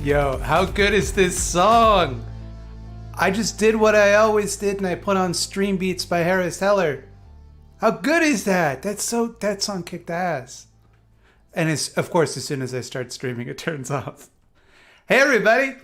Yo, how good is this song? I just did what I always did and I put on Stream Beats by Harris Heller. How good is that? That song kicked ass. And of course, as soon as I start streaming, it turns off. Hey everybody,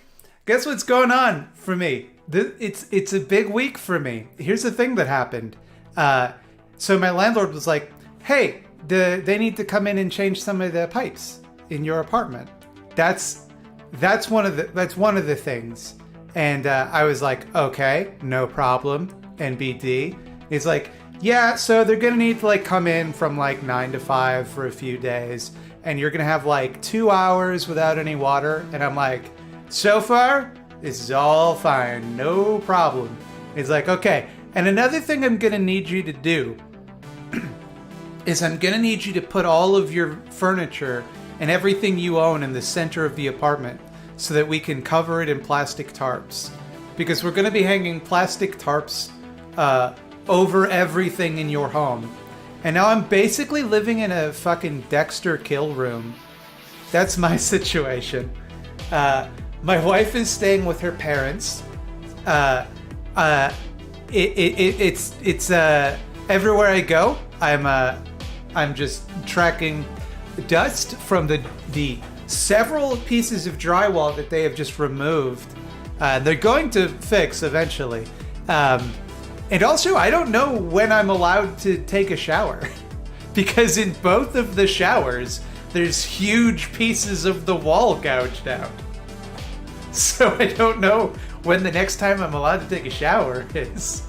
guess what's going on for me? It's a big week for me. Here's the thing that happened. So my landlord was like, hey, they need to come in and change some of the pipes in your apartment. That's one of the things. And I was like, okay, no problem. NBD. He's like, yeah, so they're gonna need to like come in from like 9 to 5 for a few days, and you're gonna have like 2 hours without any water. And I'm like, so far, this is all fine, no problem. He's like, okay. And another thing I'm gonna need you to do is I'm gonna need you to put all of your furniture and everything you own in the center of the apartment so that we can cover it in plastic tarps. Because we're gonna be hanging plastic tarps over everything in your home. And now I'm basically living in a fucking Dexter kill room. That's my situation. My wife is staying with her parents. It's everywhere I go, I'm just tracking dust from the several pieces of drywall that they have just removed. They're going to fix eventually. And also, I don't know when I'm allowed to take a shower. Because in both of the showers, there's huge pieces of the wall gouged out. So I don't know when the next time I'm allowed to take a shower is.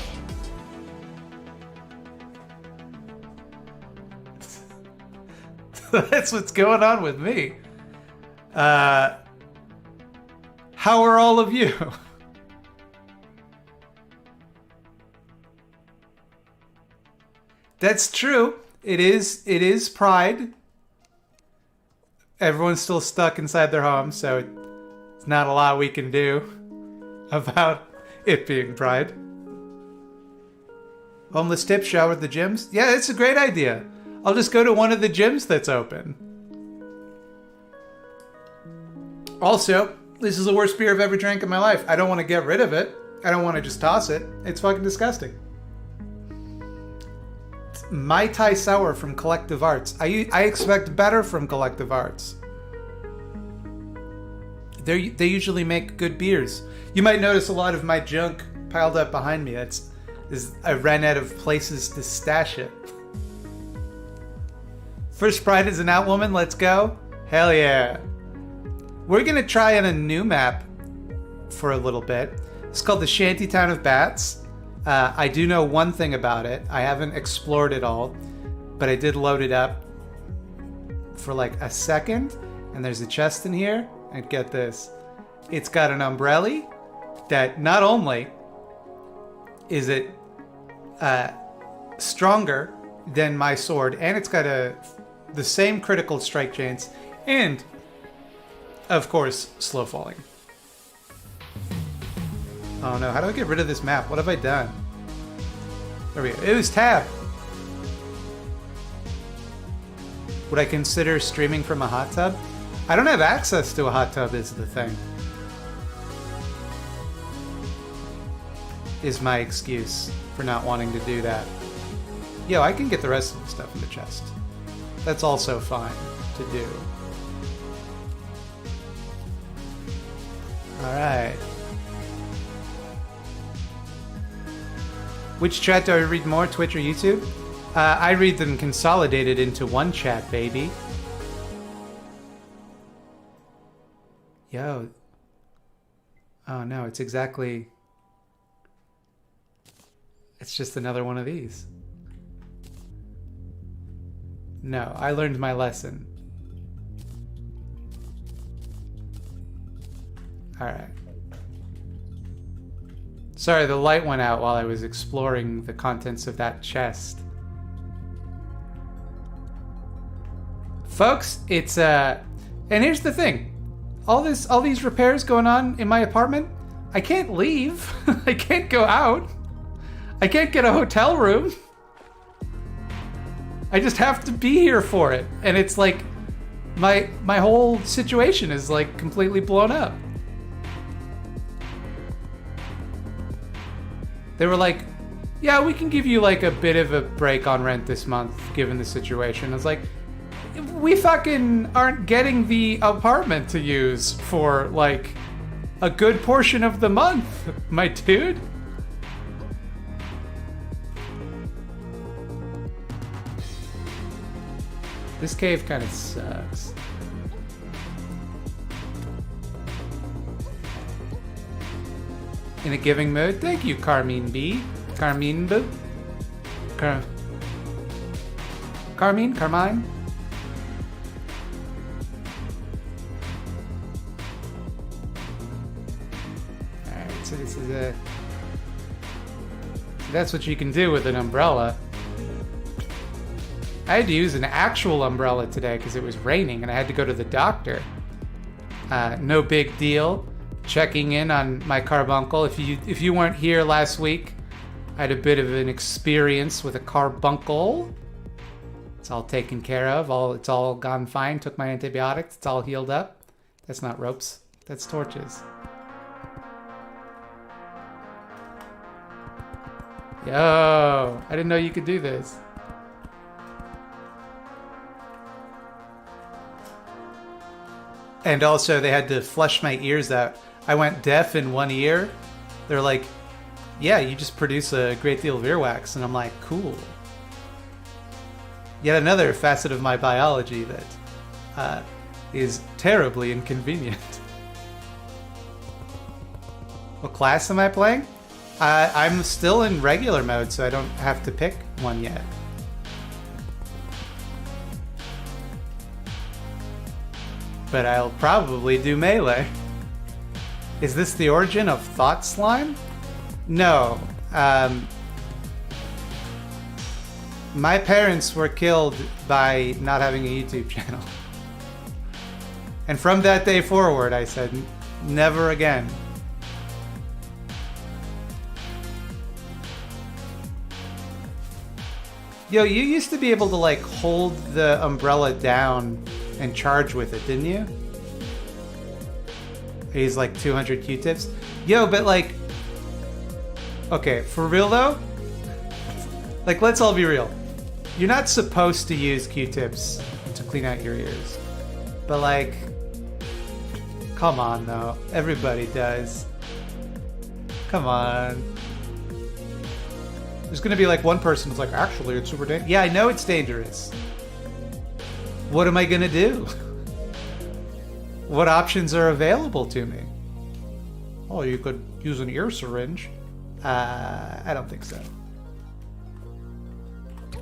That's what's going on with me. How are all of you? That's true. It is Pride. Everyone's still stuck inside their homes, so it's not a lot we can do about it being Pride. Homeless tip, shower at the gyms? Yeah, it's a great idea. I'll just go to one of the gyms that's open. Also, this is the worst beer I've ever drank in my life. I don't want to get rid of it. I don't want to just toss it. It's fucking disgusting. It's Mai Tai Sour from Collective Arts. I expect better from Collective Arts. They usually make good beers. You might notice a lot of my junk piled up behind me. I ran out of places to stash it. First Pride as an out woman, let's go. Hell yeah. We're gonna try on a new map for a little bit. It's called the Shantytown of Bats. I do know one thing about it. I haven't explored it all, but I did load it up for like a second, and there's a chest in here, and get this. It's got an umbrella that not only is it stronger than my sword, and it's got the same critical strike chance, and of course, slow falling. Oh no, how do I get rid of this map? What have I done? There we go. It was tab. Would I consider streaming from a hot tub? I don't have access to a hot tub is the thing. Is my excuse for not wanting to do that. Yo, I can get the rest of the stuff in the chest. That's also fine to do. Alright. Which chat do I read more, Twitch or YouTube? I read them consolidated into one chat, baby. Yo. Oh no, it's exactly... It's just another one of these. No, I learned my lesson. Alright. Sorry, the light went out while I was exploring the contents of that chest. Folks, it's and here's the thing. All these repairs going on in my apartment, I can't leave. I can't go out. I can't get a hotel room. I just have to be here for it. And it's like my whole situation is like completely blown up. They were like, yeah, we can give you like a bit of a break on rent this month, given the situation. I was like, we fucking aren't getting the apartment to use for like a good portion of the month, my dude. This cave kind of sucks. In a giving mood? Thank you, Carmine B. Carmine B. Carmine? Carmine? Alright, so this is a... So that's what you can do with an umbrella. I had to use an actual umbrella today because it was raining and I had to go to the doctor. No big deal. Checking in on my carbuncle. If you weren't here last week, I had a bit of an experience with a carbuncle. It's all taken care of. It's all gone fine. Took my antibiotics. It's all healed up. That's not ropes. That's torches. Yo, I didn't know you could do this. And also, they had to flush my ears out. I went deaf in one ear. They're like, yeah, you just produce a great deal of earwax. And I'm like, cool. Yet another facet of my biology that is terribly inconvenient. What class am I playing? I'm still in regular mode, so I don't have to pick one yet. But I'll probably do melee. Is this the origin of Thought Slime? No. My parents were killed by not having a YouTube channel. And from that day forward, I said, never again. Yo, you used to be able to like hold the umbrella down and charge with it, didn't you? He's like 200 Q-tips. Yo, but like... Okay, for real though? Like, let's all be real. You're not supposed to use Q-tips to clean out your ears. But like... Come on, though. Everybody does. Come on. There's gonna be like one person who's like, actually, it's super dangerous. Yeah, I know it's dangerous. What am I gonna do? What options are available to me? Oh, you could use an ear syringe. I don't think so.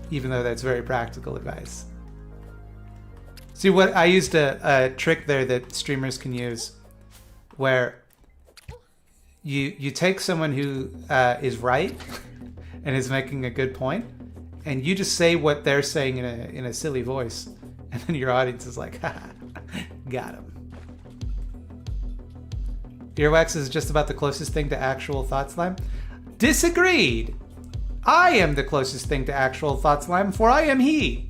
Even though that's very practical advice. See, what I used a trick there that streamers can use, where you take someone who is right and is making a good point, and you just say what they're saying in a silly voice, and then your audience is like, haha, got him. Earwax is just about the closest thing to actual thought slime. Disagreed! I am the closest thing to actual thought slime, for I am he.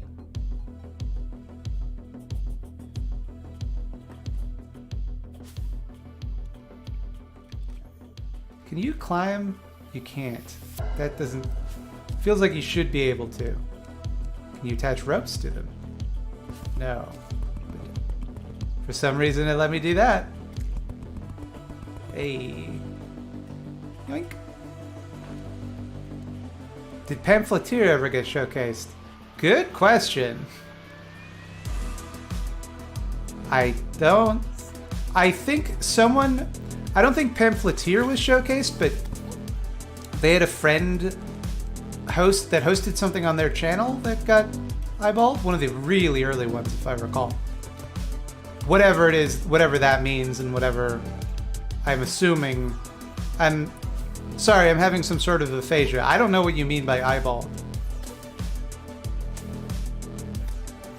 Can you climb? You can't. That doesn't... Feels like you should be able to. Can you attach ropes to them? No. For some reason it let me do that. Hey. Yoink. Did Pamphleteer ever get showcased? Good question. I don't think Pamphleteer was showcased, but they had a friend host that hosted something on their channel that got eyeballed. One of the really early ones, if I recall. Whatever it is, whatever that means, and whatever I'm assuming. I'm sorry, I'm having some sort of aphasia. I don't know what you mean by eyeball.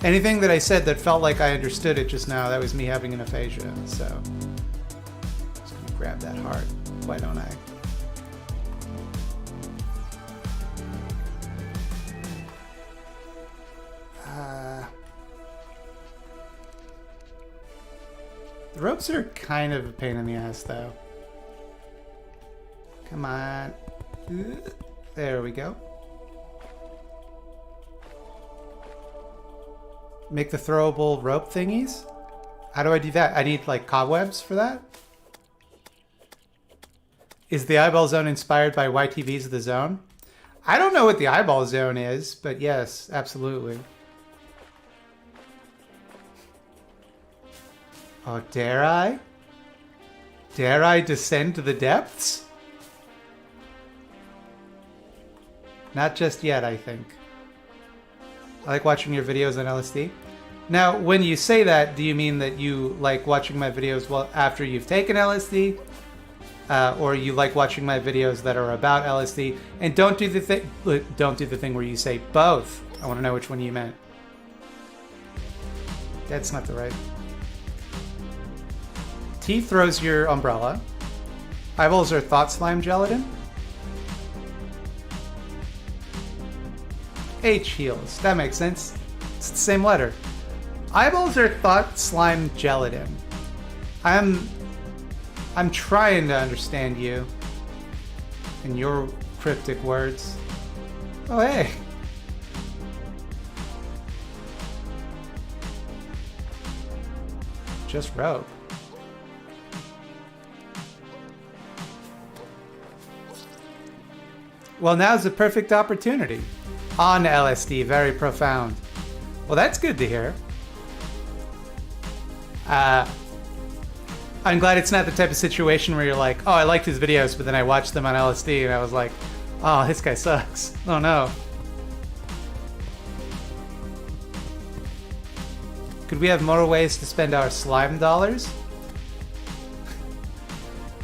Anything that I said that felt like I understood it just now, that was me having an aphasia. So, just gonna grab that heart. Why don't I? ropes are kind of a pain in the ass, though. Come on. There we go. Make the throwable rope thingies? How do I do that? I need, like, cobwebs for that? Is the eyeball zone inspired by YTV's The Zone? I don't know what the eyeball zone is, but yes, absolutely. Oh, dare I? Dare I descend to the depths? Not just yet, I think. I like watching your videos on LSD. Now, when you say that, do you mean that you like watching my videos well after you've taken LSD? Or you like watching my videos that are about LSD? And don't do the thing where you say both. I want to know which one you meant. That's not the right. T throws your umbrella. Eyeballs are thought slime gelatin. H heals. That makes sense. It's the same letter. Eyeballs are thought slime gelatin. I'm trying to understand you and your cryptic words. Oh, hey. Just rope. Well, now's the perfect opportunity. On LSD, very profound. Well, that's good to hear. I'm glad it's not the type of situation where you're like, oh, I liked his videos, but then I watched them on LSD and I was like, oh, this guy sucks. Oh no. Could we have more ways to spend our slime dollars?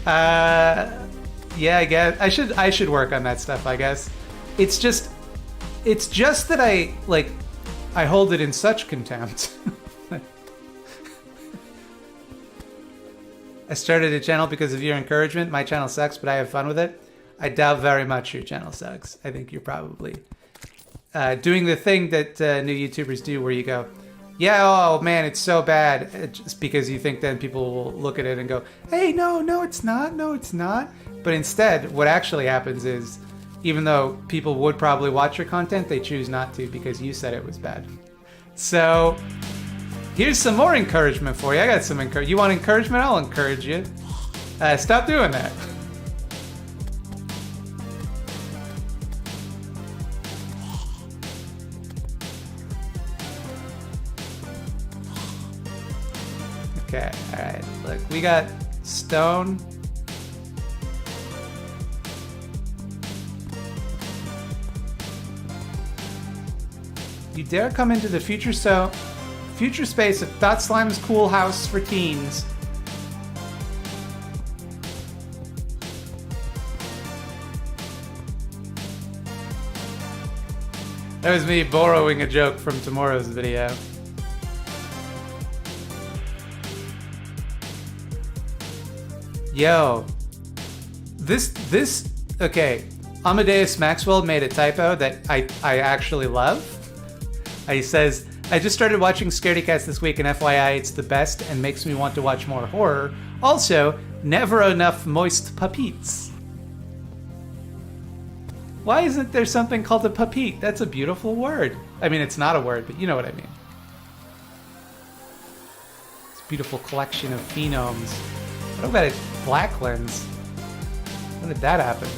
Yeah, I guess I should work on that stuff, I guess. It's just that I hold it in such contempt. I started a channel because of your encouragement. My channel sucks, but I have fun with it. I doubt very much your channel sucks. I think you're probably doing the thing that new YouTubers do where you go, yeah, oh man, it's so bad. Just because you think then people will look at it and go, hey, no, it's not. No, it's not. But instead, what actually happens is, even though people would probably watch your content, they choose not to because you said it was bad. So here's some more encouragement for you. I got some encouragement. You want encouragement? I'll encourage you. Stop doing that. Okay, all right. Look, we got stone. You dare come into the future space of Thought Slime's cool house for teens. That was me borrowing a joke from tomorrow's video. Yo, okay. Amadeus Maxwell made a typo that I actually love. He says, I just started watching Scaredy Cats this week, and FYI, it's the best and makes me want to watch more horror. Also, never enough moist puppies. Why isn't there something called a puppet? That's a beautiful word. I mean, it's not a word, but you know what I mean. It's a beautiful collection of phenomes. What about a black lens? When did that happen?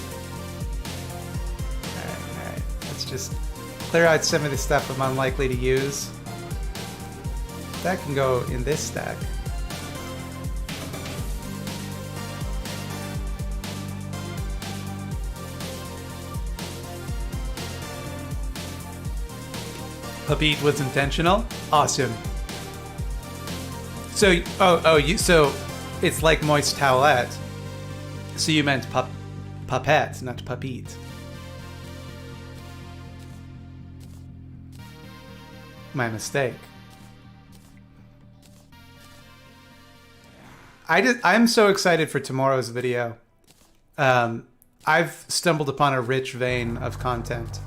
Alright. Let's just clear out some of the stuff I'm unlikely to use. That can go in this stack. Puppet was intentional? Awesome. So, so it's like moist towelette. So you meant puppet, not puppet. My mistake. I'm so excited for tomorrow's video. I've stumbled upon a rich vein of content.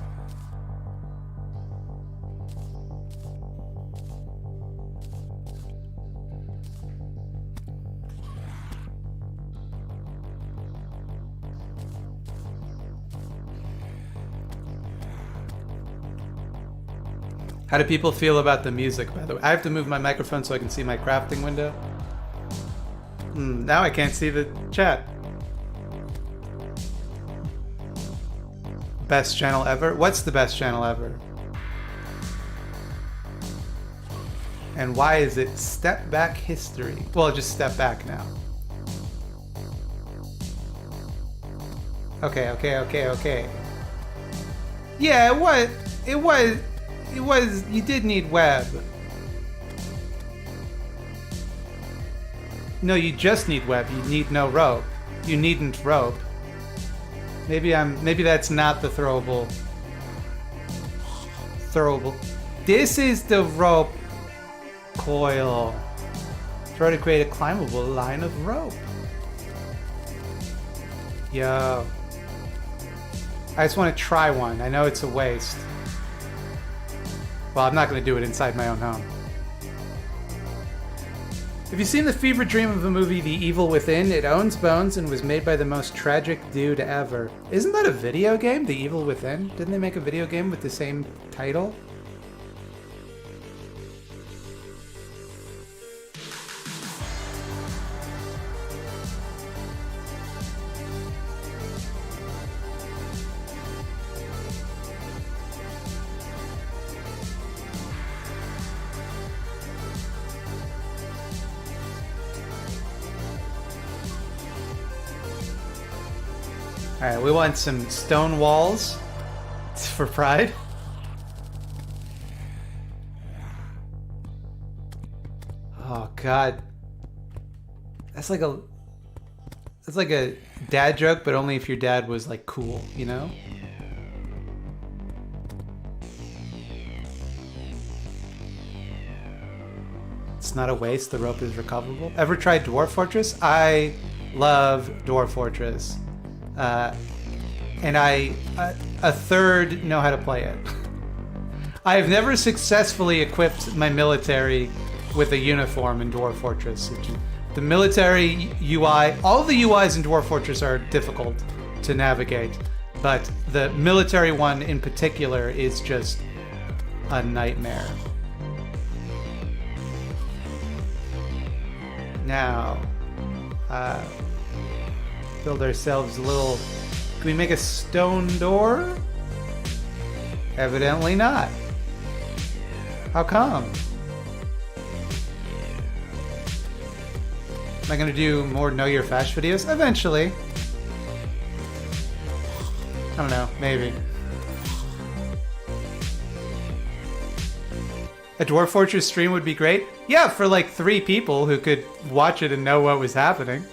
How do people feel about the music, by the way? I have to move my microphone so I can see my crafting window. Now I can't see the chat. Best channel ever? What's the best channel ever? And why is it Step Back History? Well, just Step Back now. Okay. Yeah, it was, you did need web. No, you just need web. You need no rope. You needn't rope. Maybe that's not the throwable. This is the rope coil. Try to create a climbable line of rope. Yo. I just want to try one. I know it's a waste. Well, I'm not going to do it inside my own home. Have you seen the fever dream of the movie The Evil Within? It owns bones and was made by the most tragic dude ever. Isn't that a video game, The Evil Within? Didn't they make a video game with the same title? Alright, we want some stone walls for pride. Oh god. That's like a dad joke, but only if your dad was like cool, you know? It's not a waste, the rope is recoverable. Ever tried Dwarf Fortress? I love Dwarf Fortress. And a third know how to play it. I have never successfully equipped my military with a uniform in Dwarf Fortress. The military UI, all the UIs in Dwarf Fortress are difficult to navigate, but the military one in particular is just a nightmare. Now, build ourselves a little... Can we make a stone door? Evidently not. How come? Am I gonna do more Know Your Fash videos? Eventually. I don't know, maybe. A Dwarf Fortress stream would be great? Yeah, for like 3 people who could watch it and know what was happening.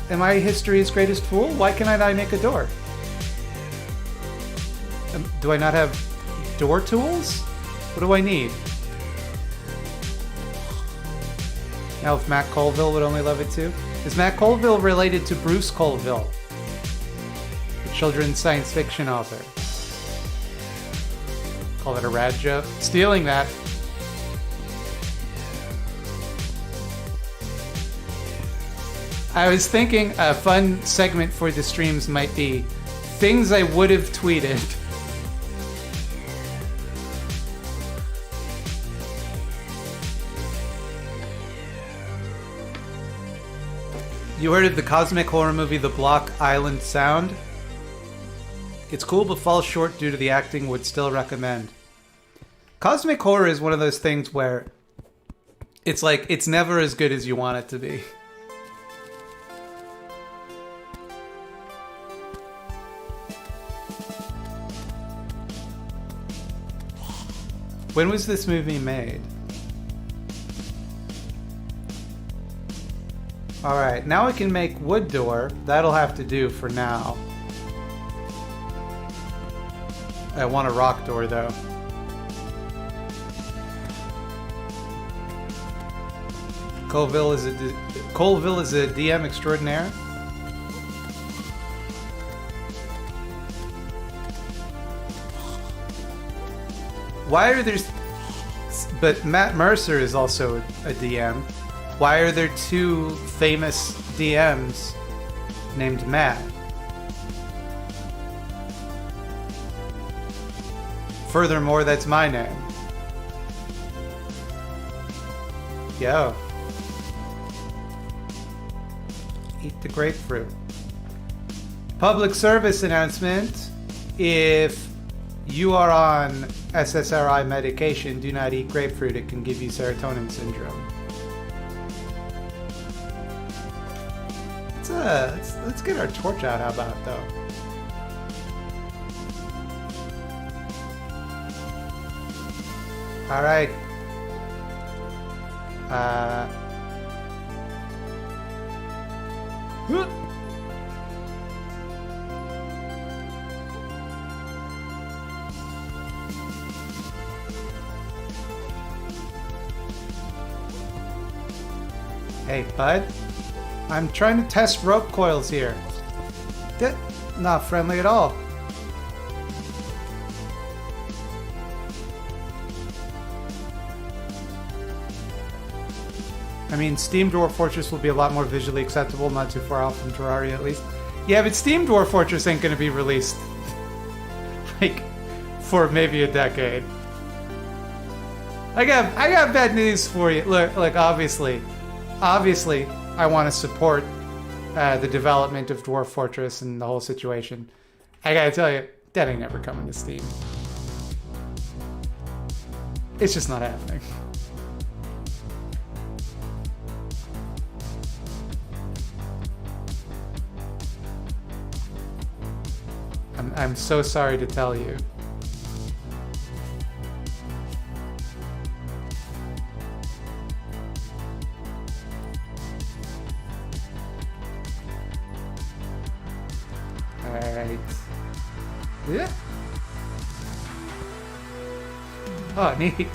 Am I history's greatest fool? Why can't I make a door? Do I not have door tools? What do I need? Now if Matt Colville would only love it too. Is Matt Colville related to Bruce Colville, the children's science fiction author? Call it a rad joke. Stealing that. I was thinking a fun segment for the streams might be things I would have tweeted. You heard of the cosmic horror movie The Block Island Sound? It's cool but falls short due to the acting, would still recommend. Cosmic horror is one of those things where it's like, it's never as good as you want it to be. When was this movie made? Alright, now I can make wood door. That'll have to do for now. I want a rock door though. Colville is a DM extraordinaire. Why are there... But Matt Mercer is also a DM. Why are there 2 famous DMs named Matt. Furthermore, that's my name. Yo. Eat the grapefruit. Public service announcement. If you are on SSRI medication, do not eat grapefruit. It can give you serotonin syndrome. Let's get our torch out. How about though? All right. Hey, bud. I'm trying to test rope coils here. Not friendly at all. I mean, Steam Dwarf Fortress will be a lot more visually acceptable, not too far off from Terraria at least. Yeah, but Steam Dwarf Fortress ain't gonna be released like for maybe a decade. I got bad news for you. Look, obviously, I want to support the development of Dwarf Fortress and the whole situation. I gotta tell you, that ain't never coming to Steam. It's just not happening. I'm so sorry to tell you. Alright. Yeah. Oh, neat.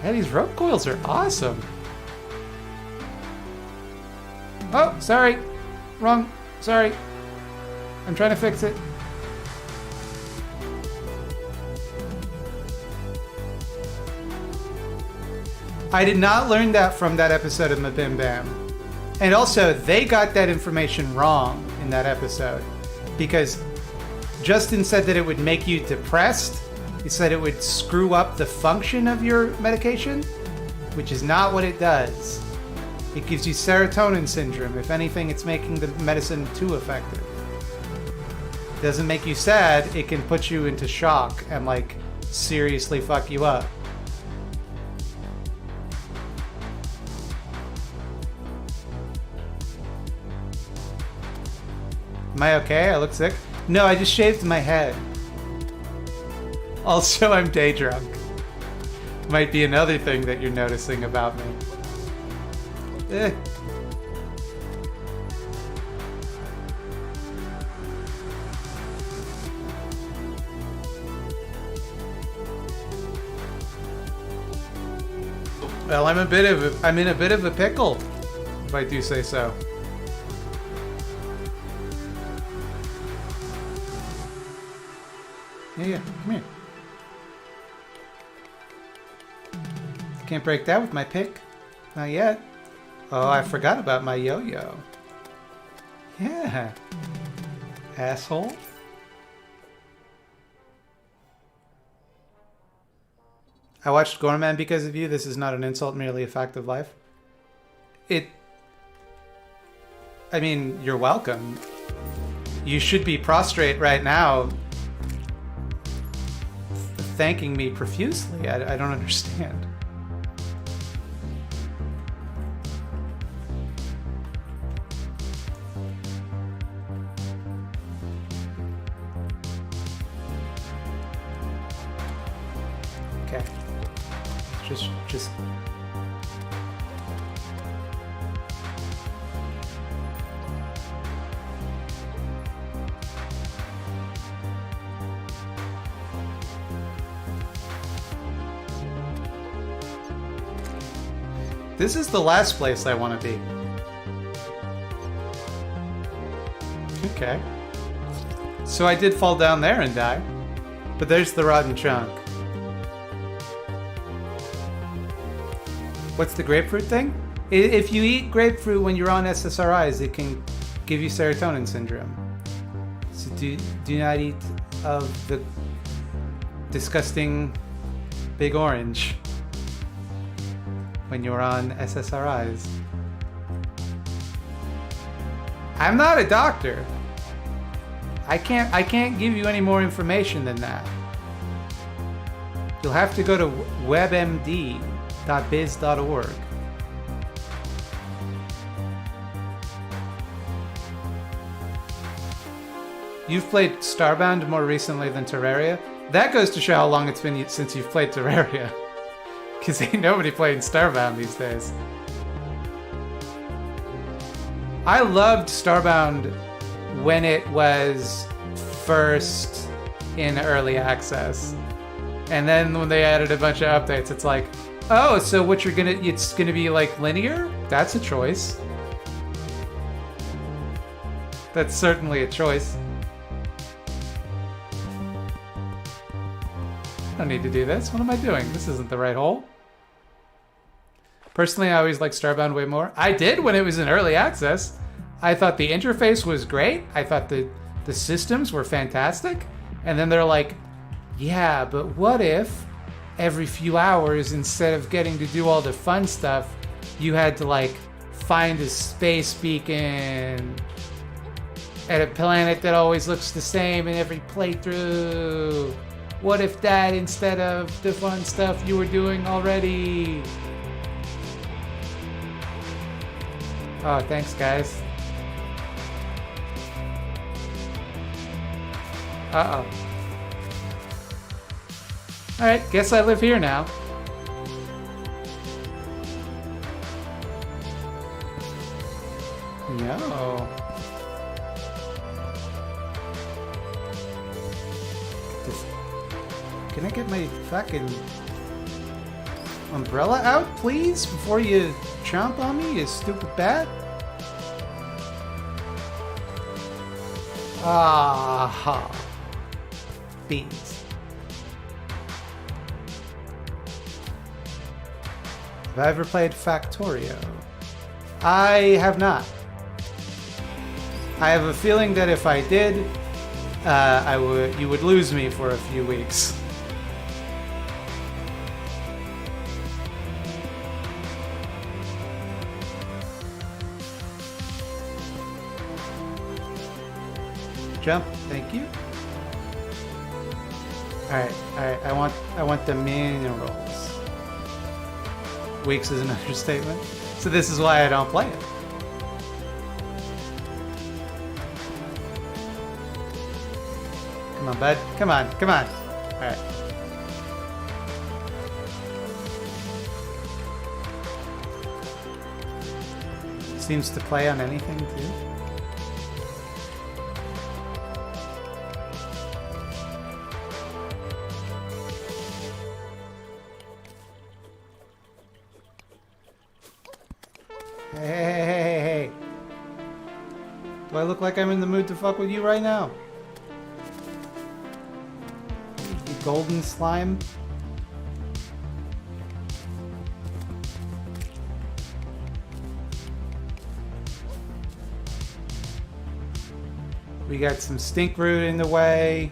Yeah, these rope coils are awesome. Oh, sorry. Wrong. Sorry. I'm trying to fix it. I did not learn that from that episode of Mabim Bam. And also, they got that information wrong in that episode. Because Justin said that it would make you depressed. He said it would screw up the function of your medication, which is not what it does. It gives you serotonin syndrome. If anything, it's making the medicine too effective. It doesn't make you sad, it can put you into shock and like seriously fuck you up. Am I okay? I look sick? No, I just shaved my head. Also, I'm day drunk. Might be another thing that you're noticing about me. Well, I'm in a bit of a pickle, if I do say so. Yeah, come here. Can't break that with my pick. Not yet. Oh, I forgot about my yo-yo. Yeah. Asshole. I watched Gorman because of you. This is not an insult, merely a fact of life. I mean, you're welcome. You should be prostrate right now, thanking me profusely. I don't understand. Okay. Just... This is the last place I want to be. Okay. So I did fall down there and die. But there's the rotten chunk. What's the grapefruit thing? If you eat grapefruit when you're on SSRIs, it can give you serotonin syndrome. So do not eat of the disgusting big orange when you're on SSRIs. I'm not a doctor. I can't give you any more information than that. You'll have to go to webmd.biz.org. You've played Starbound more recently than Terraria. That goes to show how long it's been since you've played Terraria. Because ain't nobody playing Starbound these days. I loved Starbound when it was first in early access. And then when they added a bunch of updates, it's like, oh, so what it's gonna be like linear? That's a choice. That's certainly a choice. I don't need to do this. What am I doing? This isn't the right hole. Personally, I always liked Starbound way more. I did when it was in early access. I thought the interface was great. I thought the systems were fantastic. And then they're like, yeah, but what if every few hours, instead of getting to do all the fun stuff, you had to like find a space beacon at a planet that always looks the same in every playthrough? What if that instead of the fun stuff you were doing already? Oh, thanks, guys. Uh-oh. Alright, guess I live here now. No. Can I get my fucking umbrella out, please? Before you chomp on me, you stupid bat? Ah, beans. Have I ever played Factorio? I have not. I have a feeling that if I did, you would lose me for a few weeks. Jump, thank you. Alright, I want the minerals. Weeks is an understatement. So this is why I don't play it. Come on, bud. Come on, come on. Alright. Seems to play on anything too. Hey. Do I look like I'm in the mood to fuck with you right now? You golden slime? We got some stink root in the way.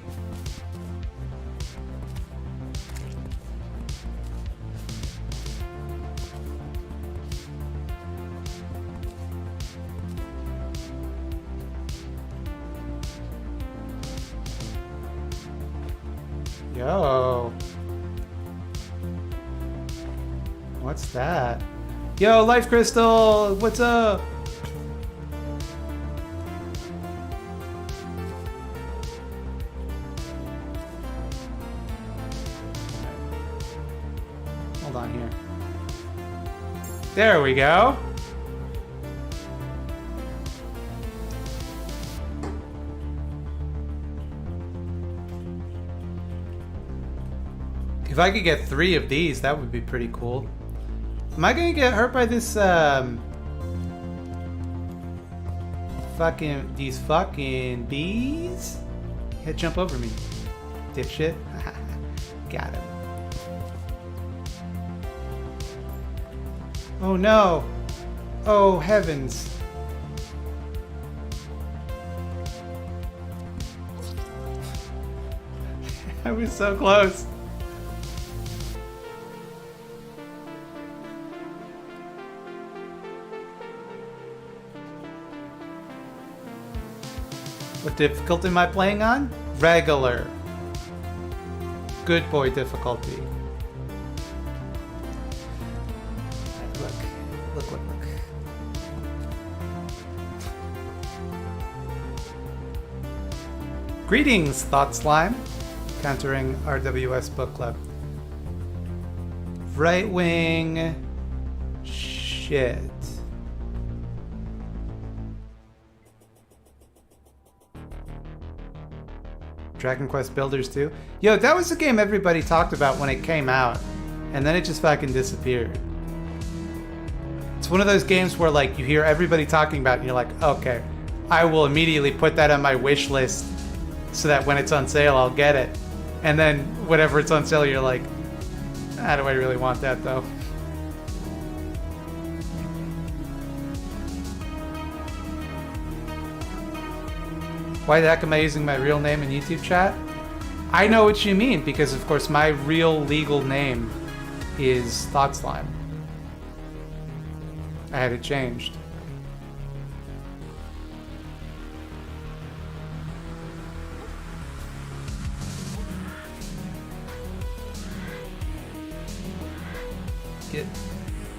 Yo. What's that? Yo, Life Crystal! What's up? Hold on here. There we go. If I could get 3 of these, that would be pretty cool. Am I gonna get hurt by this, these fucking bees? Yeah, jump over me, dipshit. Got him. Oh no. Oh heavens. I was so close. What difficulty am I playing on? Regular. Good boy difficulty. Look. Greetings, Thought Slime. Countering RWS Book Club. Right wing shit. Dragon Quest Builders 2. Yo, that was the game everybody talked about when it came out, and then it just fucking disappeared. It's one of those games where like you hear everybody talking about it and you're like, okay, I will immediately put that on my wish list so that when it's on sale I'll get it. And then whenever it's on sale you're like, do I really want that though? Why the heck am I using my real name in YouTube chat? I know what you mean, because of course my real legal name is Thought Slime. I had it changed.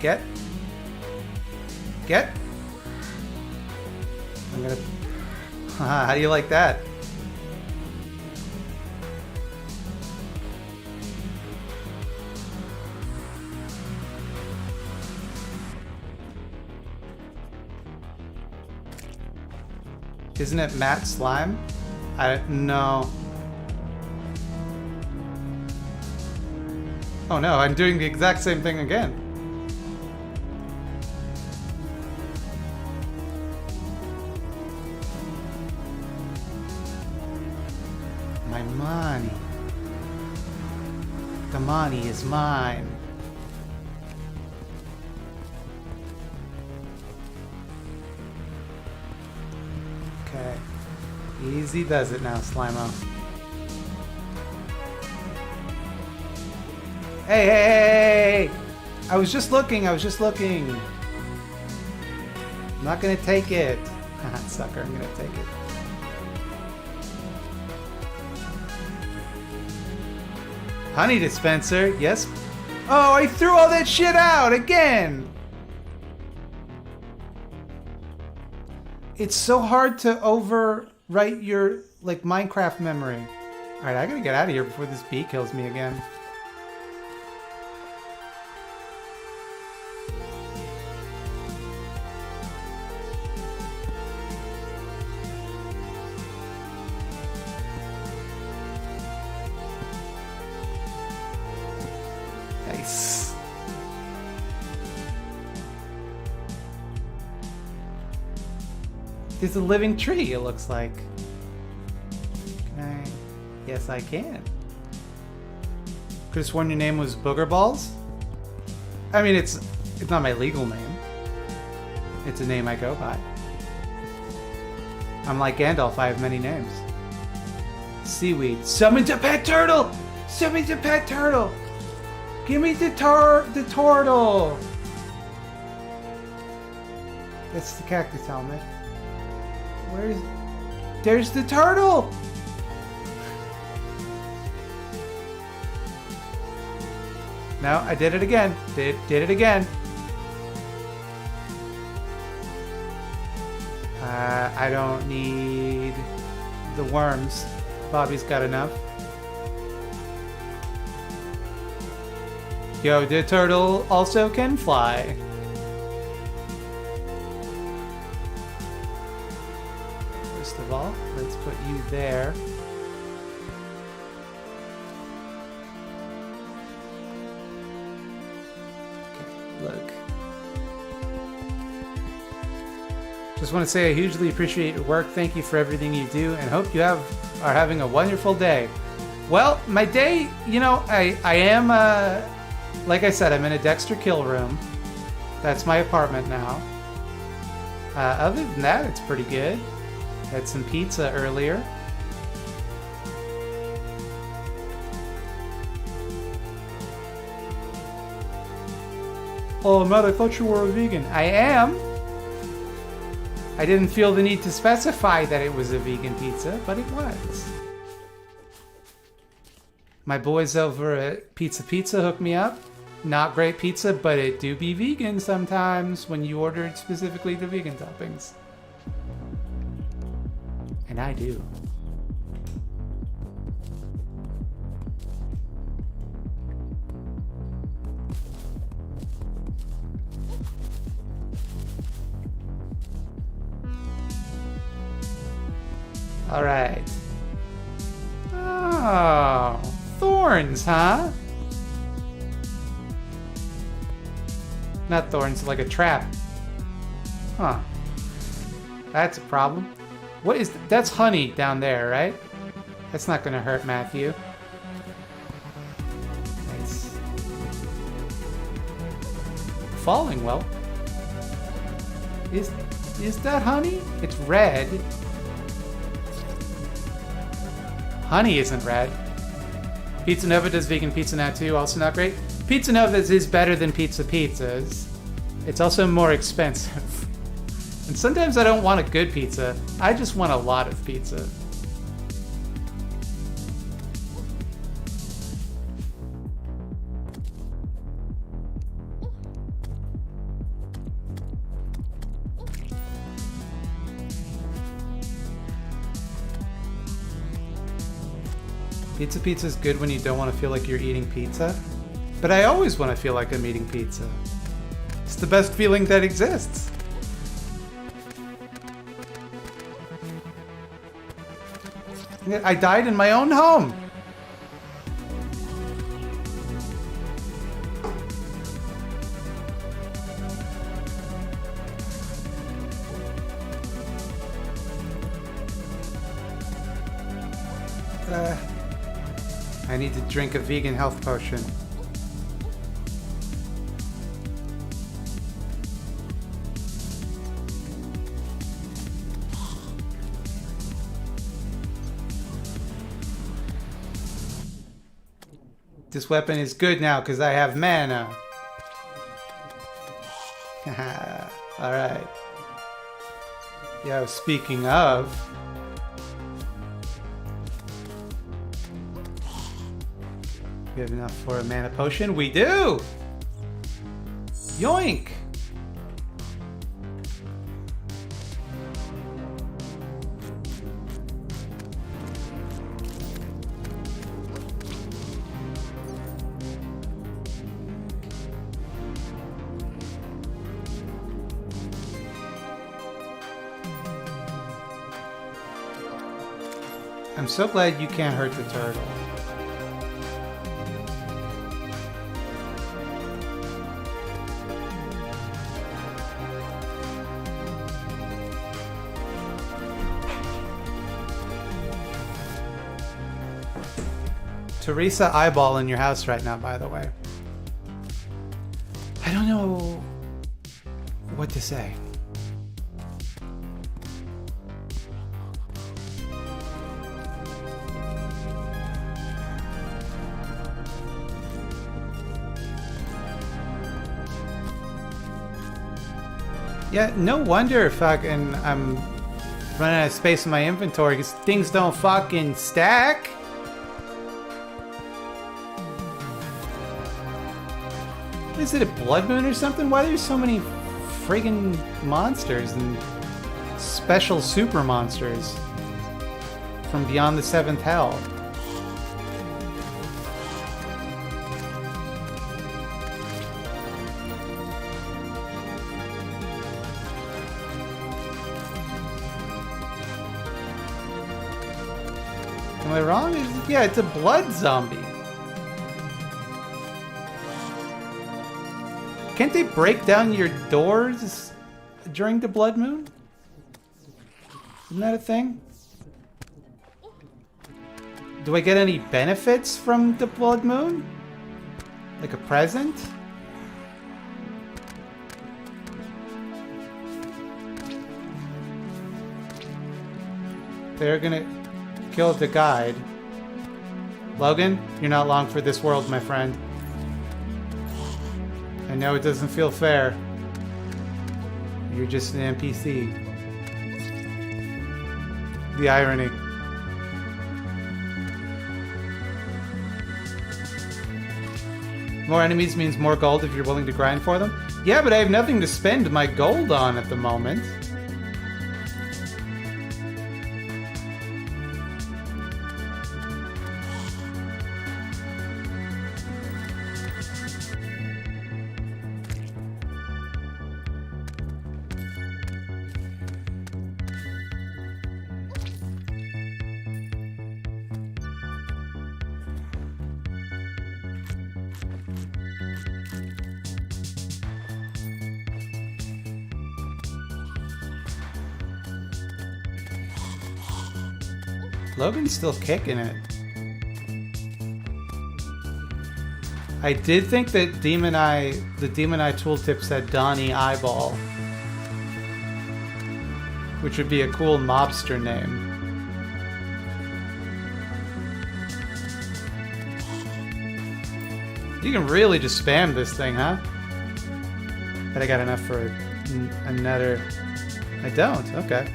Get. I'm gonna... How do you like that? Isn't it Matt Slime? No. Oh no, I'm doing the exact same thing again. My money. The money is mine. Okay. Easy does it now, Slimo. Hey! I was just looking. I'm not gonna take it. Sucker, I'm gonna take it. Honey dispenser, yes. Oh, I threw all that shit out again! It's so hard to overwrite your, like, Minecraft memory. Alright, I gotta get out of here before this bee kills me again. Nice. There's a living tree, it looks like. Can I? Yes, I can. Could have sworn your name was Booger Balls? I mean, it's not my legal name. It's a name I go by. I'm like Gandalf, I have many names. Seaweed. Summon to pet turtle! Summon to pet turtle! Give me the turtle! That's the cactus helmet. There's the turtle! No, I did it again. Did it again. I don't need the worms. Bobby's got enough. Yo, the turtle also can fly. First of all, let's put you there. Okay, look. Just want to say I hugely appreciate your work. Thank you for everything you do, and hope you are having a wonderful day. Well, my day, you know, I am, like I said, I'm in a Dexter kill room. That's my apartment now. Other than that, it's pretty good. Had some pizza earlier. Oh, Matt, I thought you were a vegan. I am. I didn't feel the need to specify that it was a vegan pizza, but it was. My boys over at Pizza hooked me up. Not great pizza, but it do be vegan sometimes when you order it specifically the vegan toppings. And I do. All right. Oh, thorns, huh? Not thorns, like a trap. Huh. That's a problem. What is that's honey down there, right? That's not gonna hurt Matthew. Nice. Falling well. Is that honey? It's red. Honey isn't red. Pizza Nova does vegan pizza now too, also not great. Pizza Nova's is better than Pizza's. It's also more expensive. And sometimes I don't want a good pizza, I just want a lot of pizza. Pizza is good when you don't want to feel like you're eating pizza. But I always want to feel like I'm eating pizza. It's the best feeling that exists. I died in my own home. I need to drink a vegan health potion. This weapon is good now because I have mana. Alright. Yo, speaking of... we have enough for a mana potion? We do! Yoink! I'm so glad you can't hurt the turtle. Teresa eyeball in your house right now, by the way. I don't know what to say. Yeah, no wonder fucking I'm running out of space in my inventory because things don't fucking stack. Is it a blood moon or something? Why are there so many friggin' monsters and special super monsters from beyond the seventh hell? Am I wrong? Yeah, it's a blood zombie. Can't they break down your doors during the blood moon? Isn't that a thing? Do I get any benefits from the blood moon? Like a present? They're gonna kill the guide. Logan, you're not long for this world, my friend. I know it doesn't feel fair. You're just an NPC. The irony. More enemies means more gold if you're willing to grind for them. Yeah, but I have nothing to spend my gold on at the moment. Logan's still kicking it. I did think that the Demon Eye tooltip said Donnie Eyeball, which would be a cool mobster name. You can really just spam this thing, huh? But I got enough for another. I don't. Okay.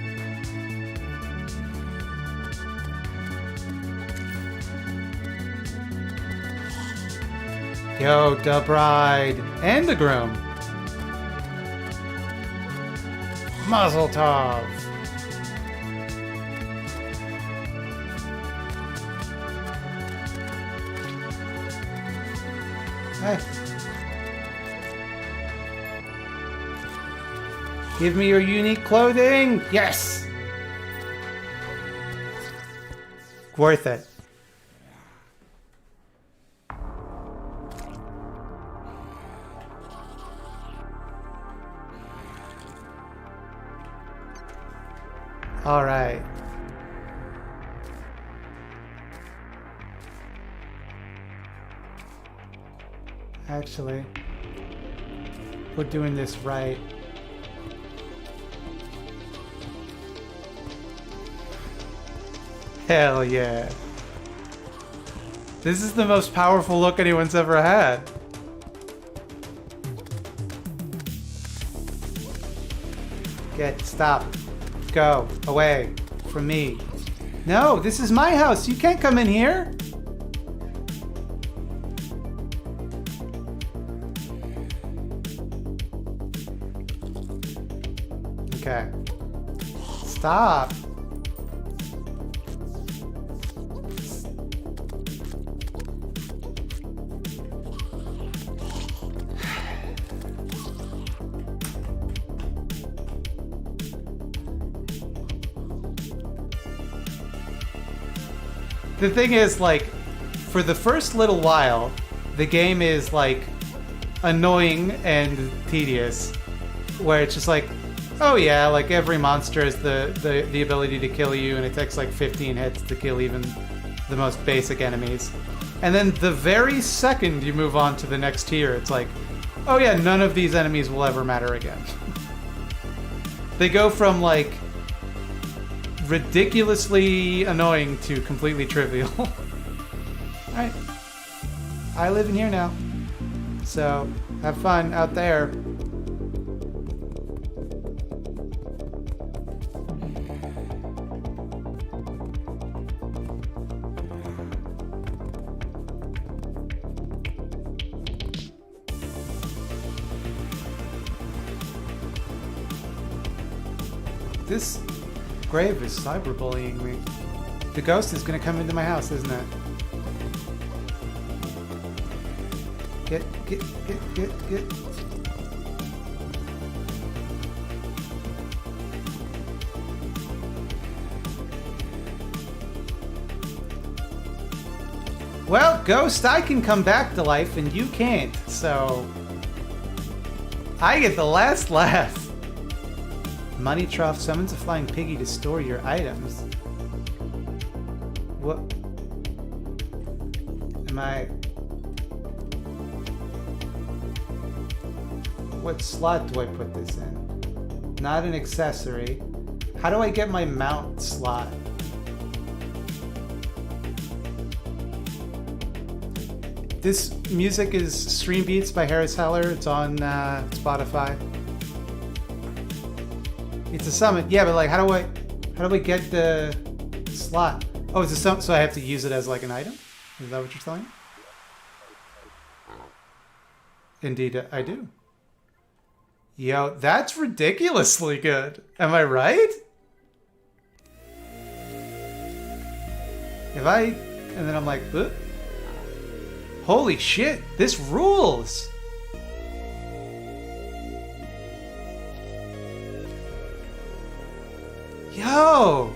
Yo, the bride and the groom. Mazel tov. Hey. Give me your unique clothing. Yes. Worth it. All right. Actually, we're doing this right. Hell yeah. This is the most powerful look anyone's ever had. Stop. Go away from me. No, this is my house. You can't come in here. Okay. Stop. The thing is, like, for the first little while, the game is, like, annoying and tedious, where it's just like, oh yeah, like, every monster has the ability to kill you, and it takes, like, 15 hits to kill even the most basic enemies. And then the very second you move on to the next tier, it's like, oh yeah, none of these enemies will ever matter again. They go from, like, ridiculously annoying to completely trivial. Alright. I live in here now. So, have fun out there. This grave is cyberbullying me. The ghost is gonna come into my house, isn't it? Get. Well, ghost, I can come back to life and you can't, so I get the last laugh. Money trough summons a flying piggy to store your items. What? Am I... What slot do I put this in? Not an accessory. How do I get my mount slot? This music is Stream Beats by Harris Heller. It's on Spotify. It's a summon. Yeah, but like, how do I get the slot? Oh, it's a summon, so I have to use it as like an item? Is that what you're telling me? Indeed, I do. Yo, that's ridiculously good. Am I right? And then I'm like, ugh. Holy shit, this rules. Yo.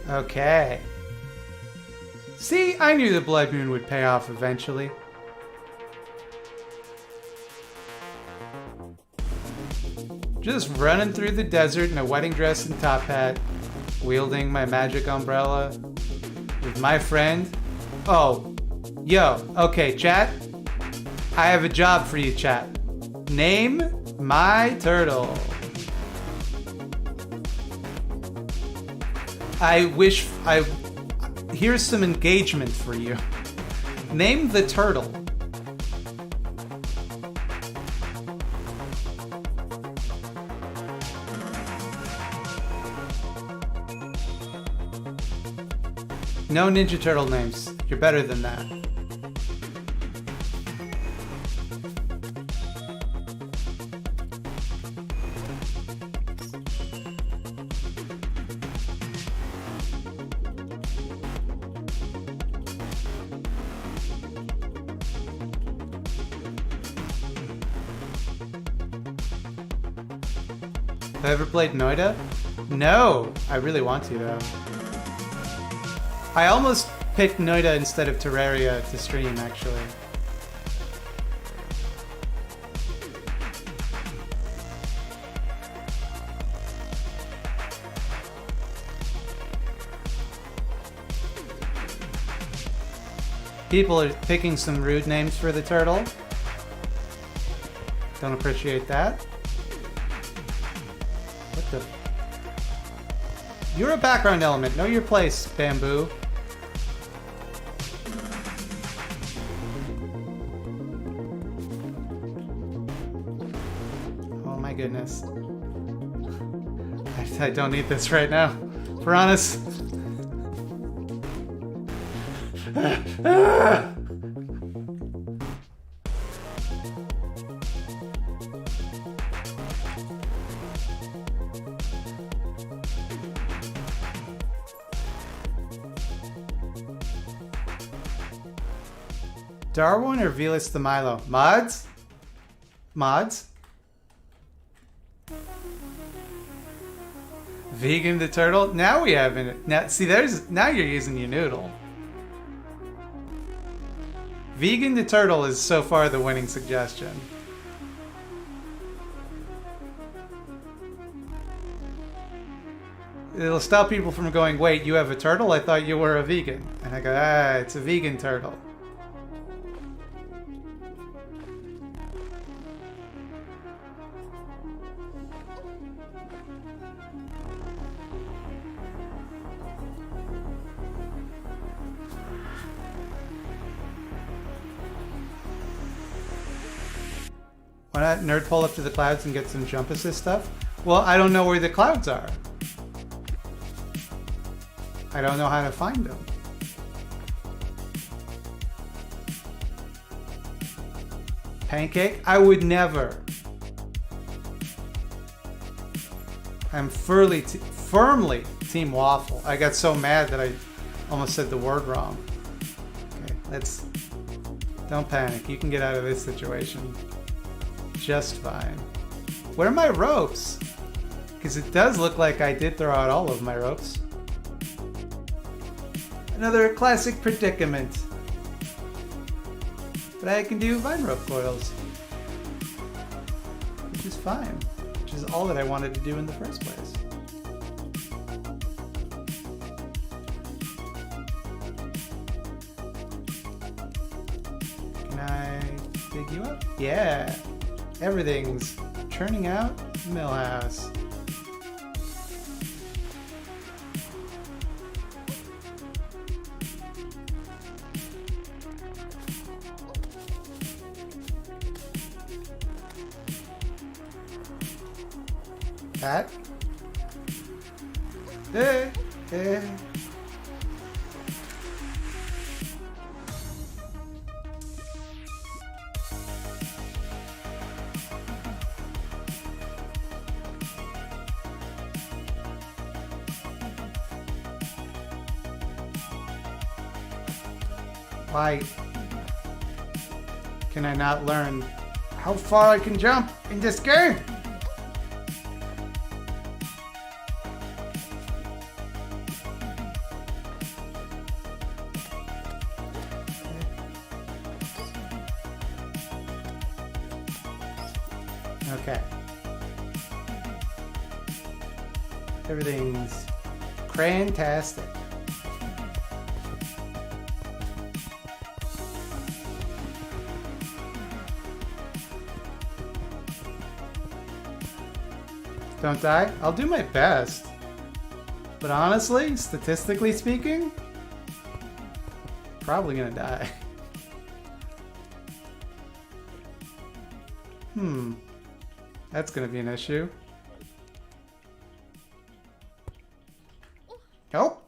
Okay. See, I knew the Blood Moon would pay off eventually. Just running through the desert in a wedding dress and top hat, wielding my magic umbrella with my friend. Oh, yo, okay, chat. I have a job for you, chat. Name my turtle. Here's some engagement for you. Name the turtle. No Ninja Turtle names. You're better than that. Have I ever played Noida? No! I really want to, though. I almost picked Noida instead of Terraria to stream, actually. People are picking some rude names for the turtle. Don't appreciate that. What the? You're a background element. Know your place, Bamboo. Oh my goodness. I don't need this right now. Piranhas. Darwin or Velas the Milo? Mods? Mods? Vegan the turtle? Now we have it. Now see, now you're using your noodle. Vegan the turtle is so far the winning suggestion. It'll stop people from going, wait, you have a turtle? I thought you were a vegan. And I go, it's a vegan turtle. Why not nerd pull up to the clouds and get some jump assist stuff? Well, I don't know where the clouds are. I don't know how to find them. Pancake? I would never. I'm firmly Team Waffle. I got so mad that I almost said the word wrong. Okay, don't panic. You can get out of this situation just fine. Where are my ropes? Because it does look like I did throw out all of my ropes. Another classic predicament. But I can do vine rope coils. Which is fine. which is all that I wanted to do in the first place. Can I dig you up? Yeah. Everything's churning out. Millhouse. That. Hey, hey. Why can I not learn how far I can jump in this game? Okay. Everything's crantastic. Don't die? I'll do my best. But honestly, statistically speaking, probably gonna die. That's gonna be an issue. Help!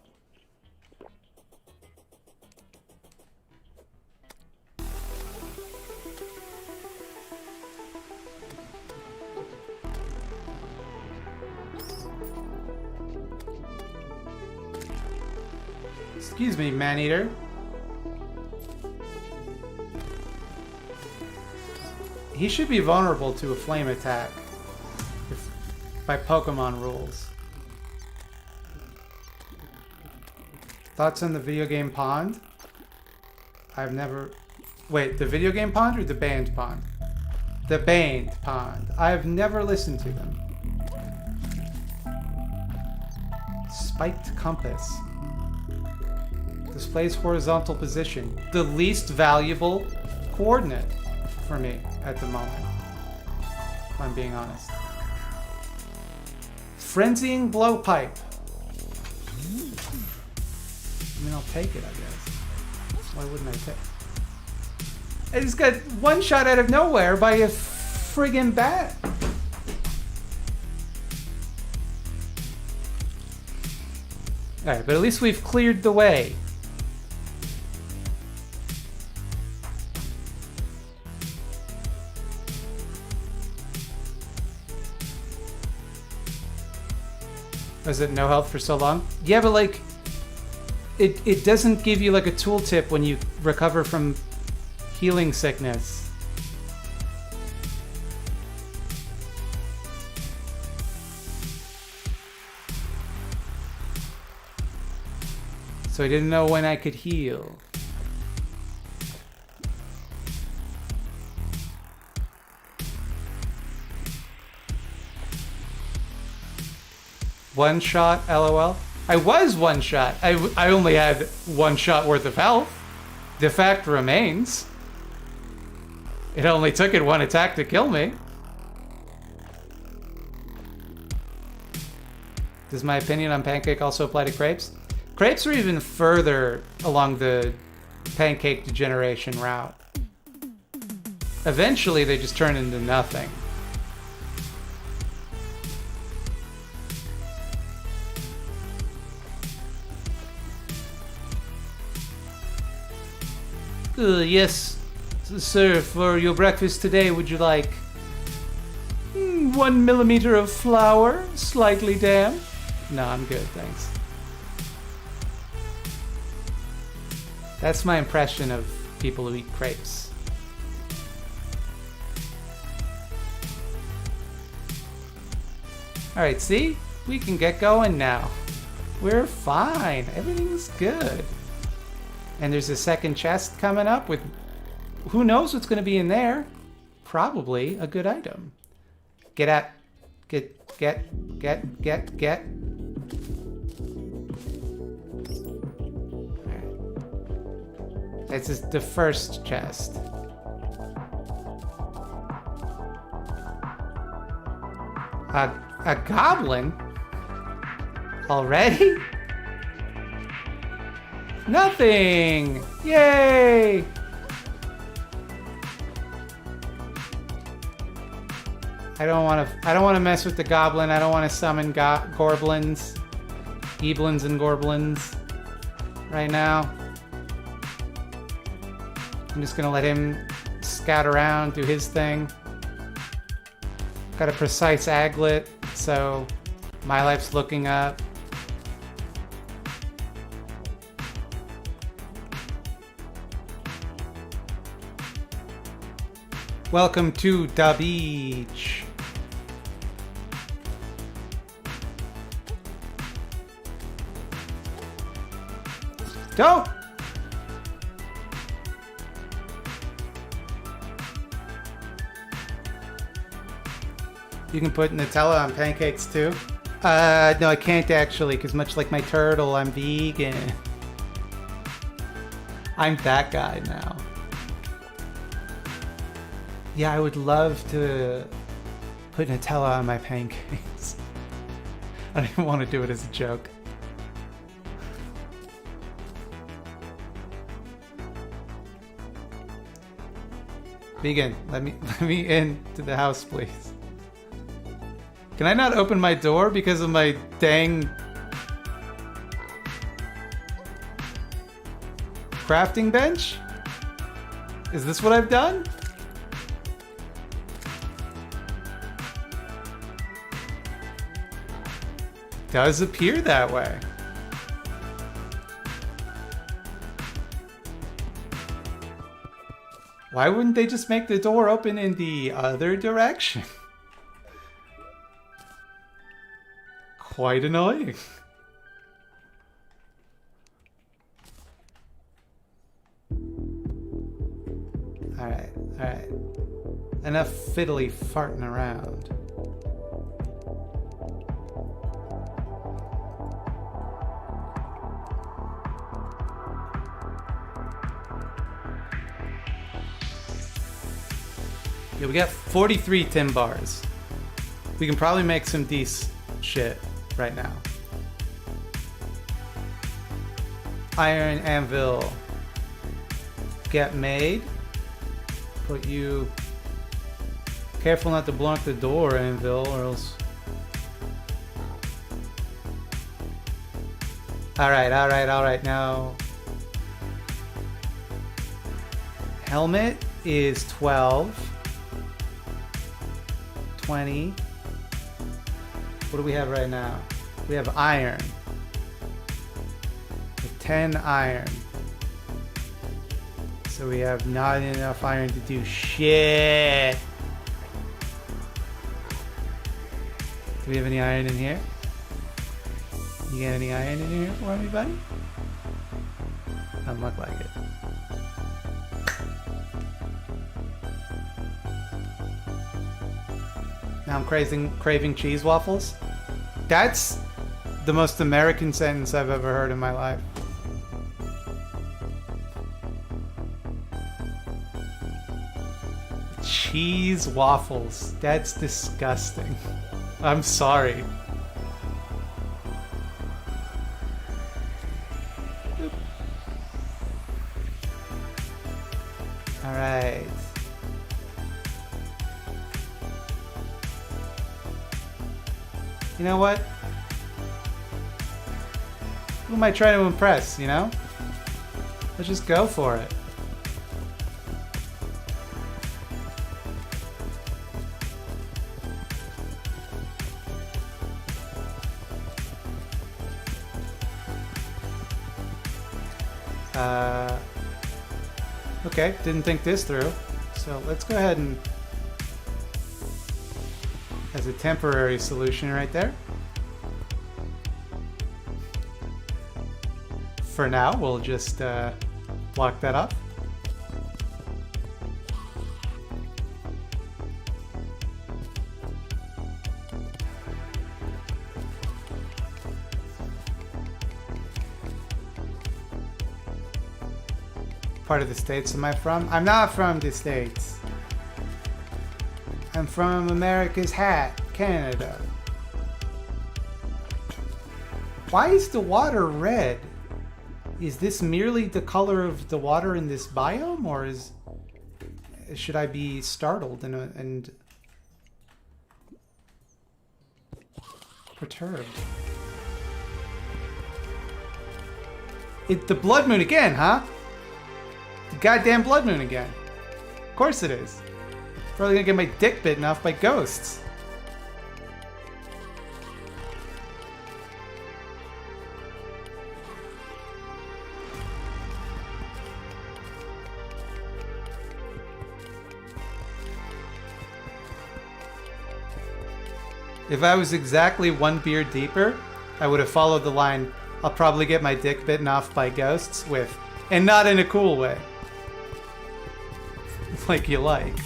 Excuse me, man-eater. He should be vulnerable to a flame attack by Pokemon rules. Thoughts on the video game pond? I've never... Wait, the video game pond or the band pond? The band pond. I've never listened to them. Spiked compass. Displays horizontal position. The least valuable coordinate for me at the moment, if I'm being honest. Frenzying blowpipe. I mean, I'll take it, I guess. Why wouldn't I take it? I just got one shot out of nowhere by a friggin' bat. Alright, but at least we've cleared the way. Was it no health for so long? Yeah, but like, it doesn't give you like a tooltip when you recover from healing sickness. So I didn't know when I could heal. One shot, LOL. I was one shot. I only had one shot worth of health. The fact remains. It only took it one attack to kill me. Does my opinion on pancake also apply to crepes? Crepes are even further along the pancake degeneration route. Eventually they just turn into nothing. Yes, sir, for your breakfast today, would you like 1 millimeter of flour, slightly damp? No, I'm good, thanks. That's my impression of people who eat crepes. Alright, see? We can get going now. We're fine. Everything's good. And there's a second chest coming up with... Who knows what's going to be in there? Probably a good item. Get Get. Alright. This is the first chest. A goblin? Already? Nothing! Yay! I don't want to mess with the goblin. I don't want to summon gorblins, eblins and gorblins right now. I'm just gonna let him scout around, do his thing. Got a precise aglet, so my life's looking up. Welcome to the beach. Don't! You can put Nutella on pancakes too? No, I can't actually, because much like my turtle, I'm vegan. I'm that guy now. Yeah, I would love to put Nutella on my pancakes. I don't even want to do it as a joke. Vegan, let me in to the house, please. Can I not open my door because of my dang crafting bench? Is this what I've done? Does appear that way. Why wouldn't they just make the door open in the other direction? Quite annoying. Alright. Enough fiddly farting around. Yeah, we got 43 tin bars. We can probably make some decent shit right now. Iron anvil. Get made. Put you... Careful not to block the door, anvil, or else... Alright, now... Helmet is 12. 20. What do we have right now? We have iron. 10 iron. So we have not enough iron to do shit. Do we have any iron in here? You got any iron in here for me, buddy? Doesn't look like it. Now I'm craving cheese waffles. That's the most American sentence I've ever heard in my life. Cheese waffles. That's disgusting. I'm sorry. All right. You know what? Who am I trying to impress, you know? Let's just go for it. Okay, didn't think this through. So let's go ahead and... as a temporary solution right there. For now, we'll just block that off. part of the States am I from? I'm not from the States. I'm from America's hat, Canada. Why is the water red? Is this merely the color of the water in this biome, or should I be startled and perturbed? The blood moon again, huh? The goddamn blood moon again. Of course it is. Probably gonna get my dick bitten off by ghosts. If I was exactly one beer deeper, I would have followed the line, I'll probably get my dick bitten off by ghosts with, and not in a cool way. Like you like.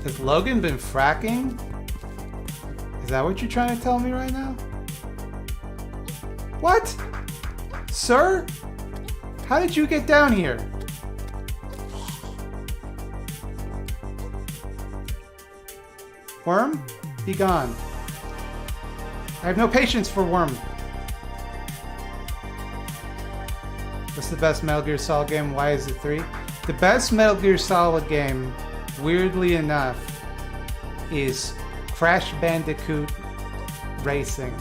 Has Logan been fracking? Is that what you're trying to tell me right now? What? Sir? How did you get down here? Worm? Be gone. I have no patience for Worm. What's the best Metal Gear Solid game? Why is it 3? The best Metal Gear Solid game, weirdly enough, is Crash Bandicoot Racing.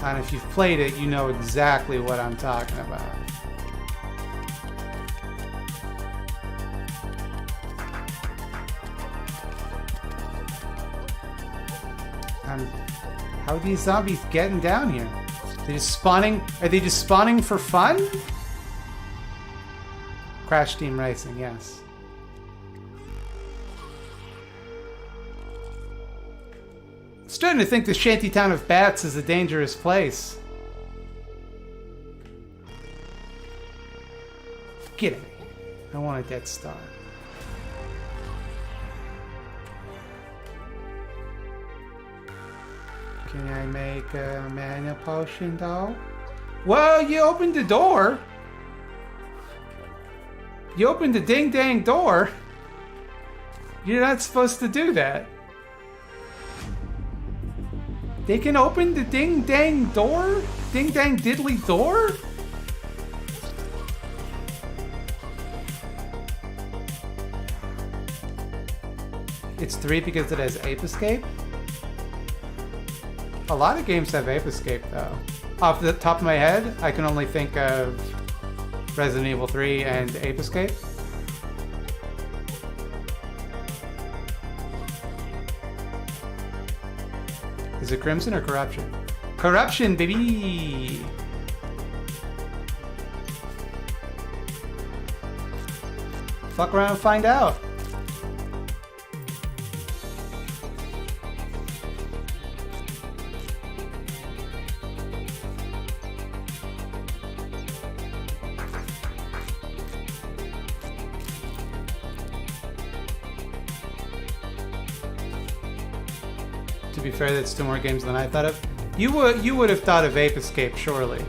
And if you've played it, you know exactly what I'm talking about. How are these zombies getting down here? They just spawning? Are they just spawning for fun? Crash Team Racing, yes. I'm starting to think the shantytown of Bats is a dangerous place. Get it. I want a Death Star. Can I make a mana potion though? Well, you opened the door. You opened the ding-dang door. You're not supposed to do that. They can open the ding-dang door? Ding-dang diddly door? It's 3 because it has Ape Escape? A lot of games have Ape Escape, though. Off the top of my head, I can only think of Resident Evil 3 and Ape Escape. Is it Crimson or Corruption? Corruption, baby! Fuck around and find out. To be fair, that's 2 more games than I thought of. You would have thought of Ape Escape, surely.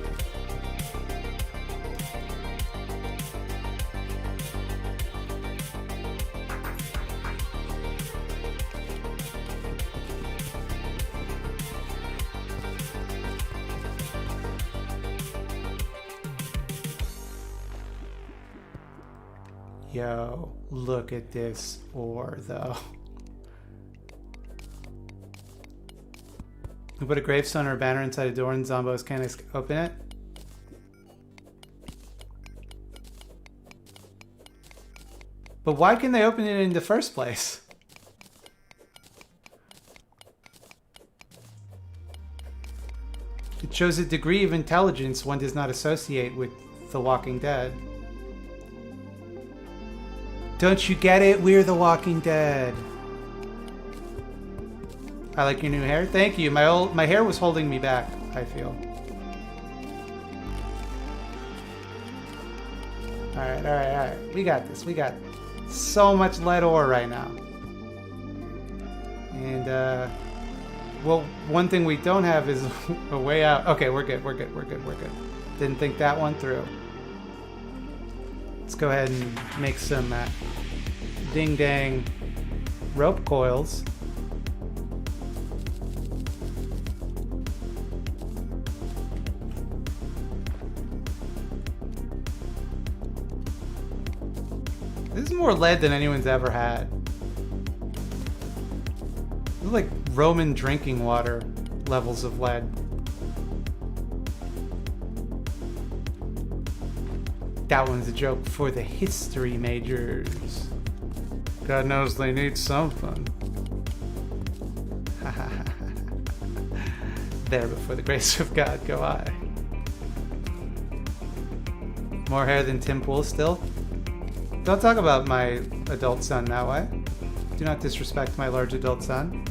Yo, look at this ore, though. You put a gravestone or a banner inside a door and zombos can't open it? But why can they open it in the first place? It shows a degree of intelligence one does not associate with The Walking Dead. Don't you get it? We're The Walking Dead. I like your new hair. Thank you. My hair was holding me back, I feel. Alright. We got this. We got so much lead ore right now. And, well, one thing we don't have is a way out. Okay, we're good. Didn't think that one through. Let's go ahead and make some ding-dang rope coils. This is more lead than anyone's ever had. This is like Roman drinking water levels of lead. That one's a joke for the history majors. God knows they need something. There before the grace of God go I. More hair than Tim Pool still? Don't talk about my adult son that way. Do not disrespect my large adult son.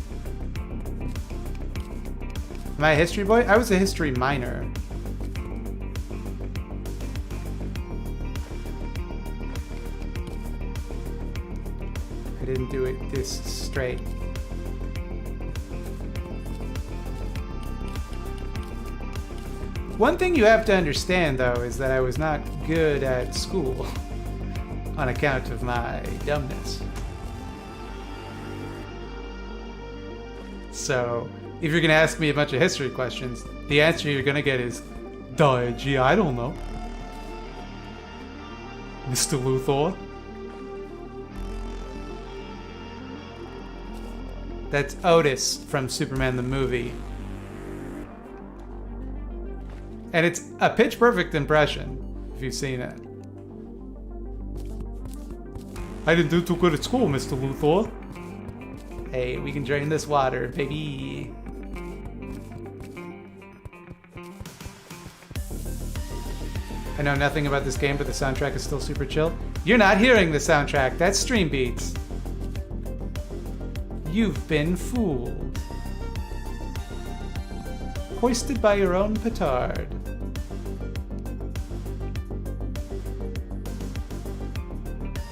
Am I a history boy? I was a history minor. I didn't do it this straight. One thing you have to understand, though, is that I was not good at school on account of my dumbness. So, if you're going to ask me a bunch of history questions, the answer you're going to get is, duh, gee, I don't know. Mr. Luthor? That's Otis from Superman the movie. And it's a pitch perfect impression, if you've seen it. I didn't do too good at school, Mr. Luthor. Hey, we can drain this water, baby. I know nothing about this game, but the soundtrack is still super chill. You're not hearing the soundtrack. That's Stream Beats. You've been fooled. Hoisted by your own petard.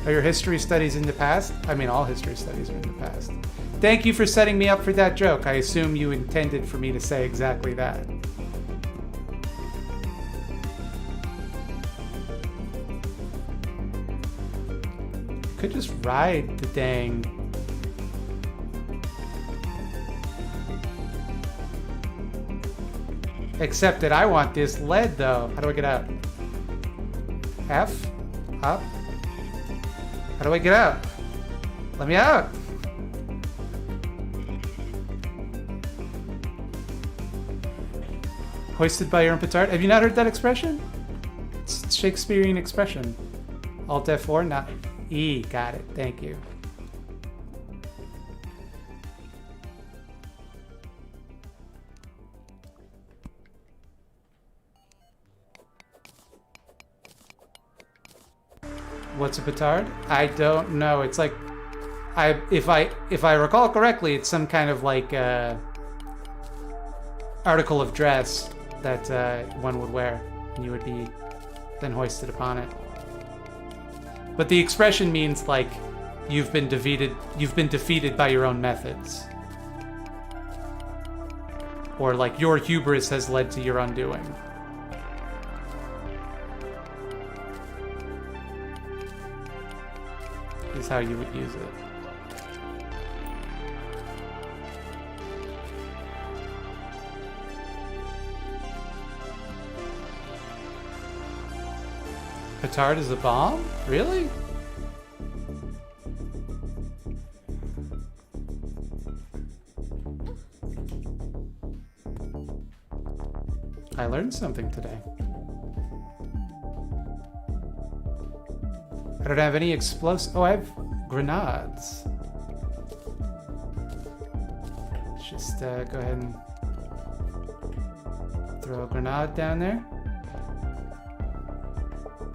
Are your history studies in the past? I mean, all history studies are in the past. Thank you for setting me up for that joke. I assume you intended for me to say exactly that. Could just ride the dang... Except that I want this lead, though. How do I get out? F? Up? How do I get out? Let me out! Hoisted by your own petard? Have you not heard that expression? It's a Shakespearean expression. Alt F4, not E. Got it. Thank you. What's a petard? I don't know. It's like, if I recall correctly, it's some kind of like article of dress that one would wear, and you would be then hoisted upon it. But the expression means like you've been defeated by your own methods, or like your hubris has led to your undoing. Is how you would use it. Petard is a bomb? Really? I learned something today. I don't have any explosive... Oh, I have grenades. Let's just go ahead and throw a grenade down there.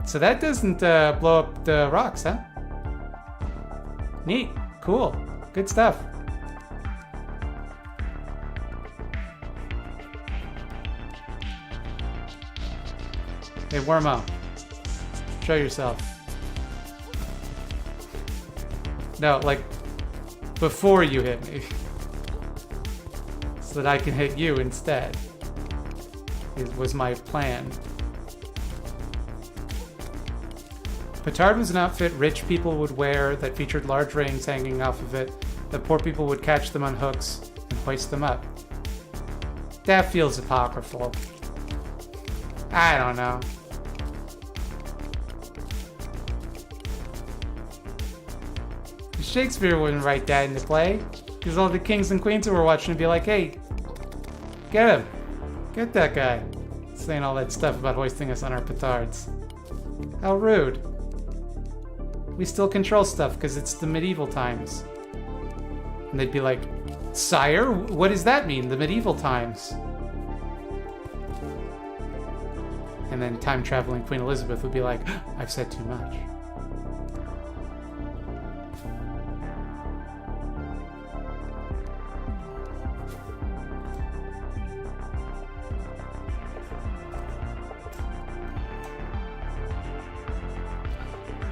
So that doesn't blow up the rocks, huh? Neat. Cool. Good stuff. Hey, Wormo. Show yourself. No, like, before you hit me. So that I can hit you instead. It was my plan. Petard was an outfit rich people would wear that featured large rings hanging off of it, that poor people would catch them on hooks and hoist them up. That feels apocryphal. I don't know. Shakespeare wouldn't write that into play, because all the kings and queens who were watching would be like, hey, get him. Get that guy. Saying all that stuff about hoisting us on our petards. How rude. We still control stuff because it's the medieval times. And they'd be like, sire, what does that mean, the medieval times? And then time-traveling Queen Elizabeth would be like, I've said too much.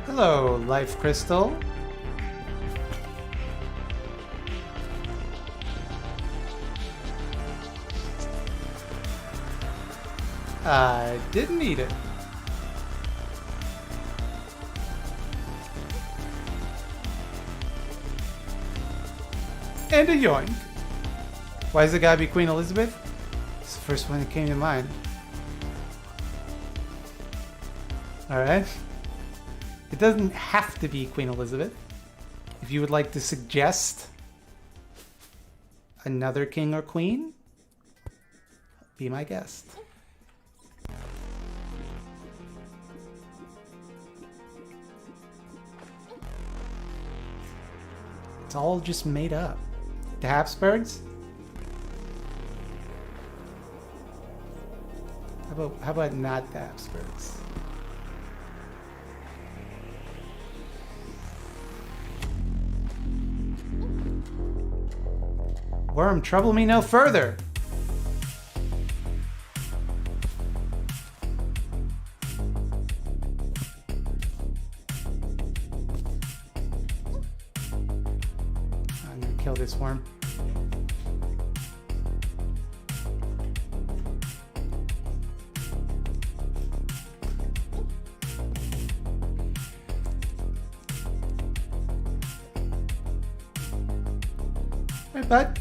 Hello, Life Crystal. I didn't eat it. And a yoink. Why does it gotta be Queen Elizabeth? It's the first one that came to mind. Alright. It doesn't have to be Queen Elizabeth. If you would like to suggest another king or queen, be my guest. It's all just made up. The Habsburgs? How about not the Habsburgs? Worm, trouble me no further. I'm gonna kill this worm. Hey, bud.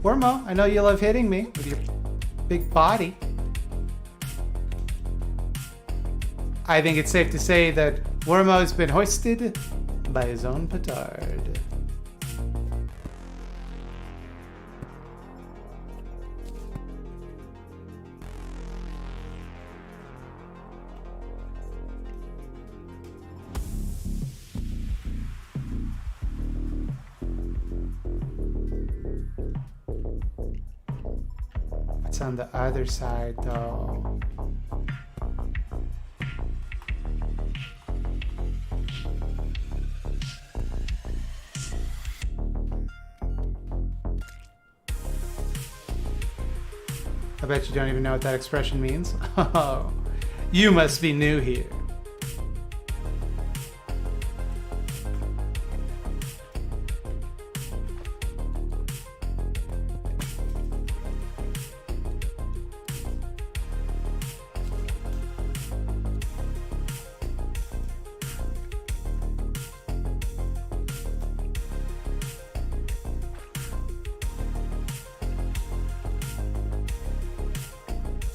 Wormo, I know you love hitting me with your big body. I think it's safe to say that Wormo's been hoisted by his own petard. It's on the other side, though. I bet you don't even know what that expression means. Oh, you must be new here.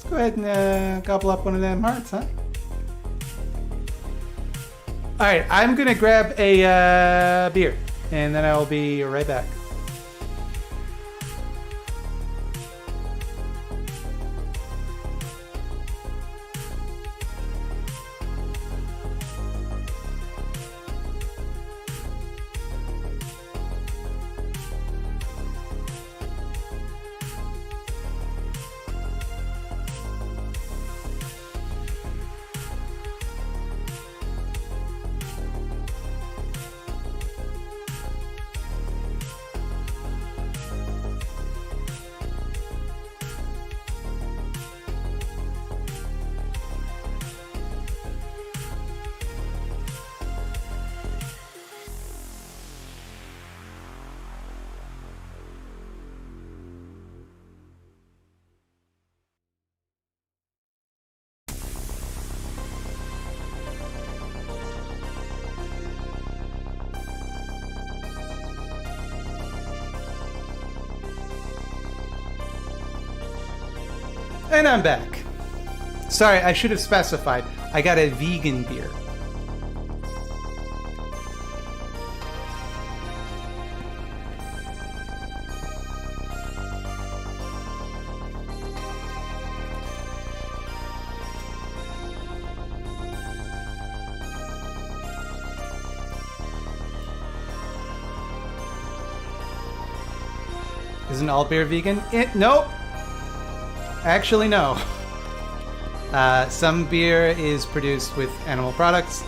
Go ahead and gobble up one of them hearts, huh? Alright, I'm gonna grab a beer, and then I'll be right back. And I'm back. Sorry, I should have specified. I got a vegan beer. Isn't all beer vegan? Nope. Actually, no. Some beer is produced with animal products.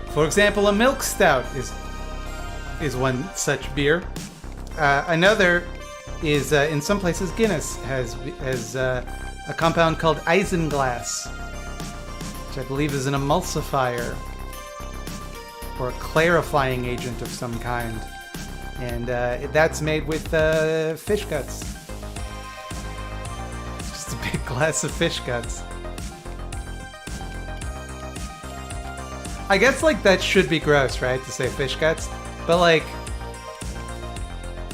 For example, a milk stout is one such beer. Another is, in some places, Guinness has a compound called isinglass, which I believe is an emulsifier or a clarifying agent of some kind. And that's made with fish guts. Just a big glass of fish guts. I guess, like, that should be gross, right? To say fish guts. But, like,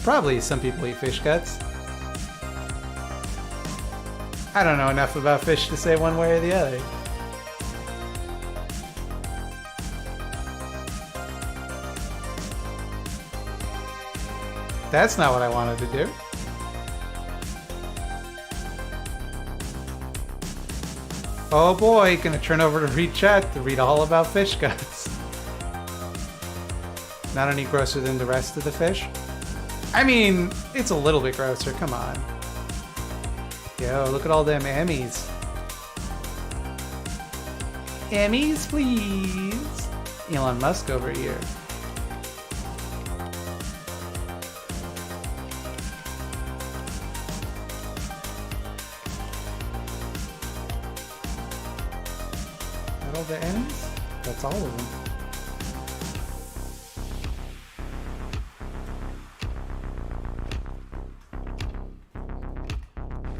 probably some people eat fish guts. I don't know enough about fish to say one way or the other. That's not what I wanted to do. Oh boy, gonna turn over to read chat to read all about fish guts. Not any grosser than the rest of the fish? I mean, it's a little bit grosser, come on. Yo, look at all them Emmys. Emmys, please. Elon Musk over here. All the ends? That's all of them.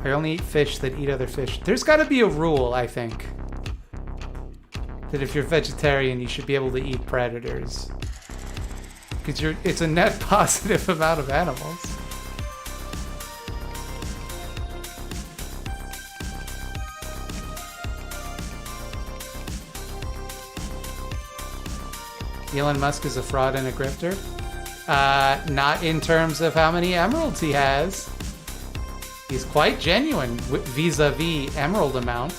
I only eat fish that eat other fish. There's got to be a rule, I think, that if you're vegetarian, you should be able to eat predators. Because it's a net positive amount of animals. Elon Musk is a fraud and a grifter? Not in terms of how many emeralds he has. He's quite genuine vis-a-vis emerald amount.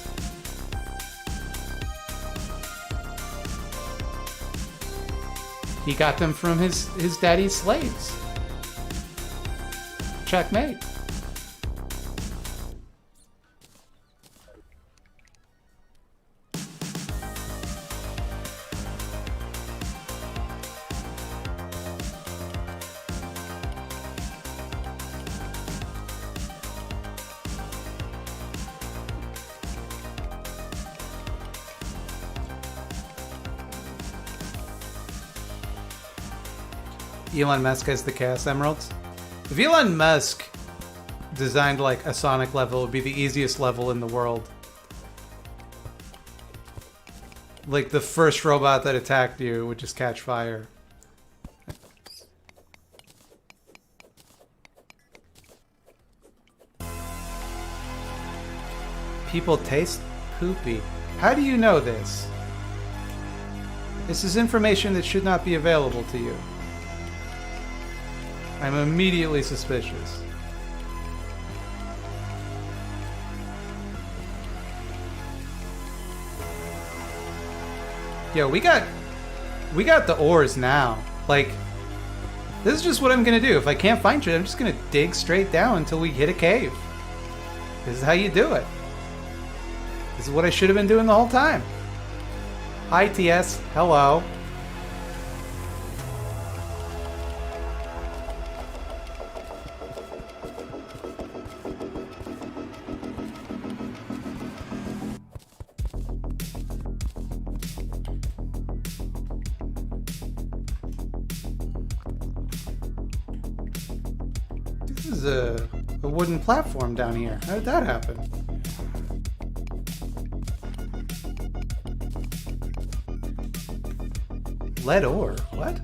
He got them from his daddy's slaves. Checkmate. Elon Musk has the Chaos Emeralds. If Elon Musk designed like a Sonic level, it would be the easiest level in the world. Like the first robot that attacked you would just catch fire. People taste poopy. How do you know this? This is information that should not be available to you. I'm immediately suspicious. Yo, we got the ores now. Like, this is just what I'm gonna do. If I can't find shit, I'm just gonna dig straight down until we hit a cave. This is how you do it. This is what I should have been doing the whole time. Hi, TS. Hello. A wooden platform down here. How did that happen? Lead ore? What?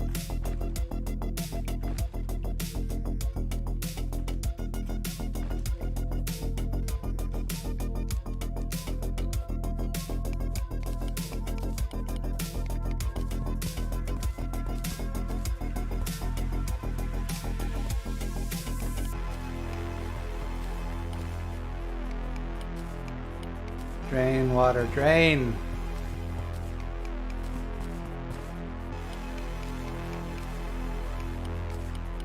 Drain, water, drain.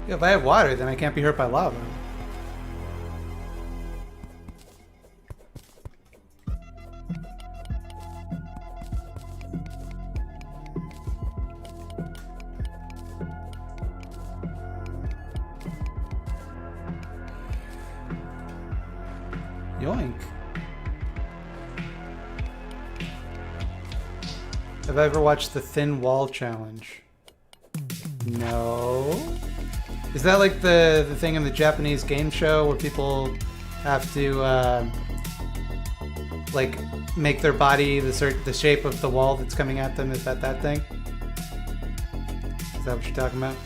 If I have water, then I can't be hurt by lava. Yoink. Have I ever watched the Thin Wall Challenge? No. Is that like the thing in the Japanese game show where people have to like make their body the shape of the wall that's coming at them? Is that thing? Is that what you're talking about?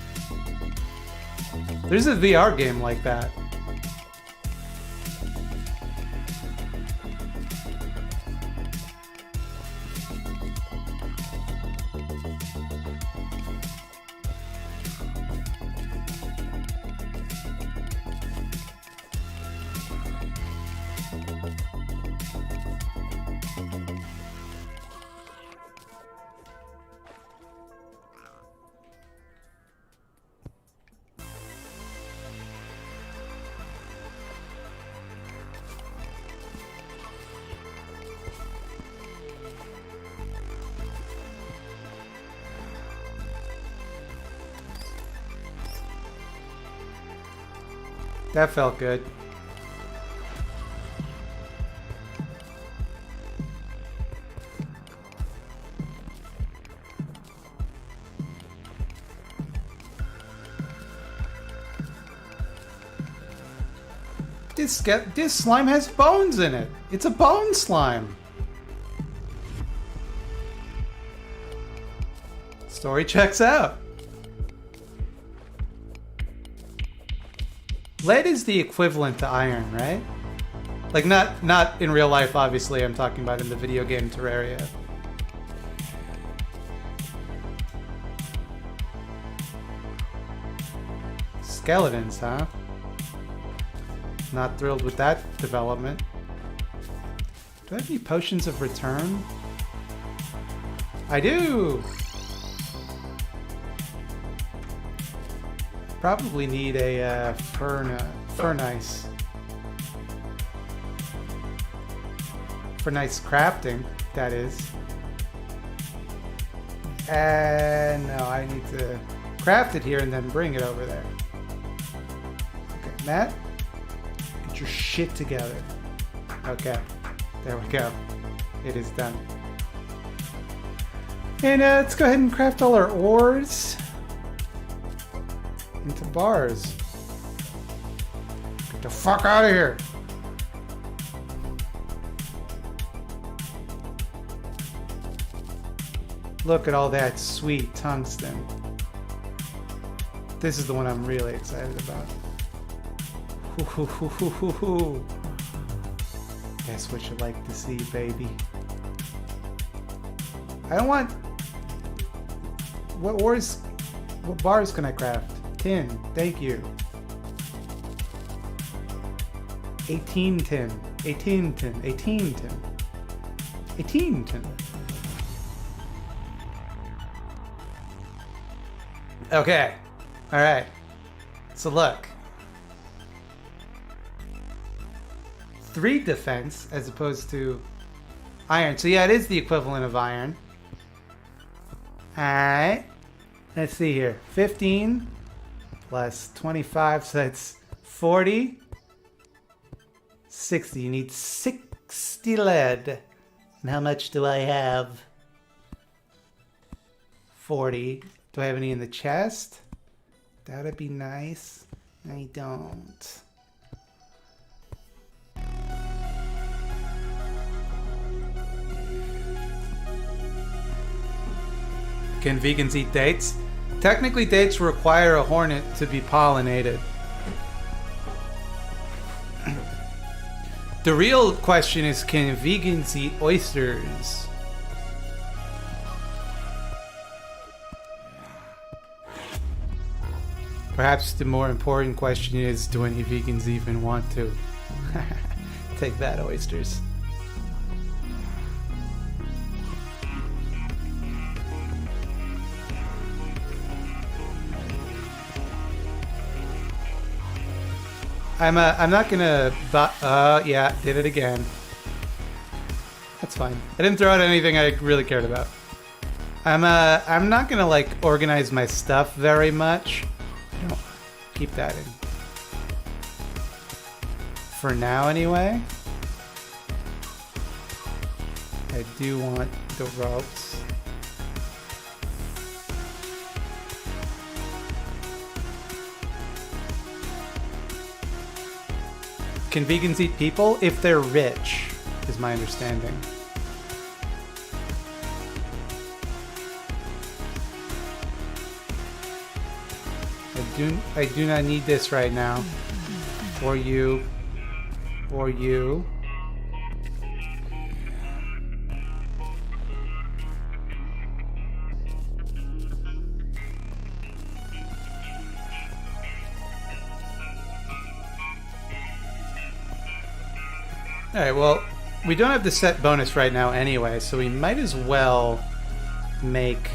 There's a VR game like that. That felt good. This slime has bones in it. It's a bone slime. Story checks out. Lead is the equivalent to iron, right? Like not in real life, obviously. I'm talking about in the video game Terraria. Skeletons, huh? Not thrilled with that development. Do I have any potions of return? I do! Probably need a furnace. Furnace crafting, that is. And no, I need to craft it here and then bring it over there. Okay, Matt, get your shit together. Okay, there we go. It is done. And let's go ahead and craft all our ores into bars. Get the fuck out of here. Look at all that sweet tungsten. This is the one I'm really excited about. That's what you like to see, baby. I don't want... What bars can I craft? 10, thank you. 18 tin. 18 tin. 18 tin. 18 tin. Okay. Alright. So look. 3 defense as opposed to iron. So yeah, it is the equivalent of iron. Alright. Let's see here. 15 plus 25, so that's 40. 60. You need 60 lead. And how much do I have? 40. Do I have any in the chest? That'd be nice. I don't. Can vegans eat dates? Technically, dates require a hornet to be pollinated. The real question is, can vegans eat oysters? Perhaps the more important question is, do any vegans even want to? Take that, oysters. I'm not gonna. Yeah, did it again. That's fine. I didn't throw out anything I really cared about. I'm not gonna like organize my stuff very much. No, keep that in. For now, anyway. I do want the ropes. Can vegans eat people? If they're rich, is my understanding. I do not need this right now. Or you. Or you. Alright, well, we don't have the set bonus right now anyway, so we might as well make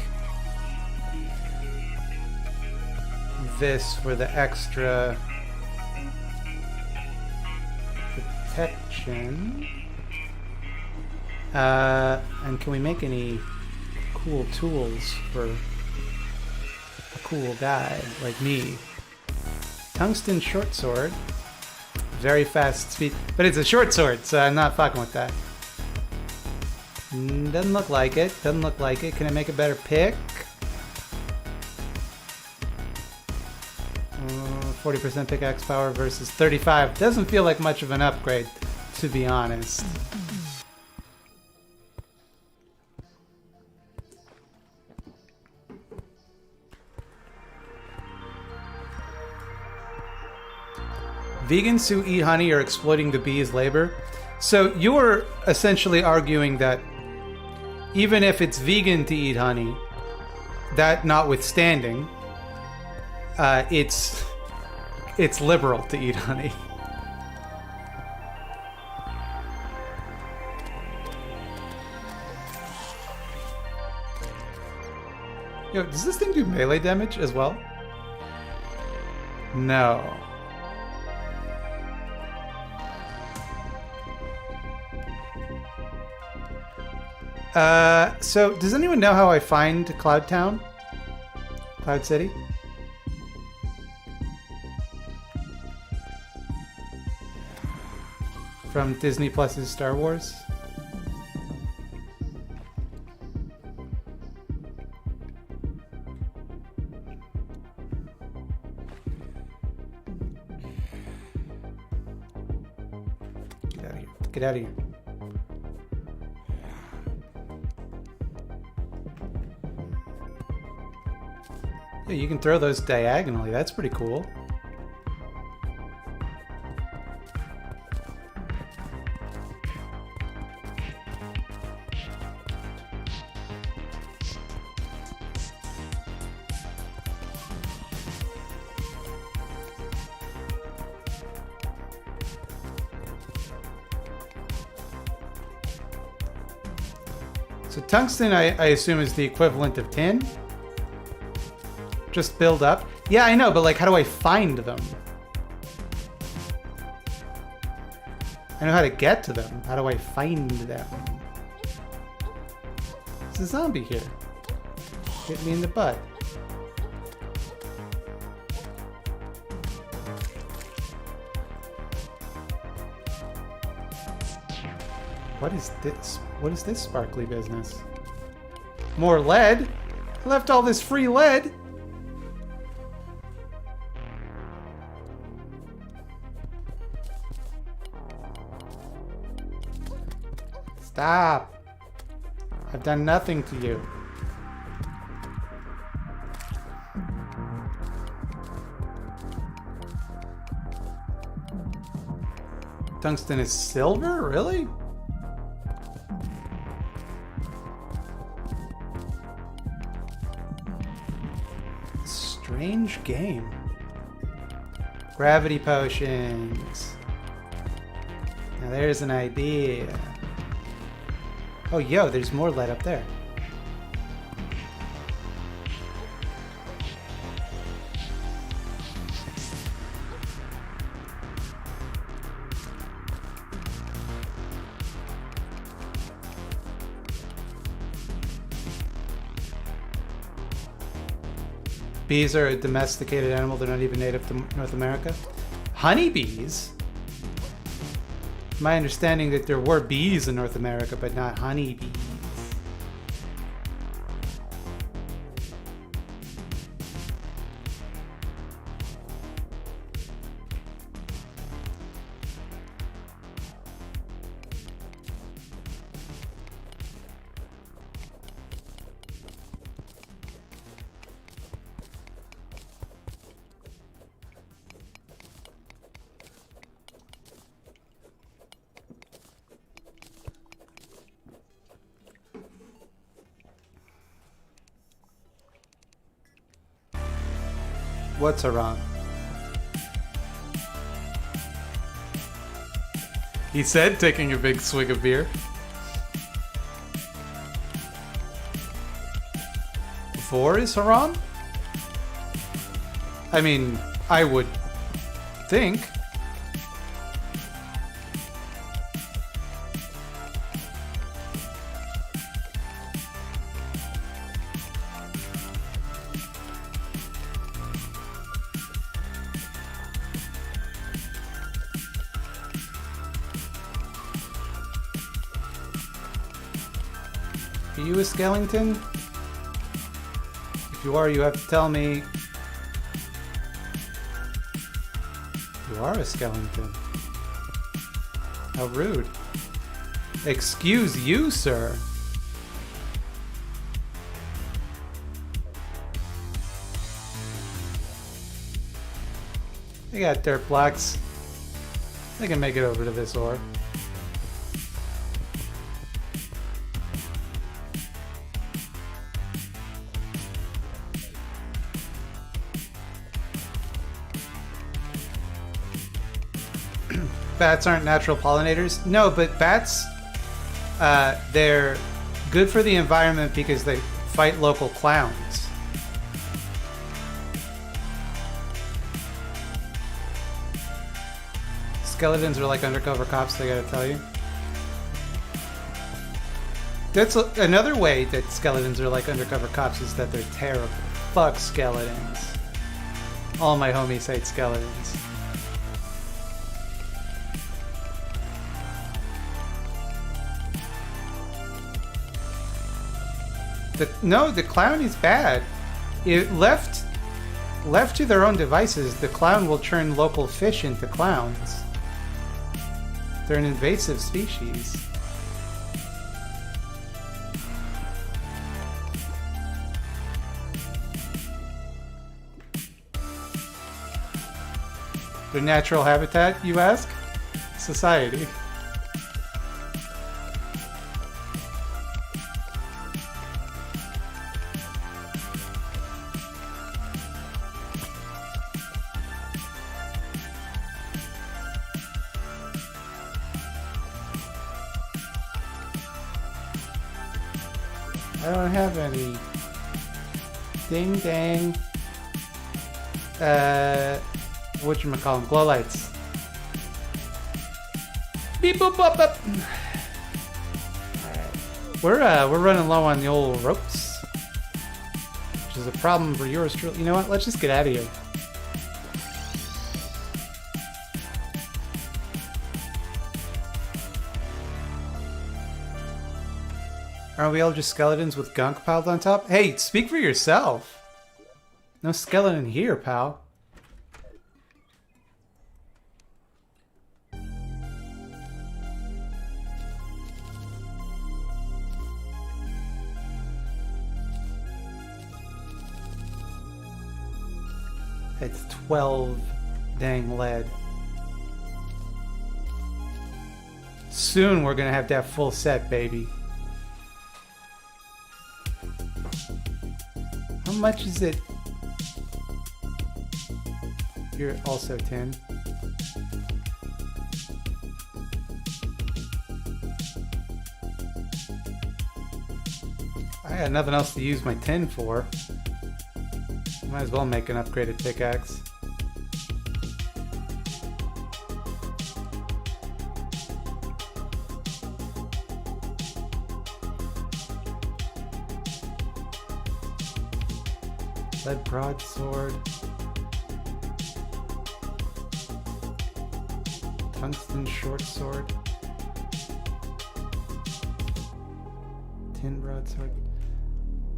this for the extra protection. And can we make any cool tools for a cool guy like me? Tungsten short sword. Very fast speed. But it's a short sword, so I'm not fucking with that. Doesn't look like it. Doesn't look like it. Can I make a better pick? 40% pickaxe power versus 35. Doesn't feel like much of an upgrade, to be honest. Vegans who eat honey are exploiting the bees' labor. So you are essentially arguing that even if it's vegan to eat honey, that notwithstanding, it's liberal to eat honey. Yo, does this thing do melee damage as well? No. So does anyone know how I find Cloud Town? Cloud City? From Disney Plus's Star Wars? Get out of here. Get out of here. Yeah, you can throw those diagonally. That's pretty cool. So tungsten, I assume, is the equivalent of tin? Just build up? Yeah, I know, but like, how do I find them? I know how to get to them. How do I find them? There's a zombie here. Hit me in the butt. What is this? What is this sparkly business? More lead? I left all this free lead. Stop. I've done nothing to you. Tungsten is silver? Really? Strange game. Gravity potions. Now there's an idea. Oh, yo, there's more lead up there. Bees are a domesticated animal. They're not even native to North America. Honeybees? My understanding that there were bees in North America, but not honeybees. What's wrong? He said, taking a big swig of beer. Four is haram? I mean, I would think. Are you a skeleton? If you are, you have to tell me. You are a skeleton. How rude. Excuse you, sir. They got dirt blocks. They can make it over to this ore. Bats aren't natural pollinators? No, but bats, they're good for the environment because they fight local clowns. Skeletons are like undercover cops, they gotta tell you. That's another way that skeletons are like undercover cops is that they're terrible. Fuck skeletons. All my homies hate skeletons. No, the clown is bad. It left to their own devices, the clown will turn local fish into clowns. They're an invasive species. Their natural habitat, you ask? Society. I don't have any. Ding dang. Whatchamacallem? Glow lights. Beep boop bop bop. Alright. We're running low on the old ropes. Which is a problem for yours truly. You know what? Let's just get out of here. Aren't we all just skeletons with gunk piled on top? Hey, speak for yourself. No skeleton here, pal. It's 12 dang lead. Soon we're gonna have that full set, baby. How much is it? You're also 10. I got nothing else to use my 10 for. Might as well make an upgraded pickaxe. Lead broadsword. Tungsten short sword. Tin broadsword.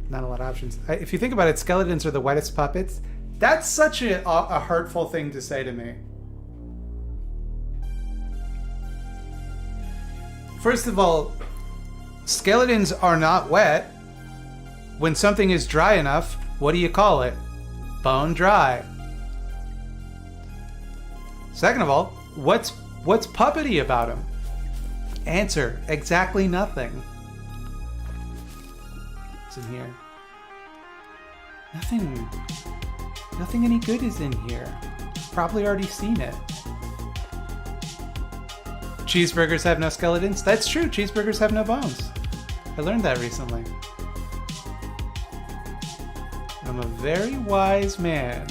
Not a lot of options. If you think about it, skeletons are the wettest puppets. That's such a hurtful thing to say to me. First of all, skeletons are not wet. When something is dry enough, what do you call it? Bone dry. Second of all, what's puppety about him? Answer, exactly nothing. What's in here? Nothing any good is in here. Probably already seen it. Cheeseburgers have no skeletons? That's true, cheeseburgers have no bones. I learned that recently. I'm a very wise man.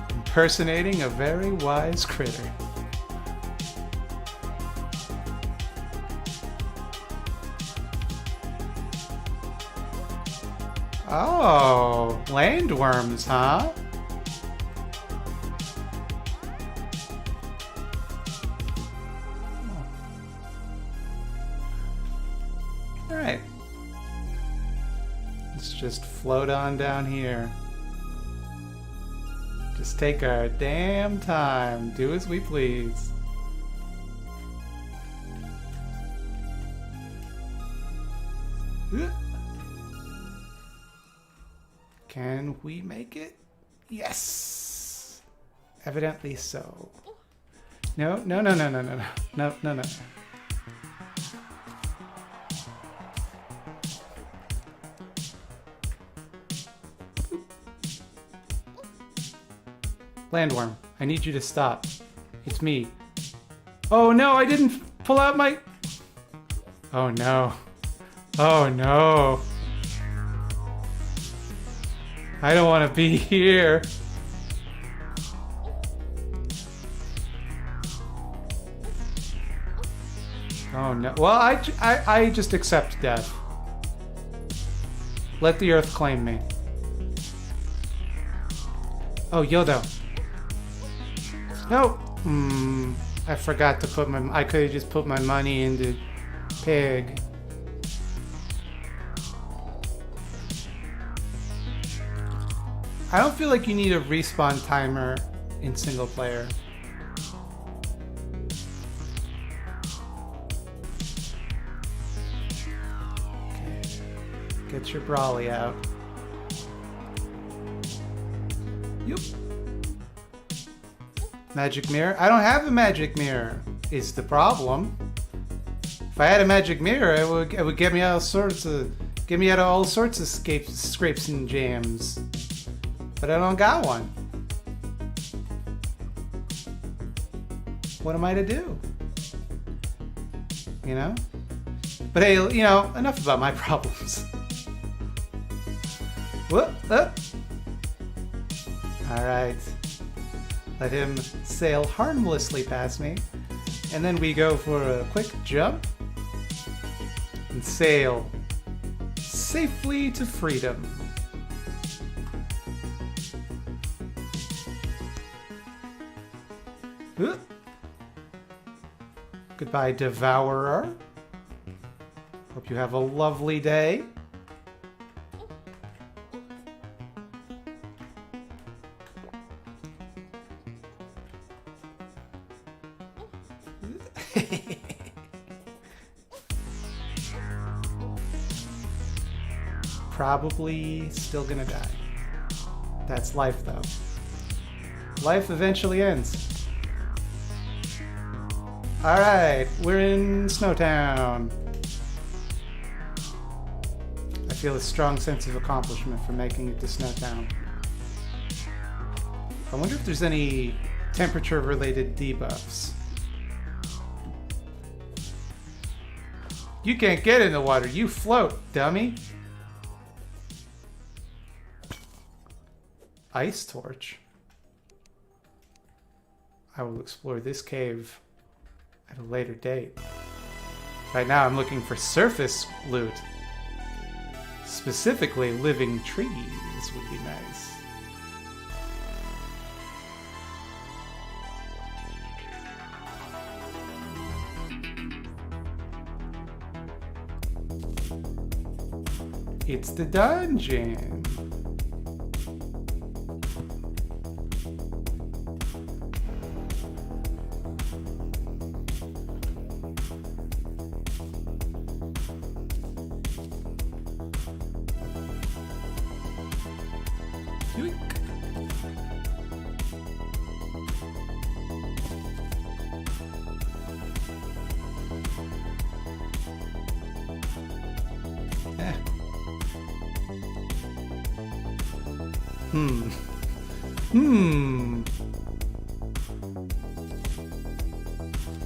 Impersonating a very wise critter. Oh, landworms, huh? Alright. Let's just float on down here. Just take our damn time. Do as we please. Can we make it? Yes! Evidently so. No. Landworm, I need you to stop. It's me. Oh no, I didn't pull out my... Oh no. Oh no. I don't want to be here. Oh no. Well, I just accept death. Let the earth claim me. Oh, Yodo. No. I forgot to put my... I could have just put my money into pig. I don't feel like you need a respawn timer in single player. Okay. Get your brawly out. Yep. Magic mirror? I don't have a magic mirror, is the problem. If I had a magic mirror, it would get me out of all sorts of scrapes and jams. But I don't got one. What am I to do? You know? But hey, you know, enough about my problems. Whoop, up. Alright. Let him sail harmlessly past me. And then we go for a quick jump. And sail safely to freedom. Goodbye, Devourer. Hope you have a lovely day. Probably still gonna die. That's life, though. Life eventually ends. Alright, we're in Snowtown. I feel a strong sense of accomplishment for making it to Snowtown. I wonder if there's any temperature-related debuffs. You can't get in the water, you float, dummy. Ice torch. I will explore this cave at a later date. Right now I'm looking for surface loot. Specifically, living trees would be nice. It's the dungeon.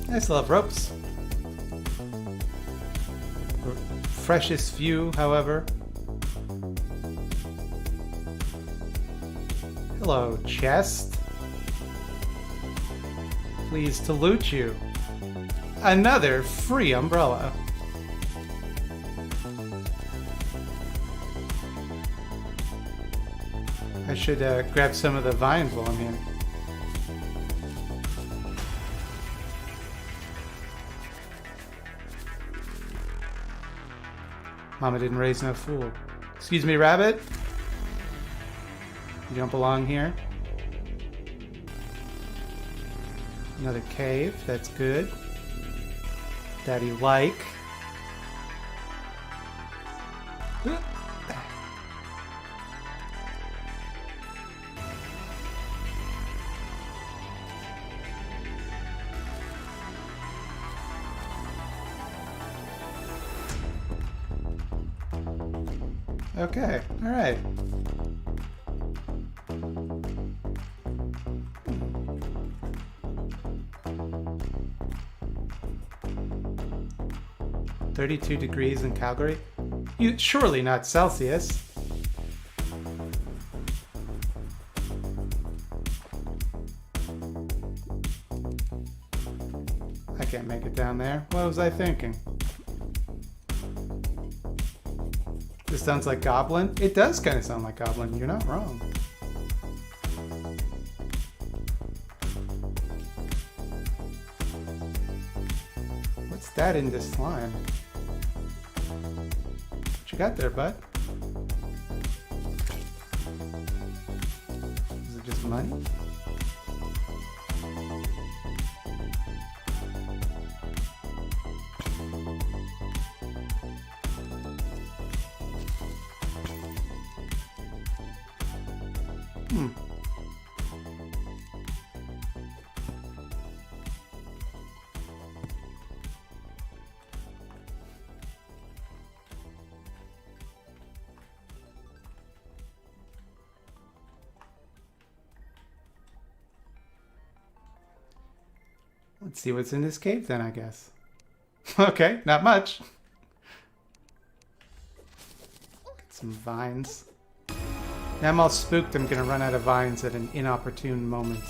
I still have ropes. Freshest view, however. Hello, chest. Pleased to loot you. Another free umbrella. I should grab some of the vines while I'm here. Mama didn't raise no fool. Excuse me, rabbit? You don't belong here. Another cave, that's good. Daddy like. Okay, alright. "32 degrees in Calgary? You surely not Celsius." I can't make it down there. What was I thinking? This sounds like Goblin. It does kind of sound like Goblin. You're not wrong. What's that in this slime? What you got there, bud? Is it just money? Let's see what's in this cave then, I guess. Okay, not much. Get some vines. Now I'm all spooked I'm gonna run out of vines at an inopportune moment.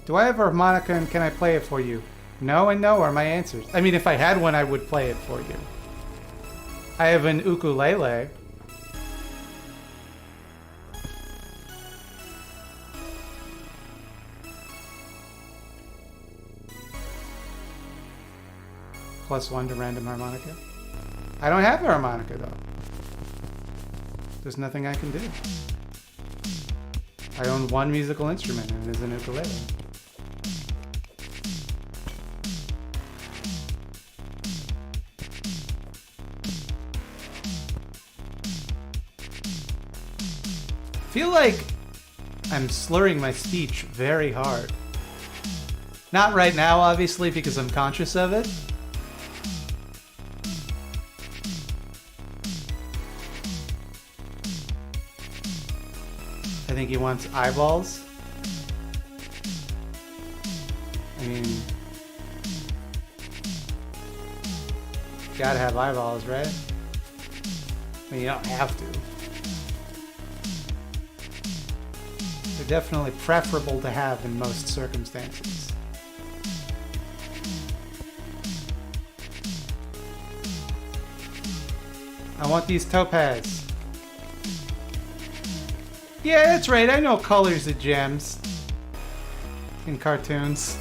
Do I have a harmonica and can I play it for you? No and no are my answers. I mean, if I had one, I would play it for you. I have an ukulele. +1 to random harmonica. I don't have a harmonica though. There's nothing I can do. I own one musical instrument and it is an ukulele. Feel like I'm slurring my speech very hard. Not right now, obviously, because I'm conscious of it. I think he wants eyeballs. I mean, gotta have eyeballs, right? I mean, you don't have to. They're definitely preferable to have in most circumstances. I want these topaz. Yeah, that's right. I know colors of gems in cartoons.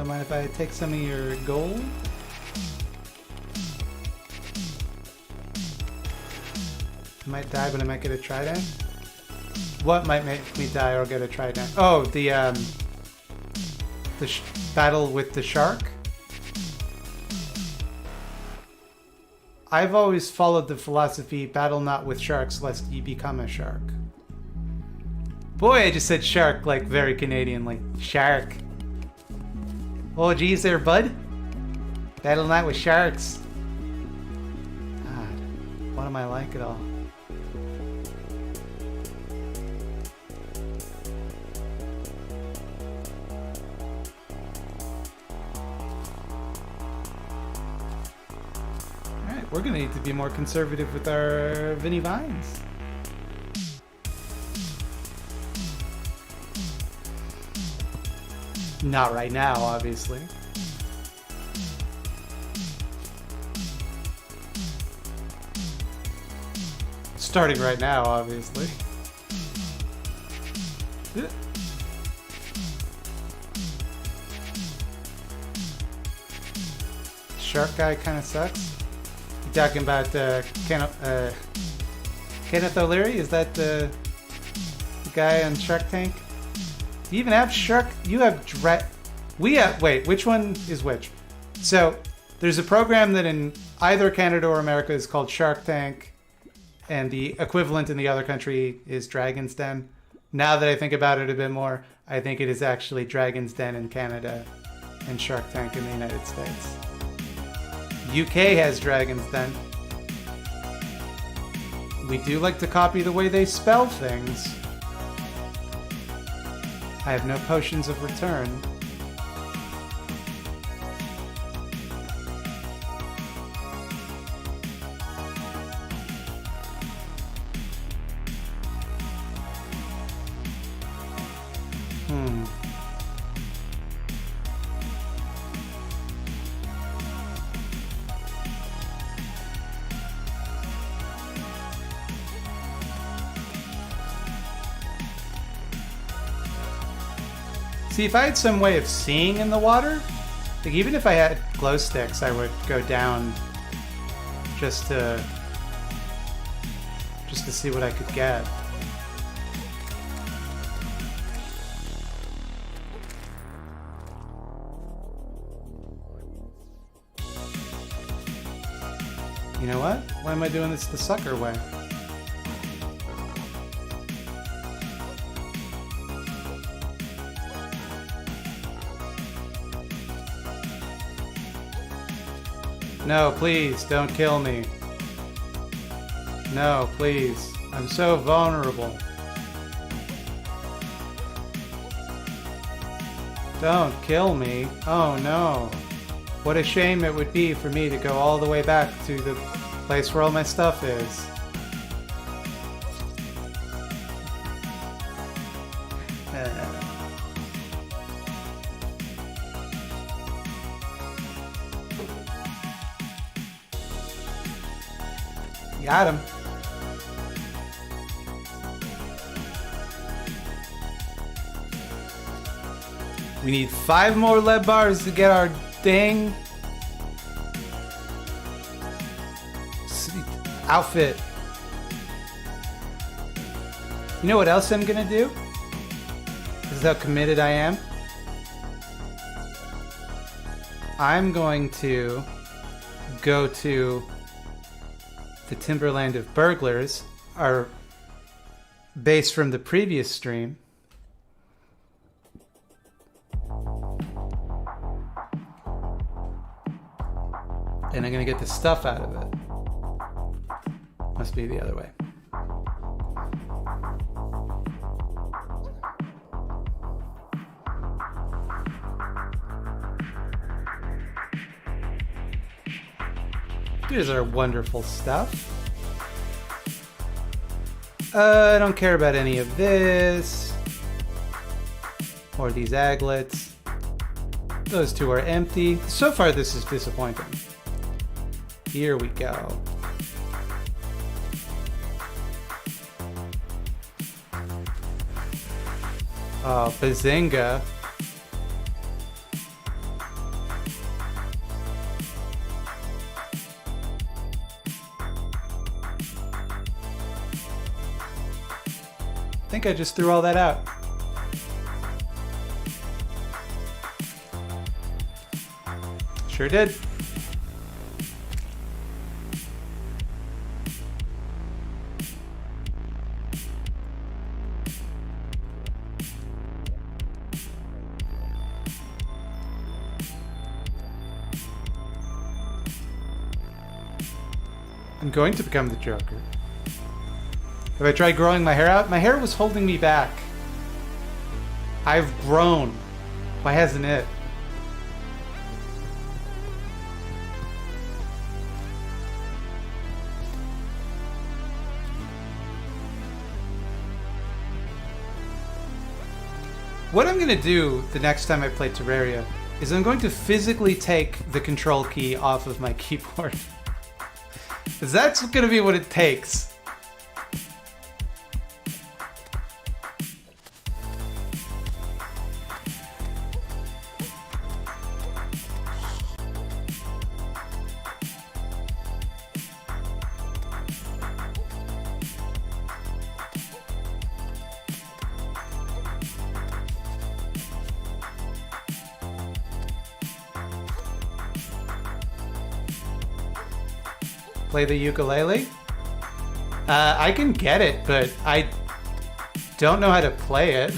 Mind if I take some of your gold? I might die, but I might get a trident. What might make me die or get a trident? Oh, the battle with the shark. I've always followed the philosophy: battle not with sharks, lest ye become a shark. Boy, I just said shark like very Canadian, like shark. Oh, geez there, bud. Battle night with sharks. God, what am I like at all? Alright, we're gonna need to be more conservative with our Vinnie Vines. Not right now, obviously. Starting right now, obviously. Shark guy kind of sucks. You talking about Kenneth O'Leary? Is that the guy on Shark Tank? Do you even have Shark? You have we have. Wait, which one is which? So there's a program that in either Canada or America is called Shark Tank, and the equivalent in the other country is Dragon's Den. Now that I think about it a bit more, I think it is actually Dragon's Den in Canada and Shark Tank in the United States. UK has Dragon's Den. We do like to copy the way they spell things. I have no potions of return. See, if I had some way of seeing in the water, like even if I had glow sticks, I would go down just to see what I could get. You know what? Why am I doing this the sucker way? No, please, don't kill me. No, please. I'm so vulnerable. Don't kill me. Oh no. What a shame it would be for me to go all the way back to the place where all my stuff is. Got him. We need 5 more lead bars to get our dang outfit. You know what else I'm gonna do? This is how committed I am. I'm going to go to the Timberland of Burglars, our base from the previous stream. And I'm gonna get the stuff out of it. Must be the other way. Here's our wonderful stuff. I don't care about any of this. Or these aglets. Those two are empty. So far, this is disappointing. Here we go. Oh, bazinga. I think I just threw all that out. Sure did. I'm going to become the Joker. Have I tried growing my hair out? My hair was holding me back. I've grown. Why hasn't it? What I'm going to do the next time I play Terraria is I'm going to physically take the control key off of my keyboard. Because that's going to be what it takes. Play the ukulele? I can get it, but I don't know how to play it.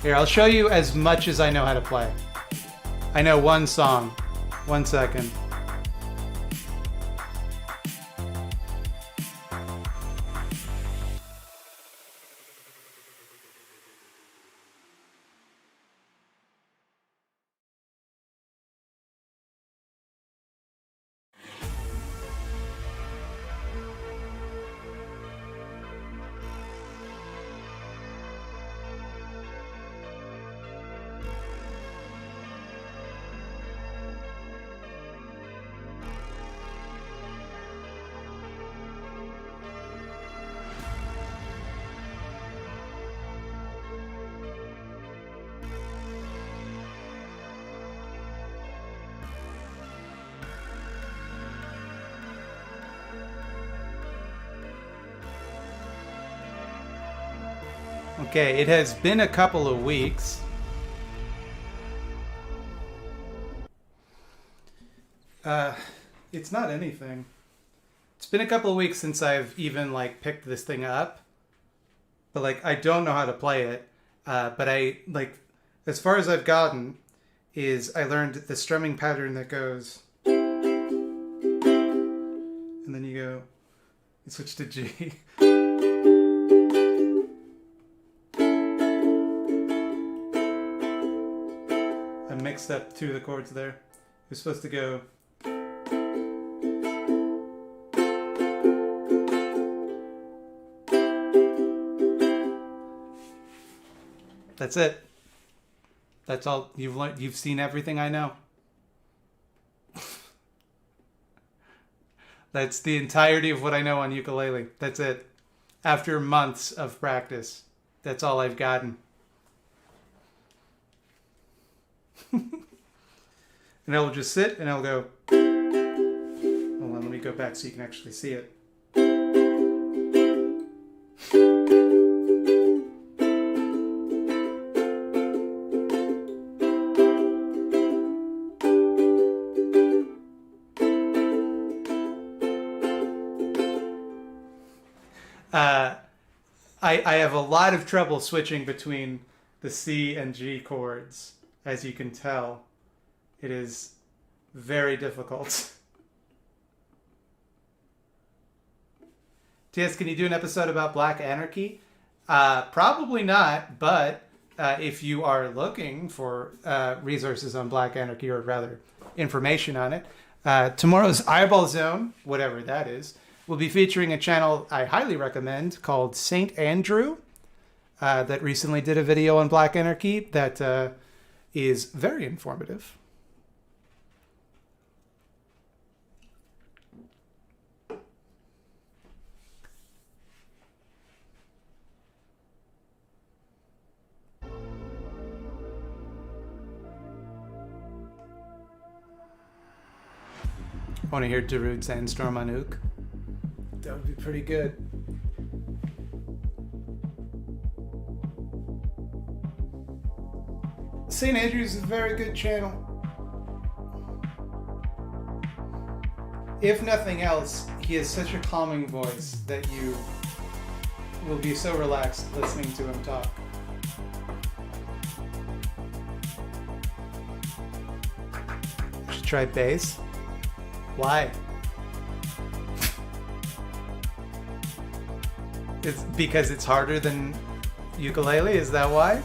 Here, I'll show you as much as I know how to play. I know one song. 1 second. Okay, it has been a couple of weeks. It's not anything. It's been a couple of weeks since I've even picked this thing up. But I don't know how to play it. But as far as I've gotten is I learned the strumming pattern that goes, and then you switch to G. I mixed up two of the chords there. You're supposed to go. That's it. That's all you've learned. You've seen everything I know. That's the entirety of what I know on ukulele. That's it. After months of practice, that's all I've gotten. And I'll just sit and I'll go. Hold on, let me go back so you can actually see it. I have a lot of trouble switching between the C and G chords, as you can tell. It is very difficult. TS, can you do an episode about Black Anarchy? Probably not, but if you are looking for resources on Black Anarchy, or rather information on it, Tomorrow's Eyeball Zone, whatever that is, will be featuring a channel I highly recommend called Saint Andrew that recently did a video on Black Anarchy that is very informative. I want to hear Darude Sandstorm on Ook. That would be pretty good. St. Andrews is a very good channel. If nothing else, he has such a calming voice that you will be so relaxed listening to him talk. I should try bass. Why? It's because it's harder than ukulele? Is that why?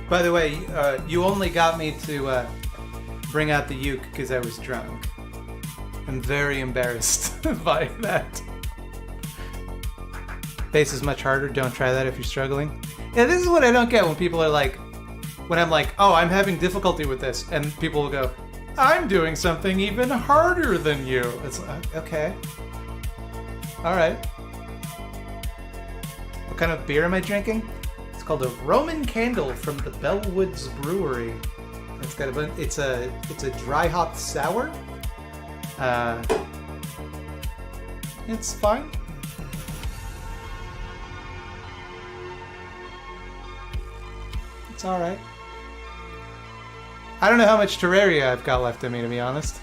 By the way, you only got me to bring out the uke because I was drunk. I'm very embarrassed by that. Bass is much harder. Don't try that if you're struggling. Yeah, this is what I don't get when people are like, when I'm like, oh, I'm having difficulty with this, and people will go, I'm doing something even harder than you. It's like, okay. All right. What kind of beer am I drinking? It's called a Roman Candle from the Bellwoods Brewery. It's got it's a dry hop sour. It's fine. It's all right. I don't know how much Terraria I've got left in me, to be honest.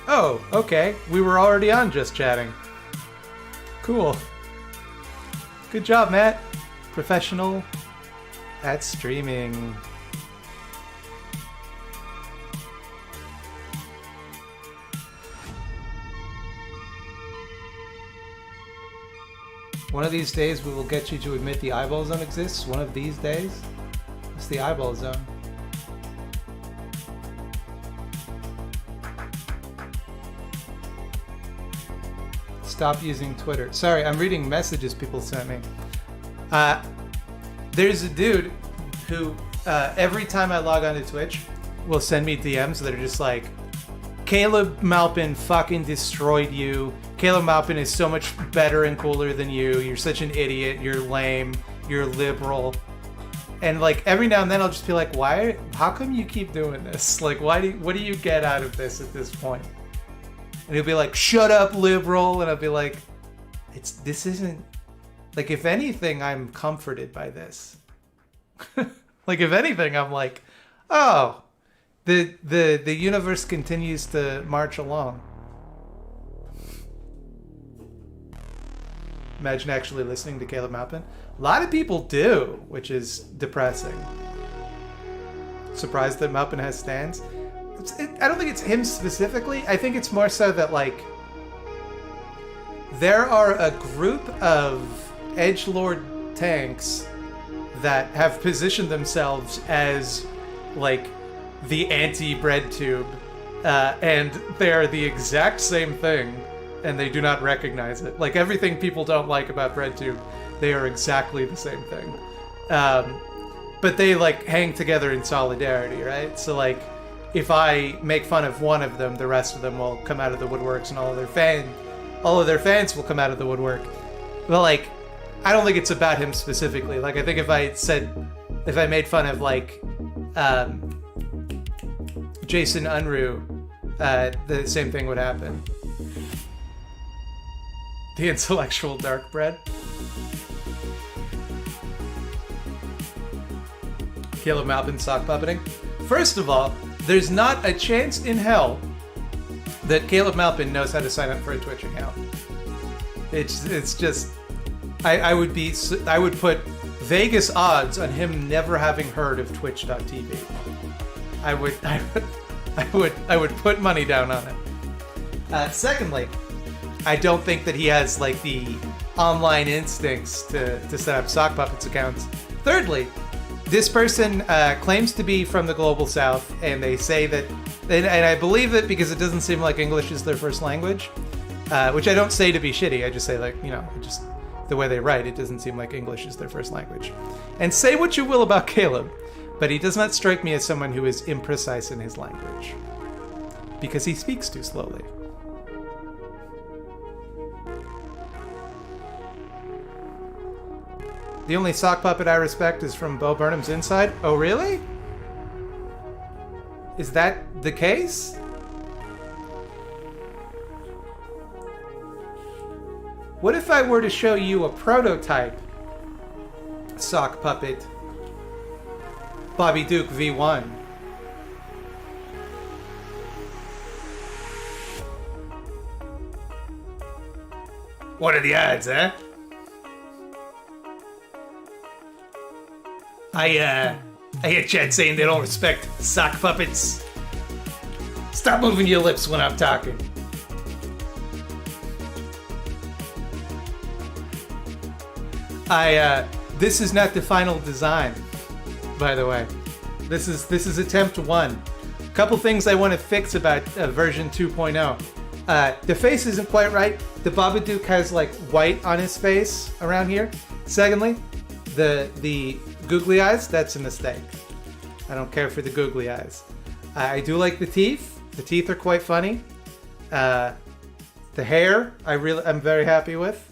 Oh, okay. We were already on Just Chatting. Cool. Good job, Matt. Professional at streaming. One of these days we will get you to admit the eyeball zone exists. One of these days? It's the eyeball zone. Stop using Twitter. Sorry, I'm reading messages people sent me. There's a dude who, every time I log on to Twitch, will send me DMs that are just like, Caleb Maupin fucking destroyed you. Caleb Maupin is so much better and cooler than you. You're such an idiot. You're lame. You're liberal. And like every now and then I'll just be like, why? How come you keep doing this? Like, what do you get out of this at this point? And he'll be like, shut up, liberal. And I'll be like, this isn't, like, if anything, I'm comforted by this. Like, if anything, I'm like, oh, the universe continues to march along. Imagine actually listening to Caleb Maupin. A lot of people do, which is depressing. Surprised that Maupin has stands. I don't think it's him specifically. I think it's more so that, like, there are a group of edgelord tanks that have positioned themselves as, like, the anti-bread tube, and they're the exact same thing, and they do not recognize it. Like, everything people don't like about bread tube, they are exactly the same thing. But they, like, hang together in solidarity, right? So, like, if I make fun of one of them, the rest of them will come out of the woodworks, and all of their fans will come out of the woodwork. But, like, I don't think it's about him specifically. Like, I think if I made fun of, like, Jason Unruh, the same thing would happen. The intellectual dark bread. Caleb Maupin sock puppeting. First of all, there's not a chance in hell that Caleb Malpin knows how to sign up for a Twitch account. It's just I would put Vegas odds on him never having heard of Twitch.tv. I would put money down on it. Secondly, I don't think that he has like the online instincts to set up sock puppets accounts. Thirdly, this person claims to be from the global south, and they say that, and I believe it because it doesn't seem like English is their first language, which I don't say to be shitty. I just say, like, just the way they write, it doesn't seem like English is their first language. And say what you will about Caleb, but he does not strike me as someone who is imprecise in his language, because he speaks too slowly. The only sock puppet I respect is from Bo Burnham's Inside. Oh, really? Is that the case? What if I were to show you a prototype sock puppet Bobby Duke V1? What are the odds, huh? I hear Chad saying they don't respect sock puppets. Stop moving your lips when I'm talking. This is not the final design, by the way. This is attempt 1. Couple things I want to fix about version 2.0. The face isn't quite right. The Babadook has like white on his face around here. Secondly, the googly eyes, that's a mistake. I don't care for the googly eyes. I do like the teeth. The teeth are quite funny. The hair, I'm very happy with.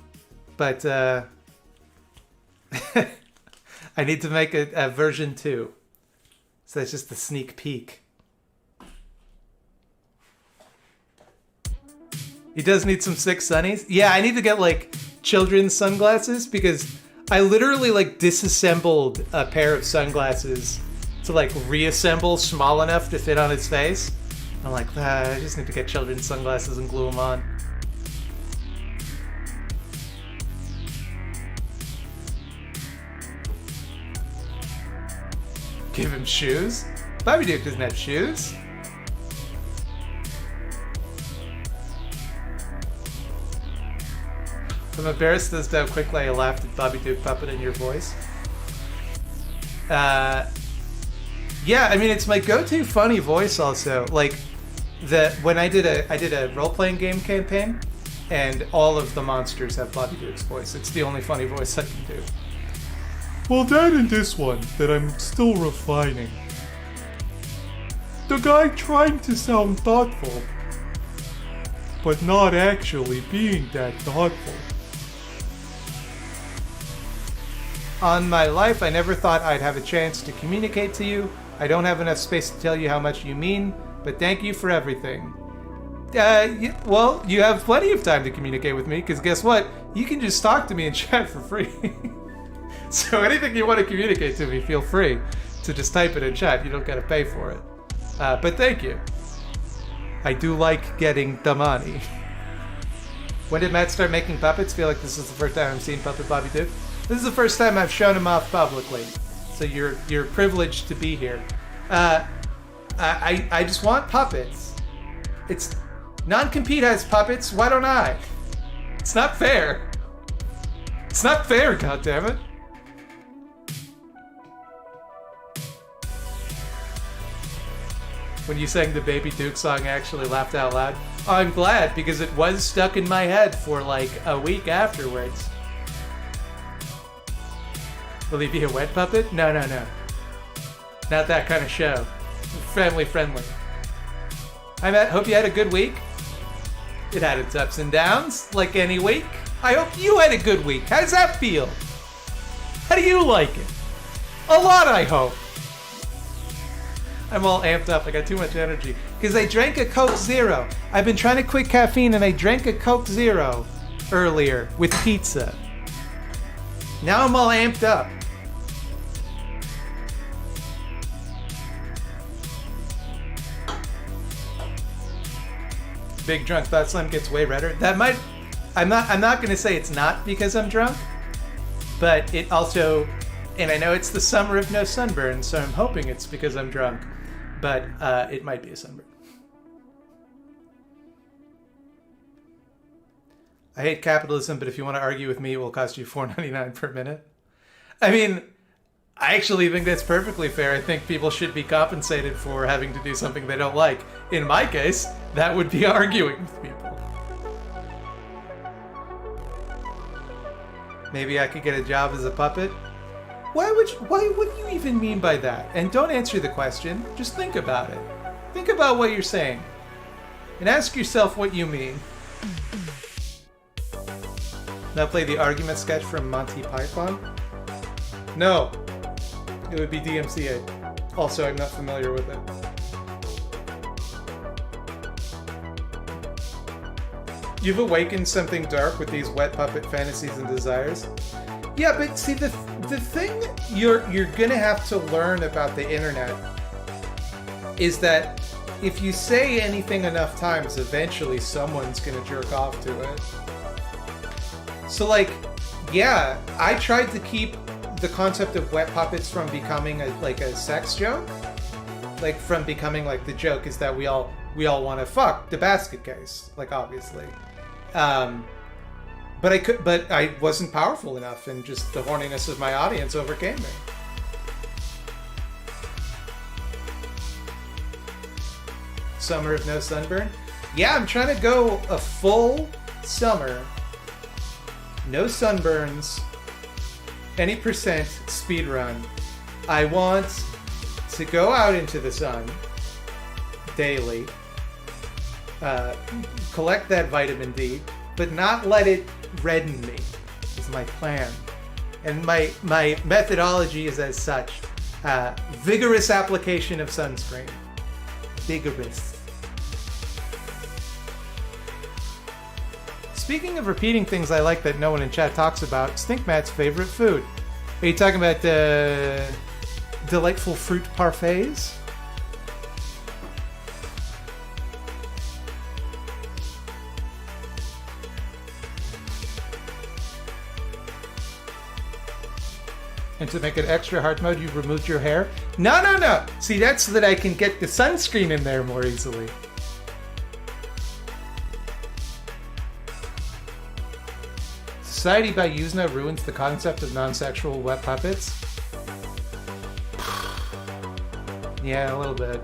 But I need to make a version 2. So that's just a sneak peek. He does need some 6 sunnies. Yeah, I need to get like children's sunglasses because I literally like disassembled a pair of sunglasses to like reassemble small enough to fit on his face. I'm like, I just need to get children's sunglasses and glue them on. Give him shoes? Bobby Duke doesn't have shoes. I'm embarrassed as to how quickly I laughed at Bobby Duke puppet in your voice. Yeah, I mean it's my go-to funny voice also. Like when I did a role-playing game campaign, and all of the monsters have Bobby Duke's voice. It's the only funny voice I can do. Well, that and this one that I'm still refining. The guy trying to sound thoughtful, but not actually being that thoughtful. On my life, I never thought I'd have a chance to communicate to you. I don't have enough space to tell you how much you mean, but thank you for everything. Well, you have plenty of time to communicate with me, because guess what? You can just talk to me in chat for free. So anything you want to communicate to me, feel free to just type it in chat. You don't got to pay for it. But thank you. I do like getting the money. When did Matt start making puppets? Feel like this is the first time I've seen Puppet Bobby Duke. This is the first time I've shown him off publicly. So you're privileged to be here. I just want puppets. It's non-compete has puppets. Why don't I? It's not fair. It's not fair, goddammit. When you sang the Baby Duke song, I actually laughed out loud. Oh, I'm glad, because it was stuck in my head for like a week afterwards. Will he be a wet puppet? No. Not that kind of show. Family friendly. Hi Matt, hope you had a good week. It had its ups and downs, like any week. I hope you had a good week. How does that feel? How do you like it? A lot, I hope. I'm all amped up. I got too much energy. Because I drank a Coke Zero. I've been trying to quit caffeine and I drank a Coke Zero earlier with pizza. Now I'm all amped up. Big drunk thought slam gets way redder. That might. I'm not gonna say it's not because I'm drunk, but it also, and I know it's the summer of no sunburn, so I'm hoping it's because I'm drunk, but it might be a sunburn. I hate capitalism, but if you want to argue with me, it will cost you $4.99 per minute. I mean, I actually think that's perfectly fair. I think people should be compensated for having to do something they don't like. In my case, that would be arguing with people. Maybe I could get a job as a puppet? Why would you even mean by that? And don't answer the question, just think about it. Think about what you're saying. And ask yourself what you mean. Now play the argument sketch from Monty Python? No. It would be DMCA. Also, I'm not familiar with it. You've awakened something dark with these wet puppet fantasies and desires. Yeah, but see, the thing you're gonna have to learn about the internet is that if you say anything enough times, eventually someone's gonna jerk off to it. So, like, yeah, I tried to keep the concept of wet puppets from becoming a sex joke. Like, from becoming, like, the joke is that we all want to fuck the basket case, like, obviously. But I wasn't powerful enough, and just the horniness of my audience overcame me. Summer of no sunburn? Yeah, I'm trying to go a full summer, no sunburns, any percent speed run. I want to go out into the sun daily, collect that vitamin D, but not let it redden me, is my plan. And my methodology is as such. Vigorous application of sunscreen. Vigorous. Speaking of repeating things I like that no one in chat talks about, Stink Matt's favorite food. Are you talking about delightful fruit parfaits? And to make it extra hard mode, you've removed your hair? No. See, that's so that I can get the sunscreen in there more easily. Society by Yuzna ruins the concept of non-sexual wet puppets. Yeah, a little bit.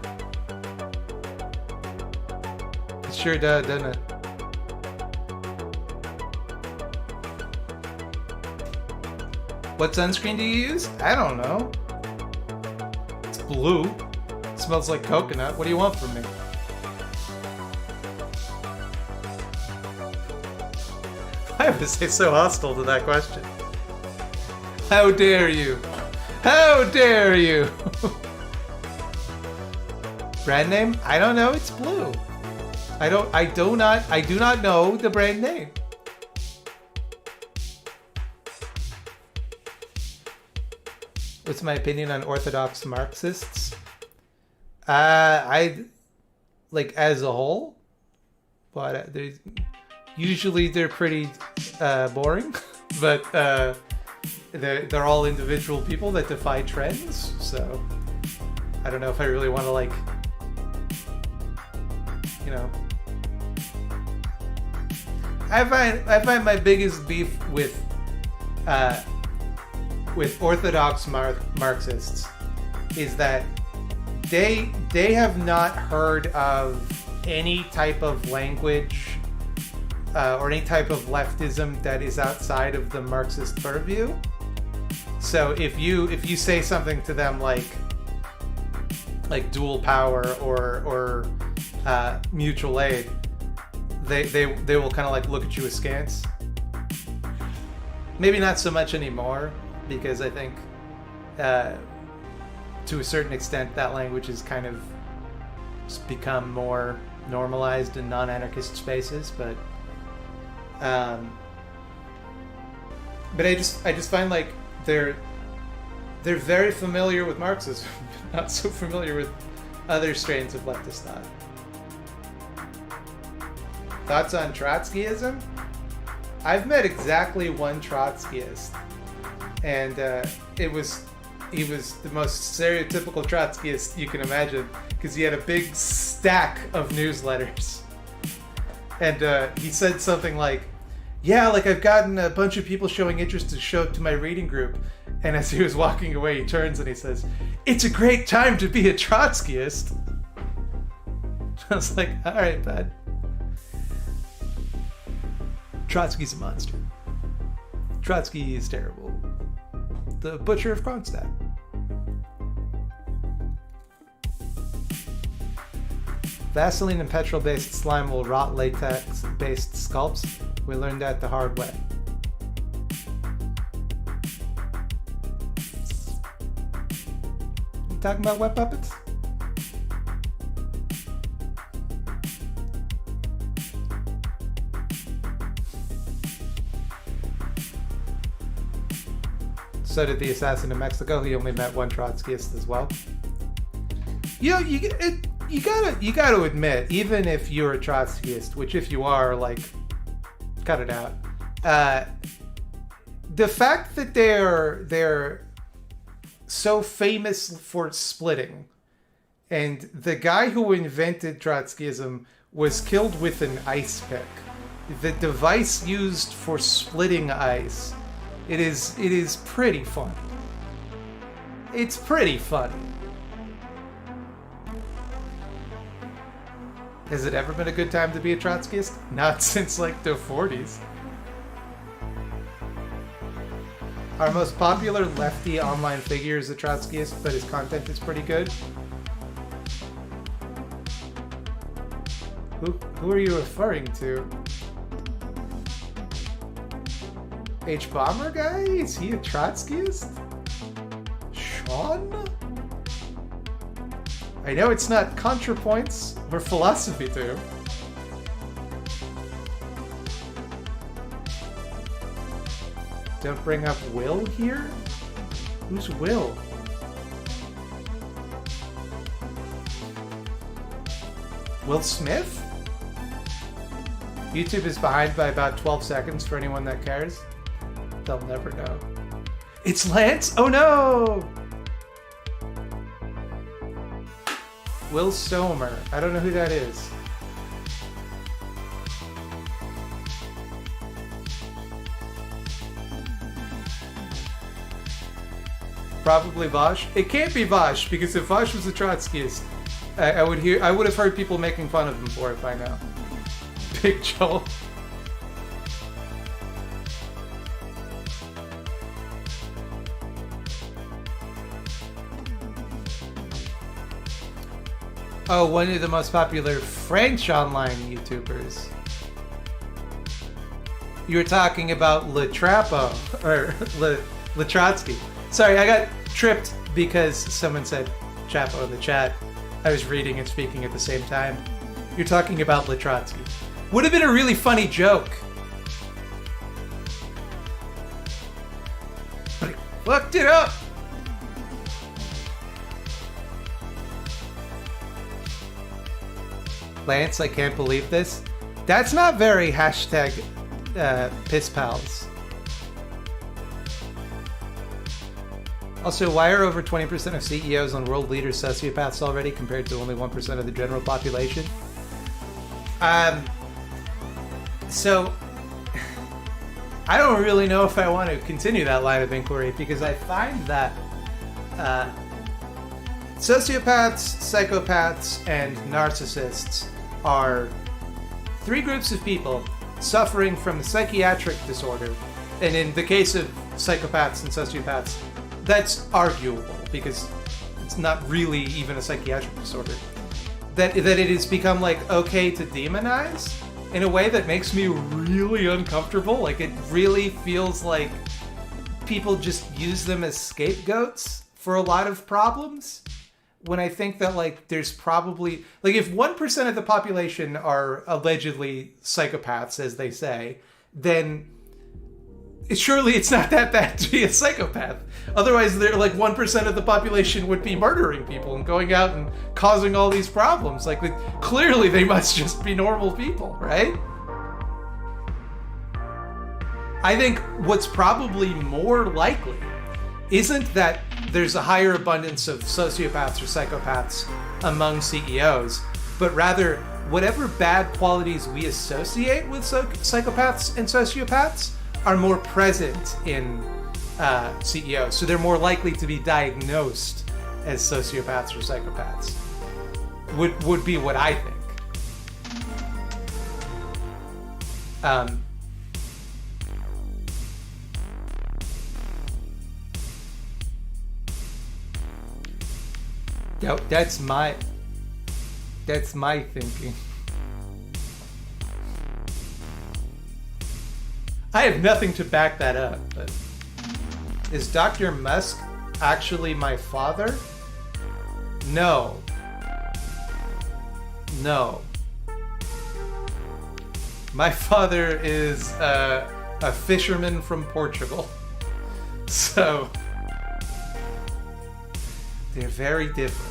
It sure does, doesn't it? What sunscreen do you use? I don't know. It's blue. It smells like coconut. What do you want from me? Why was they so hostile to that question? How dare you? How dare you? Brand name? I don't know. It's blue. I do not know the brand name. What's my opinion on Orthodox Marxists? I like as a whole, but usually they're pretty boring. But they're all individual people that defy trends. So I don't know if I really want to like, you know. I find my biggest beef with Orthodox Marxists is that they have not heard of any type of language or any type of leftism that is outside of the Marxist purview. So if you say something to them like dual power or mutual aid, they will kind of like look at you askance. Maybe not so much anymore, because I think to a certain extent that language has kind of become more normalized in non-anarchist spaces, but I just find like they're very familiar with Marxism, but not so familiar with other strains of leftist thought. Thoughts on Trotskyism? I've met exactly one Trotskyist, and he was the most stereotypical Trotskyist you can imagine, because he had a big stack of newsletters, and he said something like, "Yeah, like I've gotten a bunch of people showing interest to show up to my reading group," and as he was walking away, he turns and he says, "It's a great time to be a Trotskyist." I was like, all right, bud. Trotsky's a monster. Trotsky is terrible. The butcher of Kronstadt. Vaseline and petrol-based slime will rot latex-based sculpts. We learned that the hard way. You talking about wet puppets? So did the assassin in Mexico. He only met one Trotskyist as well. You know, you gotta admit, even if you're a Trotskyist, which if you are, like, cut it out. The fact that they're so famous for splitting, and the guy who invented Trotskyism was killed with an ice pick. The device used for splitting ice. It is pretty funny. It's pretty funny. Has it ever been a good time to be a Trotskyist? Not since like the 40s. Our most popular lefty online figure is a Trotskyist, but his content is pretty good. Who are you referring to? H-Bomber guy? Is he a Trotskyist? Sean? I know it's not ContraPoints or Philosophy too. Don't bring up Will here? Who's Will? Will Smith? YouTube is behind by about 12 seconds for anyone that cares. They'll never know. It's Lance? Oh no! Will Stomer. I don't know who that is. Probably Vosh. It can't be Vosh, because if Vosh was a Trotskyist, I would have heard people making fun of him for it by now. Big Joel. Oh, one of the most popular French online YouTubers. You were talking about Le Trapo, or Le Trotsky. Sorry, I got tripped because someone said Chapo in the chat. I was reading and speaking at the same time. You're talking about Le Trotsky. Would have been a really funny joke. But I fucked it up. Lance, I can't believe this. That's not very hashtag piss pals. Also, why are over 20% of CEOs and world leaders sociopaths already compared to only 1% of the general population? So, I don't really know if I want to continue that line of inquiry, because I find that sociopaths, psychopaths, and narcissists are three groups of people suffering from a psychiatric disorder. And in the case of psychopaths and sociopaths, that's arguable, because it's not really even a psychiatric disorder. That it has become like okay to demonize in a way that makes me really uncomfortable. Like, it really feels like people just use them as scapegoats for a lot of problems. When I think that, like, there's probably, like, if 1% of the population are allegedly psychopaths, as they say, then surely it's not that bad to be a psychopath. Otherwise, they're like 1% of the population would be murdering people and going out and causing all these problems. Like, clearly they must just be normal people, right? I think what's probably more likely isn't that there's a higher abundance of sociopaths or psychopaths among CEOs, but rather whatever bad qualities we associate with psychopaths and sociopaths are more present in CEOs. So they're more likely to be diagnosed as sociopaths or psychopaths. Would be what I think. That's my thinking. I have nothing to back that up, but is Dr. Musk actually my father? No. My father is a fisherman from Portugal. So they're very different.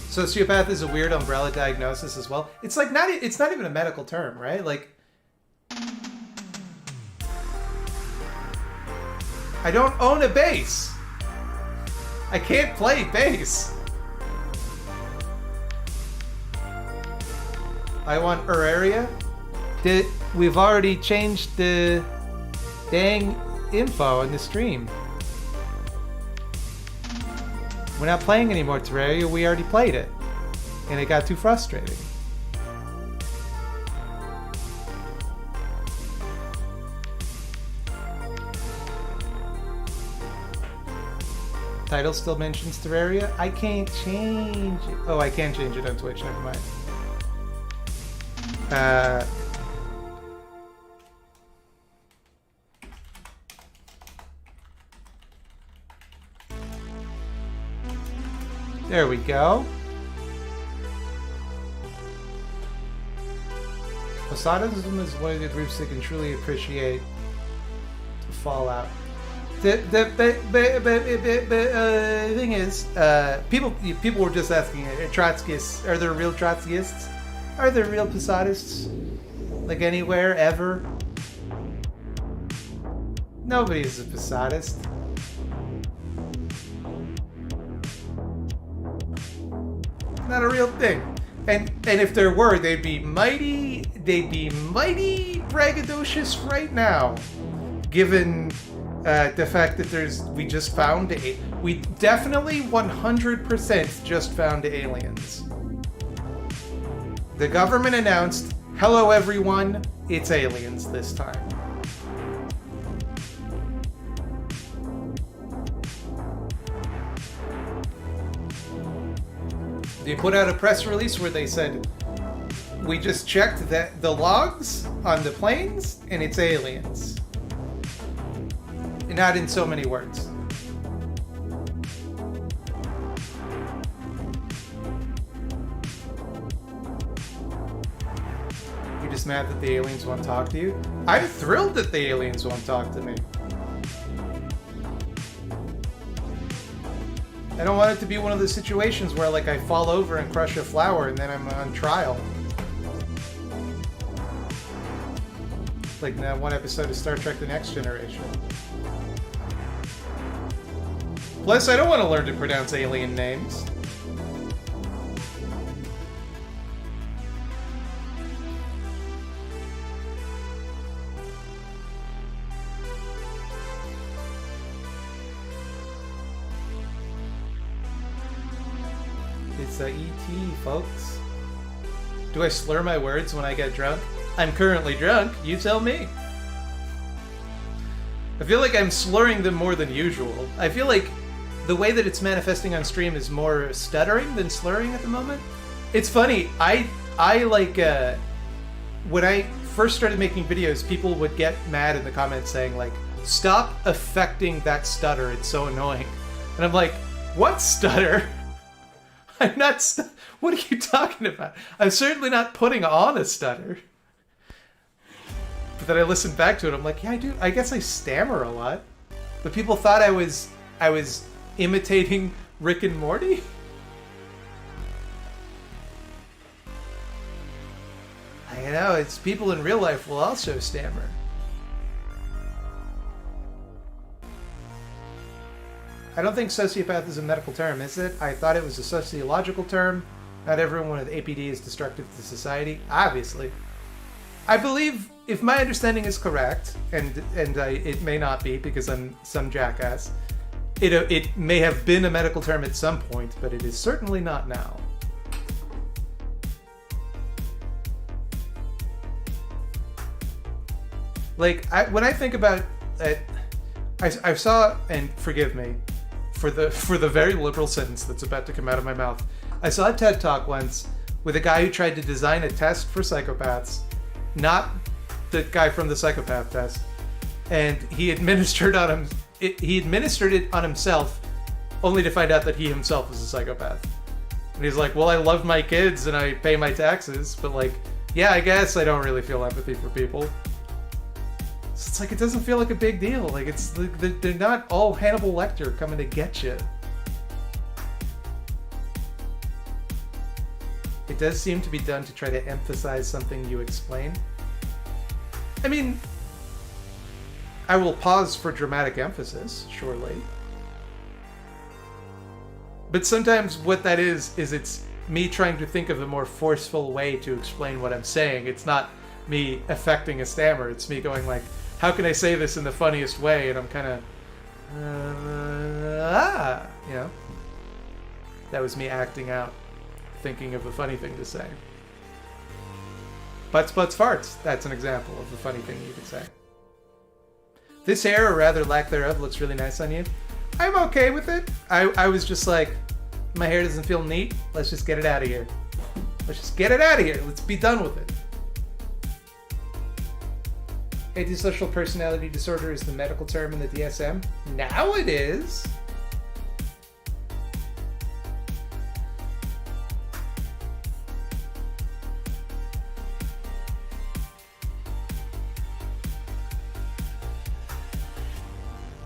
Sociopath is a weird umbrella diagnosis as well. It's like it's not even a medical term, right? Like, I don't own a bass. I can't play bass. I want Terraria. We've already changed the dang info in the stream. We're not playing anymore Terraria, we already played it. And it got too frustrating. Title still mentions Terraria. I can't change it. Oh, I can change it on Twitch, never mind. There we go. Posadism is one of the groups that can truly appreciate Fallout. The thing is, people were just asking, Trotskyists, are there real Trotskyists? Are there real Posadists? Like anywhere, ever? Nobody is a Posadist. Not a real thing. And if there were, they'd be mighty braggadocious right now, given the fact that we just found we definitely 100% just found aliens. The government announced, hello everyone, it's aliens this time. They put out a press release where they said, we just checked the logs on the planes and it's aliens. Not in so many words. You're just mad that the aliens won't talk to you? I'm thrilled that the aliens won't talk to me. I don't want it to be one of those situations where, like, I fall over and crush a flower and then I'm on trial. Like that one episode of Star Trek The Next Generation. Plus, I don't want to learn to pronounce alien names. It's a ET, folks. Do I slur my words when I get drunk? I'm currently drunk, you tell me. I feel like I'm slurring them more than usual. I feel like the way that it's manifesting on stream is more stuttering than slurring at the moment. It's funny, I like, when I first started making videos, people would get mad in the comments saying, like, stop affecting that stutter, it's so annoying. And I'm like, what stutter? I'm not what are you talking about? I'm certainly not putting on a stutter. But then I listened back to it, I'm like, yeah, I do. I guess I stammer a lot. But people thought I was imitating Rick and Morty? I know, it's people in real life will also stammer. I don't think sociopath is a medical term, is it? I thought it was a sociological term. Not everyone with APD is destructive to society. Obviously. I believe, if my understanding is correct, and it may not be because I'm some jackass, it may have been a medical term at some point, but it is certainly not now. Like, when I think about it, I saw, and forgive me for the very liberal sentence that's about to come out of my mouth. I saw a TED Talk once with a guy who tried to design a test for psychopaths, not the guy from the psychopath test, and he administered it on himself, only to find out that he himself was a psychopath. And he's like, well, I love my kids and I pay my taxes, but like, yeah, I guess I don't really feel empathy for people. So it's like, it doesn't feel like a big deal. Like, they're not all Hannibal Lecter coming to get you. It does seem to be done to try to emphasize something you explain. I mean, I will pause for dramatic emphasis, surely. But sometimes what that is it's me trying to think of a more forceful way to explain what I'm saying. It's not me affecting a stammer. It's me going like, how can I say this in the funniest way? And I'm kind of, you know? That was me acting out, thinking of a funny thing to say. Butts, butts, farts. That's an example of a funny thing you could say. This hair, or rather lack thereof, looks really nice on you. I'm okay with it. I was just like, my hair doesn't feel neat. Let's just get it out of here. Let's just get it out of here. Let's be done with it. Antisocial personality disorder is the medical term in the DSM. Now it is.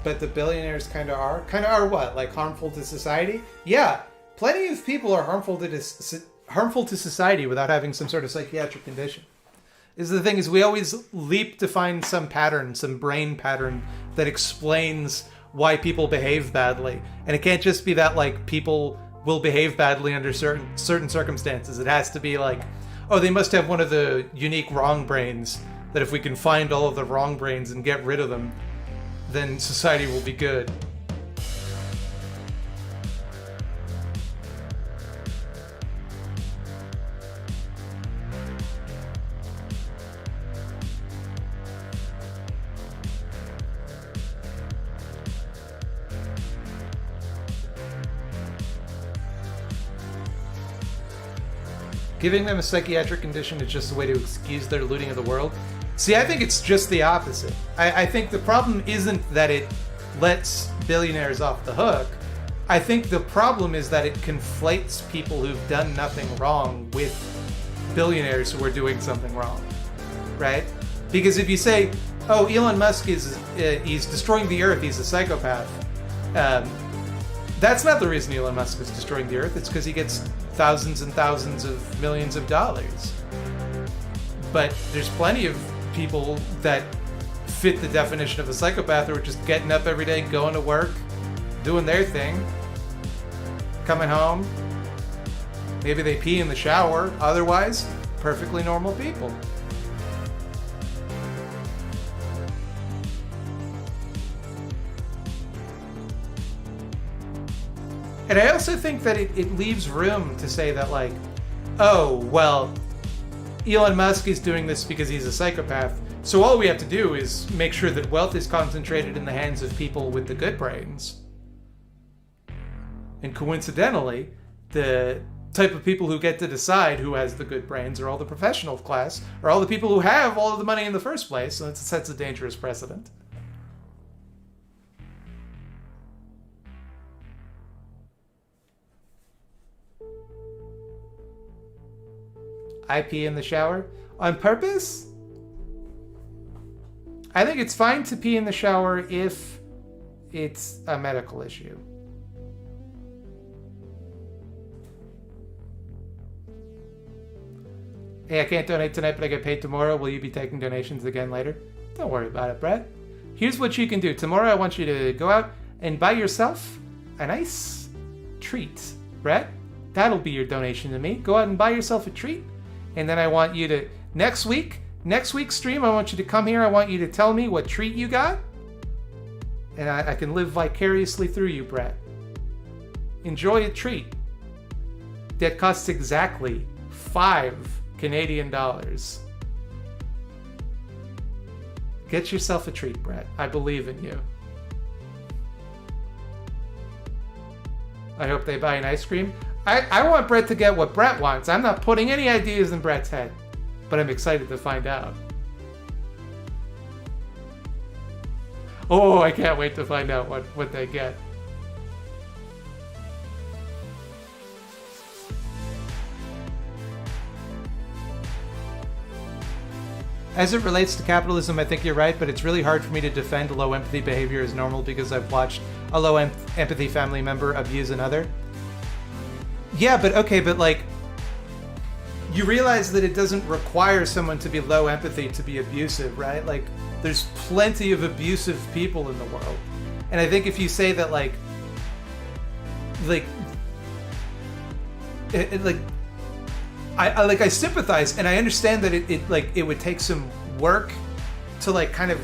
But the billionaires kind of are? Kind of are what? Like harmful to society? Yeah, plenty of people are harmful to society without having some sort of psychiatric condition. The thing is, we always leap to find some pattern, some brain pattern that explains why people behave badly. And it can't just be that, like, people will behave badly under certain circumstances. It has to be like, oh, they must have one of the unique wrong brains, that if we can find all of the wrong brains and get rid of them, then society will be good. Giving them a psychiatric condition is just a way to excuse their looting of the world. See, I think it's just the opposite. I think the problem isn't that it lets billionaires off the hook. I think the problem is that it conflates people who've done nothing wrong with billionaires who are doing something wrong, right? Because if you say, oh, Elon Musk he's destroying the earth, he's a psychopath, that's not the reason Elon Musk is destroying the earth. It's because he gets thousands and thousands of millions of dollars. But there's plenty of people that fit the definition of a psychopath who are just getting up every day, going to work, doing their thing, coming home. Maybe they pee in the shower. Otherwise, perfectly normal people. And I also think that it leaves room to say that, like, oh, well, Elon Musk is doing this because he's a psychopath, so all we have to do is make sure that wealth is concentrated in the hands of people with the good brains. And coincidentally, the type of people who get to decide who has the good brains are all the professional class, or all the people who have all of the money in the first place, so it sets a dangerous precedent. I pee in the shower? On purpose? I think it's fine to pee in the shower if it's a medical issue. Hey, I can't donate tonight, but I get paid tomorrow. Will you be taking donations again later? Don't worry about it, Brett. Here's what you can do. Tomorrow I want you to go out and buy yourself a nice treat. Brett, that'll be your donation to me. Go out and buy yourself a treat. And then I want you to, next week's stream, I want you to come here. I want you to tell me what treat you got. And I can live vicariously through you, Brett. Enjoy a treat that costs exactly $5 Canadian. Get yourself a treat, Brett. I believe in you. I hope they buy an ice cream. I want Brett to get what Brett wants. I'm not putting any ideas in Brett's head, but I'm excited to find out. Oh, I can't wait to find out what they get. As it relates to capitalism, I think you're right, but it's really hard for me to defend low empathy behavior as normal because I've watched a low empathy family member abuse another. Yeah, but okay, but like, you realize that it doesn't require someone to be low empathy to be abusive, right? Like, there's plenty of abusive people in the world. And I think if you say that like I sympathize and I understand that it would take some work to like kind of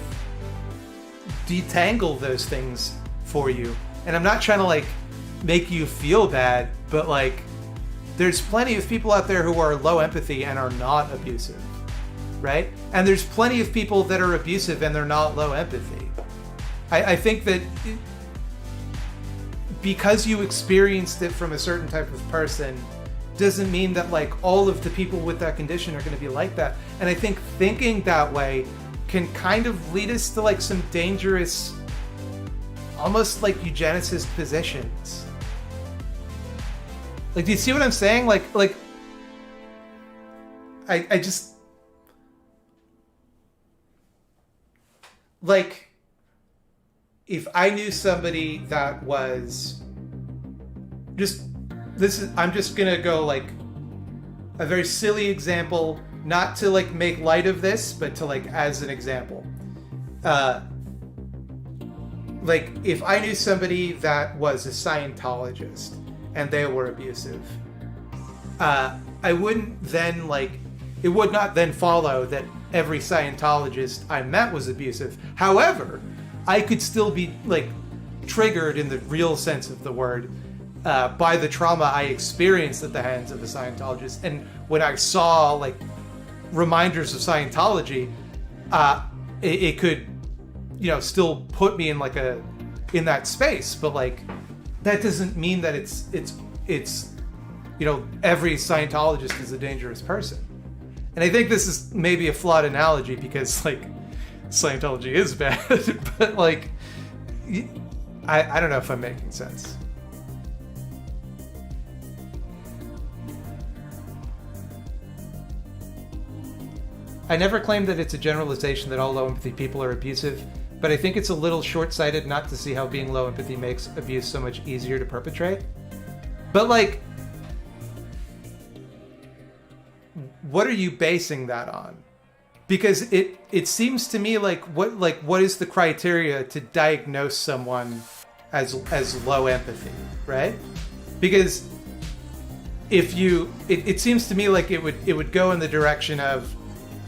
detangle those things for you. And I'm not trying to like make you feel bad, but like there's plenty of people out there who are low empathy and are not abusive, right? And there's plenty of people that are abusive and they're not low empathy. I think that because you experienced it from a certain type of person doesn't mean that like all of the people with that condition are going to be like that. And I think thinking that way can kind of lead us to like some dangerous, almost like eugenicist positions. Like, do you see what I'm saying? I just like, if I knew somebody that was I'm just gonna go like a very silly example, not to like make light of this, but to like as an example. Like if I knew somebody that was a Scientologist and they were abusive, I wouldn't then like, it would not then follow that every Scientologist I met was abusive. However, I could still be like triggered in the real sense of the word by the trauma I experienced at the hands of a Scientologist. And when I saw like reminders of Scientology, it could, you know, still put me in like in that space. But like, that doesn't mean that it's, you know, every Scientologist is a dangerous person. And I think this is maybe a flawed analogy because like Scientology is bad, but like, I don't know if I'm making sense. I never claimed that it's a generalization that all low empathy people are abusive, but I think it's a little short-sighted not to see how being low empathy makes abuse so much easier to perpetrate. But like, what are you basing that on? Because it seems to me like what is the criteria to diagnose someone as low empathy, right? Because if it seems to me like it would go in the direction of,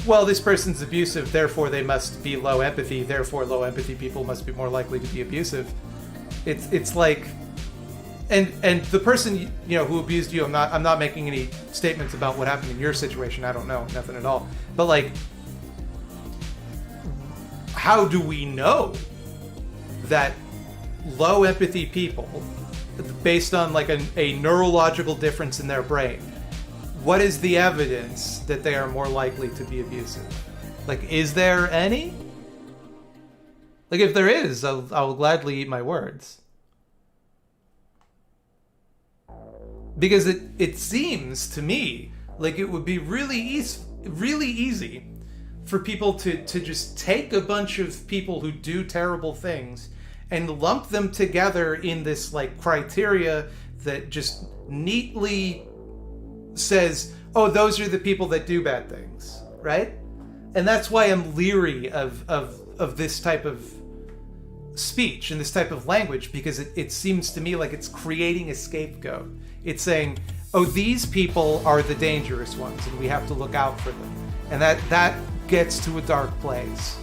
well, this person's abusive, therefore they must be low empathy, therefore low empathy people must be more likely to be abusive. It's like, and the person, you know, who abused you, I'm not making any statements about what happened in your situation. I don't know, nothing at all. But like, how do we know that low empathy people, based on like a neurological difference in their brain, what is the evidence that they are more likely to be abusive? Like, is there any? Like, if there is, I'll gladly eat my words. Because it seems to me like it would be really easy for people to just take a bunch of people who do terrible things and lump them together in this like criteria that just neatly says, oh, those are the people that do bad things, right? And that's why I'm leery of this type of speech and this type of language because it seems to me like it's creating a scapegoat. It's saying, oh, these people are the dangerous ones and we have to look out for them. And that gets to a dark place.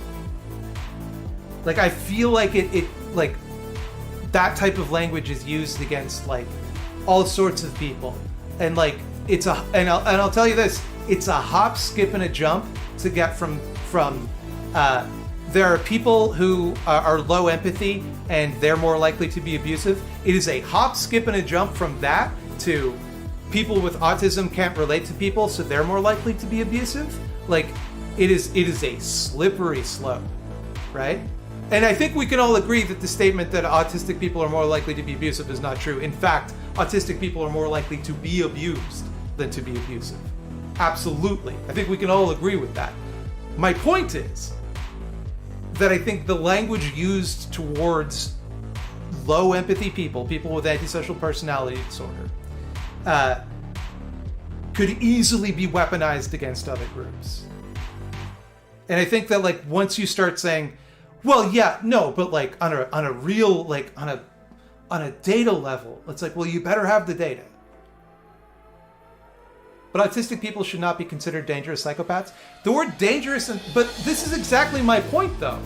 Like, I feel like it like that type of language is used against like all sorts of people. And like I'll tell you this, it's a hop, skip, and a jump to get from there are people who are low empathy and they're more likely to be abusive. It is a hop, skip, and a jump from that to people with autism can't relate to people, so they're more likely to be abusive. Like, it is a slippery slope, right? And I think we can all agree that the statement that autistic people are more likely to be abusive is not true. In fact, autistic people are more likely to be abused than to be abusive. Absolutely. I think we can all agree with that. My point is that I think the language used towards low empathy people with antisocial personality disorder, could easily be weaponized against other groups. And I think that like once you start saying, well, yeah, no, but like on a real, like on a data level, it's like, well, you better have the data. But autistic people should not be considered dangerous psychopaths. The word dangerous, but this is exactly my point, though.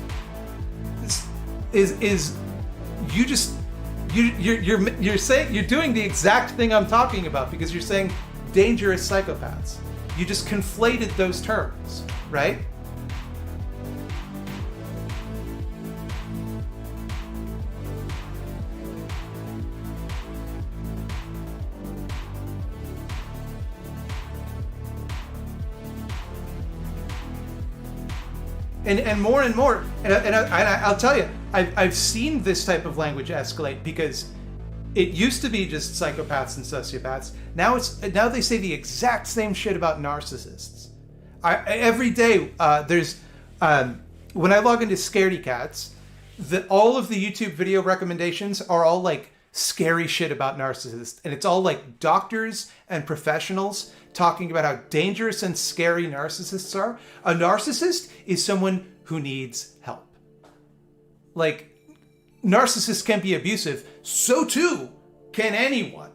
This is you're saying, you're doing the exact thing I'm talking about because you're saying dangerous psychopaths. You just conflated those terms, right? And more and more, and I'll tell you, I've seen this type of language escalate because it used to be just psychopaths and sociopaths. Now they say the exact same shit about narcissists. Every day there's when I log into Scaredy Cats, all of the YouTube video recommendations are all like scary shit about narcissists, and it's all like doctors and professionals talking about how dangerous and scary narcissists are. A narcissist is someone who needs help. Like, narcissists can be abusive, so too can anyone.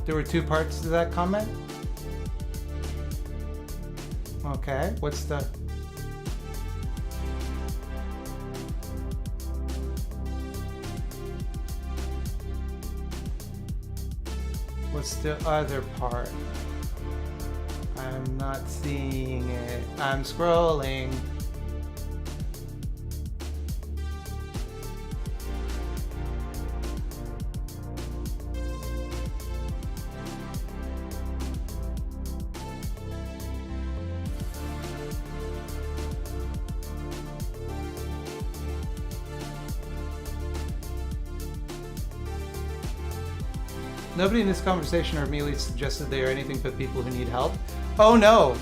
There were two parts to that comment? Okay, what's the... What's the other part? I'm not seeing it. I'm scrolling. Nobody in this conversation or immediately suggested they are anything but people who need help. Oh no!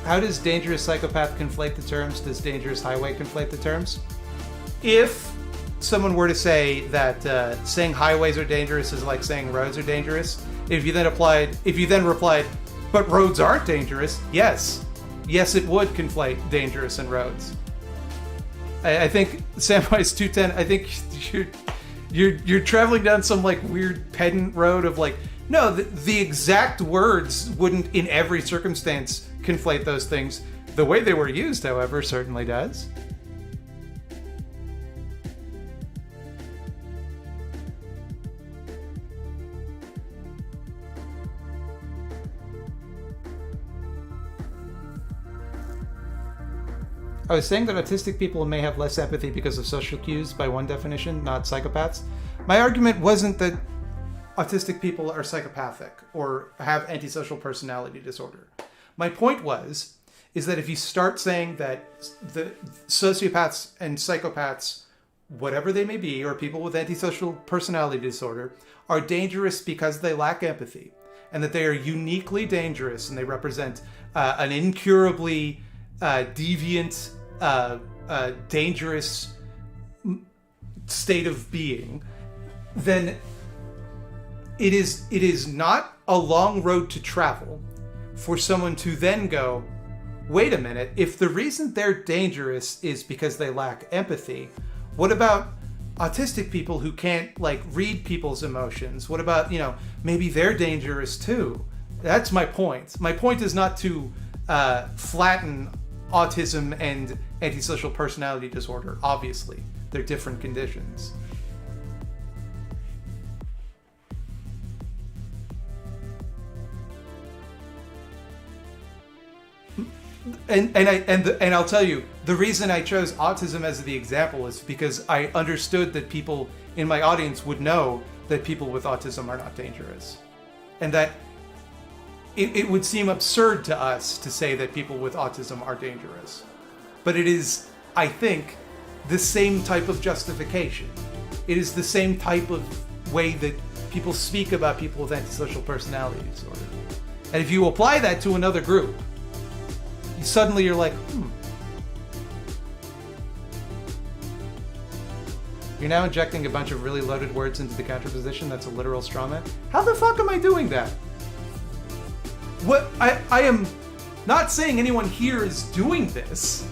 How does dangerous psychopath conflate the terms? Does dangerous highway conflate the terms? If someone were to say that saying highways are dangerous is like saying roads are dangerous, if you then replied, but roads aren't dangerous, yes, it would conflate dangerous and roads. I think Samwise 210. I think you're traveling down some like weird pedant road of like, no, the exact words wouldn't in every circumstance conflate those things. The way they were used, however, certainly does. I was saying that autistic people may have less empathy because of social cues by one definition, not psychopaths. My argument wasn't that autistic people are psychopathic or have antisocial personality disorder. My point is that if you start saying that the sociopaths and psychopaths whatever they may be, or people with antisocial personality disorder, are dangerous because they lack empathy, and that they are uniquely dangerous and they represent an incurably deviant, dangerous state of being, then it is not a long road to travel for someone to then go, wait a minute, if the reason they're dangerous is because they lack empathy, what about autistic people who can't like read people's emotions? What about, maybe they're dangerous too? That's my point. My point is not to flatten autism and antisocial personality disorder. Obviously, they're different conditions. And I'll tell you, the reason I chose autism as the example is because I understood that people in my audience would know that people with autism are not dangerous, and that it would seem absurd to us to say that people with autism are dangerous. But it is, I think, the same type of justification. It is the same type of way that people speak about people with antisocial personality disorder. And if you apply that to another group, suddenly you're like, You're now injecting a bunch of really loaded words into the counterposition. That's a literal straw man. How the fuck am I doing that? What? I am not saying anyone here is doing this.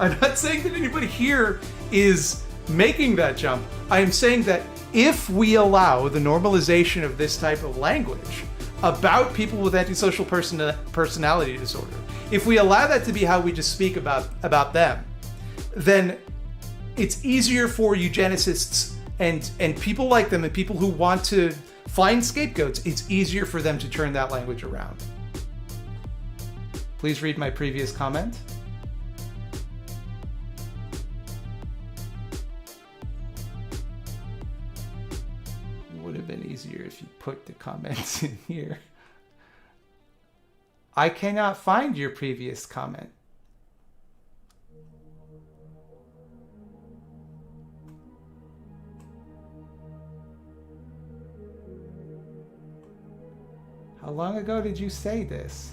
I'm not saying that anybody here is making that jump. I am saying that if we allow the normalization of this type of language about people with antisocial personality disorder, if we allow that to be how we just speak about them, then it's easier for eugenicists and people like them and people who want to find scapegoats, it's easier for them to turn that language around. Please read my previous comment. Would have been easier if you put the comments in here. I cannot find your previous comment. How long ago did you say this?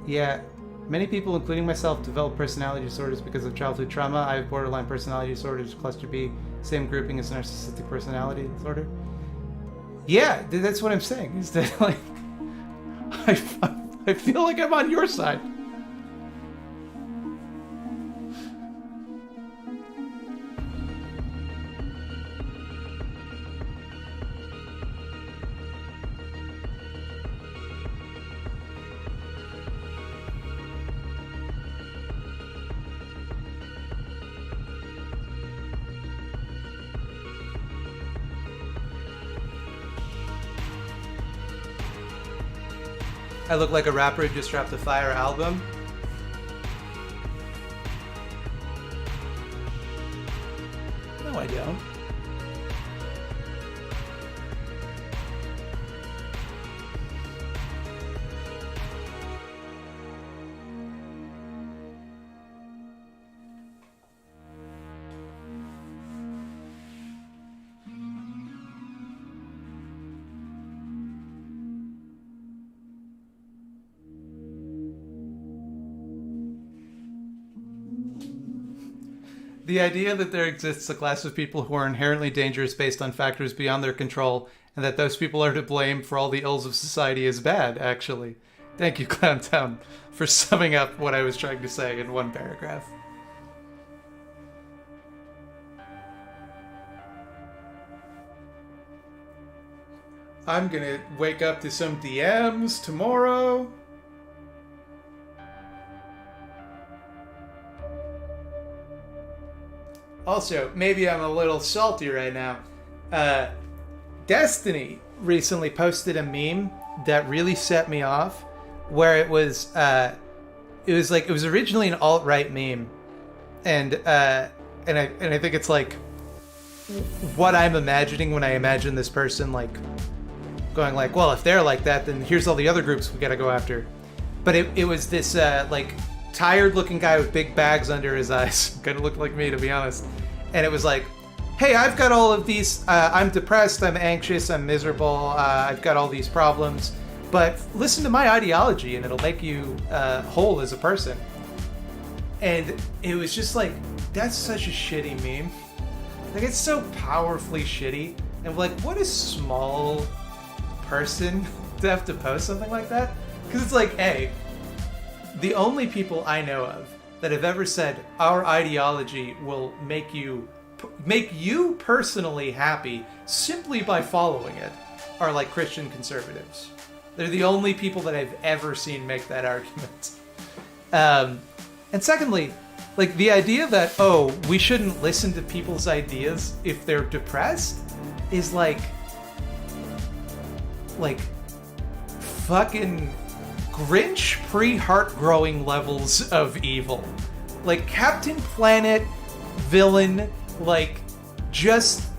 Yeah, many people, including myself, develop personality disorders because of childhood trauma. I have borderline personality disorders, cluster B, same grouping as narcissistic personality disorder. Yeah, that's what I'm saying. Is that like, I feel like I'm on your side. I look like a rapper who just dropped a fire album. No, I don't. The idea that there exists a class of people who are inherently dangerous based on factors beyond their control, and that those people are to blame for all the ills of society is bad, actually. Thank you, Clowntown, for summing up what I was trying to say in one paragraph. I'm gonna wake up to some DMs tomorrow. Also, maybe I'm a little salty right now. Destiny recently posted a meme that really set me off, where it was it was like, it was originally an alt-right meme, and I think it's like what I'm imagining when I imagine this person like going like, well, if they're like that, then here's all the other groups we gotta go after. But it was this like tired looking guy with big bags under his eyes. Kind of looked like me, to be honest. And it was like, hey, I've got all of these, I'm depressed, I'm anxious, I'm miserable, I've got all these problems, but listen to my ideology and it'll make you whole as a person. And it was just like, that's such a shitty meme. Like, it's so powerfully shitty. And like, what a small person to have to post something like that. Because it's like, hey, the only people I know of that have ever said our ideology will make you personally happy simply by following it are like Christian conservatives. They're the only people that I've ever seen make that argument. And secondly, like the idea that, oh, we shouldn't listen to people's ideas if they're depressed is like fucking Grinch pre-heart-growing levels of evil. Like Captain Planet villain, like just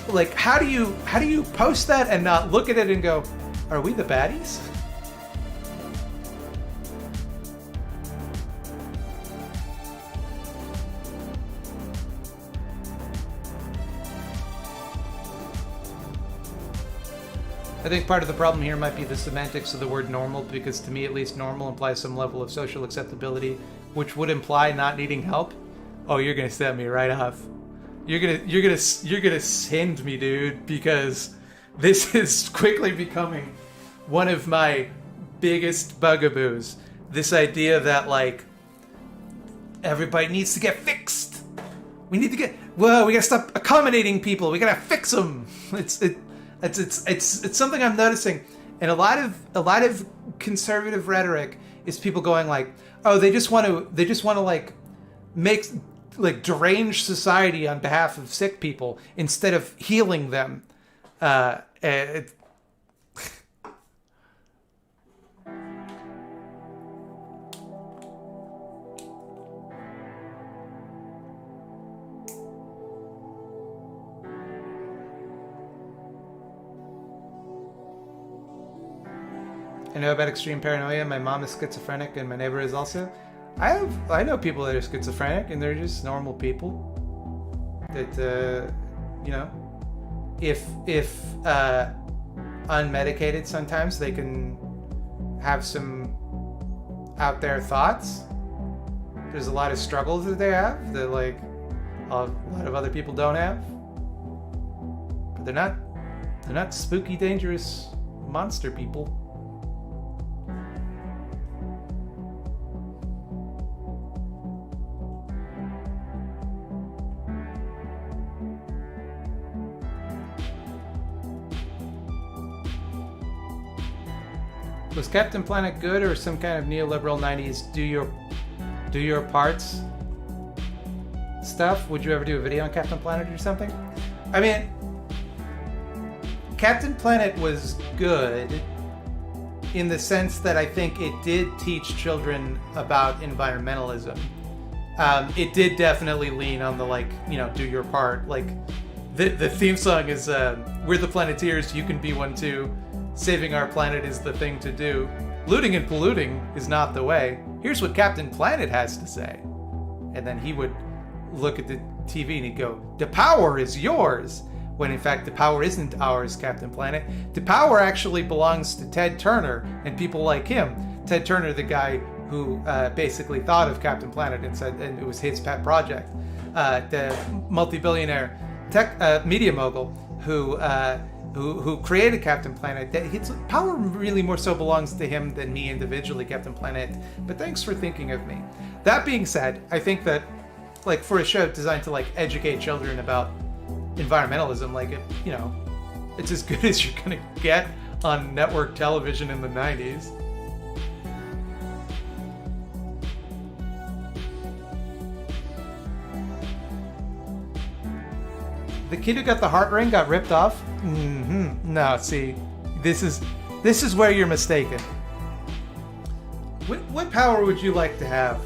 like how do you post that and not look at it and go, are we the baddies? I think part of the problem here might be the semantics of the word normal, because to me at least normal implies some level of social acceptability, which would imply not needing help. Oh, you're gonna set me right off. You're gonna send me, dude, because this is quickly becoming one of my biggest bugaboos. This idea that like everybody needs to get fixed. We gotta stop accommodating people. We gotta fix them. It's something I'm noticing, and a lot of conservative rhetoric is people going like, oh, they just want to like make like derange society on behalf of sick people instead of healing them. I know about extreme paranoia. My mom is schizophrenic, and my neighbor is also. I know people that are schizophrenic, and they're just normal people. That you know, if unmedicated, sometimes they can have some out there thoughts. There's a lot of struggles that they have that like a lot of other people don't have. But they're not spooky, dangerous monster people. Was Captain Planet good or some kind of neoliberal 90s do your parts stuff? Would you ever do a video on Captain Planet or something? I mean, Captain Planet was good in the sense that I think it did teach children about environmentalism. It did definitely lean on the like, you know, do your part. Like the theme song is "We're the Planeteers, you can be one too. Saving our planet is the thing to do. Looting and polluting is not the way. Here's what Captain Planet has to say." And then he would look at the TV and he'd go, "The power is yours." When in fact the power isn't ours, Captain Planet. The power actually belongs to Ted Turner and people like him. Ted Turner, the guy who basically thought of Captain Planet and said, and it was his pet project. The multi-billionaire tech media mogul who created Captain Planet. His power really more so belongs to him than me individually, Captain Planet. But thanks for thinking of me. That being said, I think that like for a show designed to like educate children about environmentalism, like it, you know, it's as good as you're gonna get on network television in the 90s. The kid who got the heart ring got ripped off? No, see, this is where you're mistaken. What power would you like to have?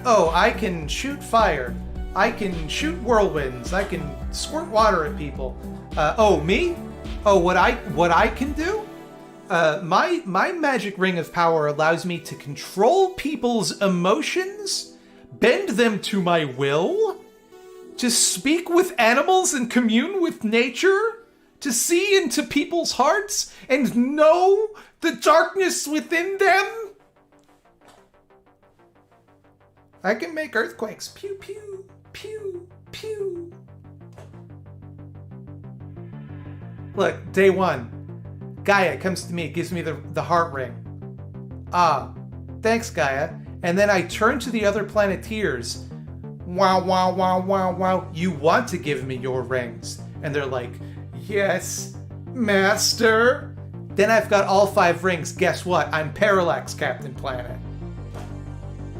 Oh, I can shoot fire. I can shoot whirlwinds. I can squirt water at people. Oh, me? Oh, what I can do? My magic ring of power allows me to control people's emotions, bend them to my will, to speak with animals and commune with nature, to see into people's hearts and know the darkness within them. I can make earthquakes. Pew, pew, pew, pew. Look, day one. Gaia comes to me, gives me the heart ring. Ah, thanks, Gaia. And then I turn to the other Planeteers. Wow, wow, wow, wow, wow. You want to give me your rings? And they're like, yes, Master. Then I've got all 5 rings. Guess what? I'm Parallax Captain Planet.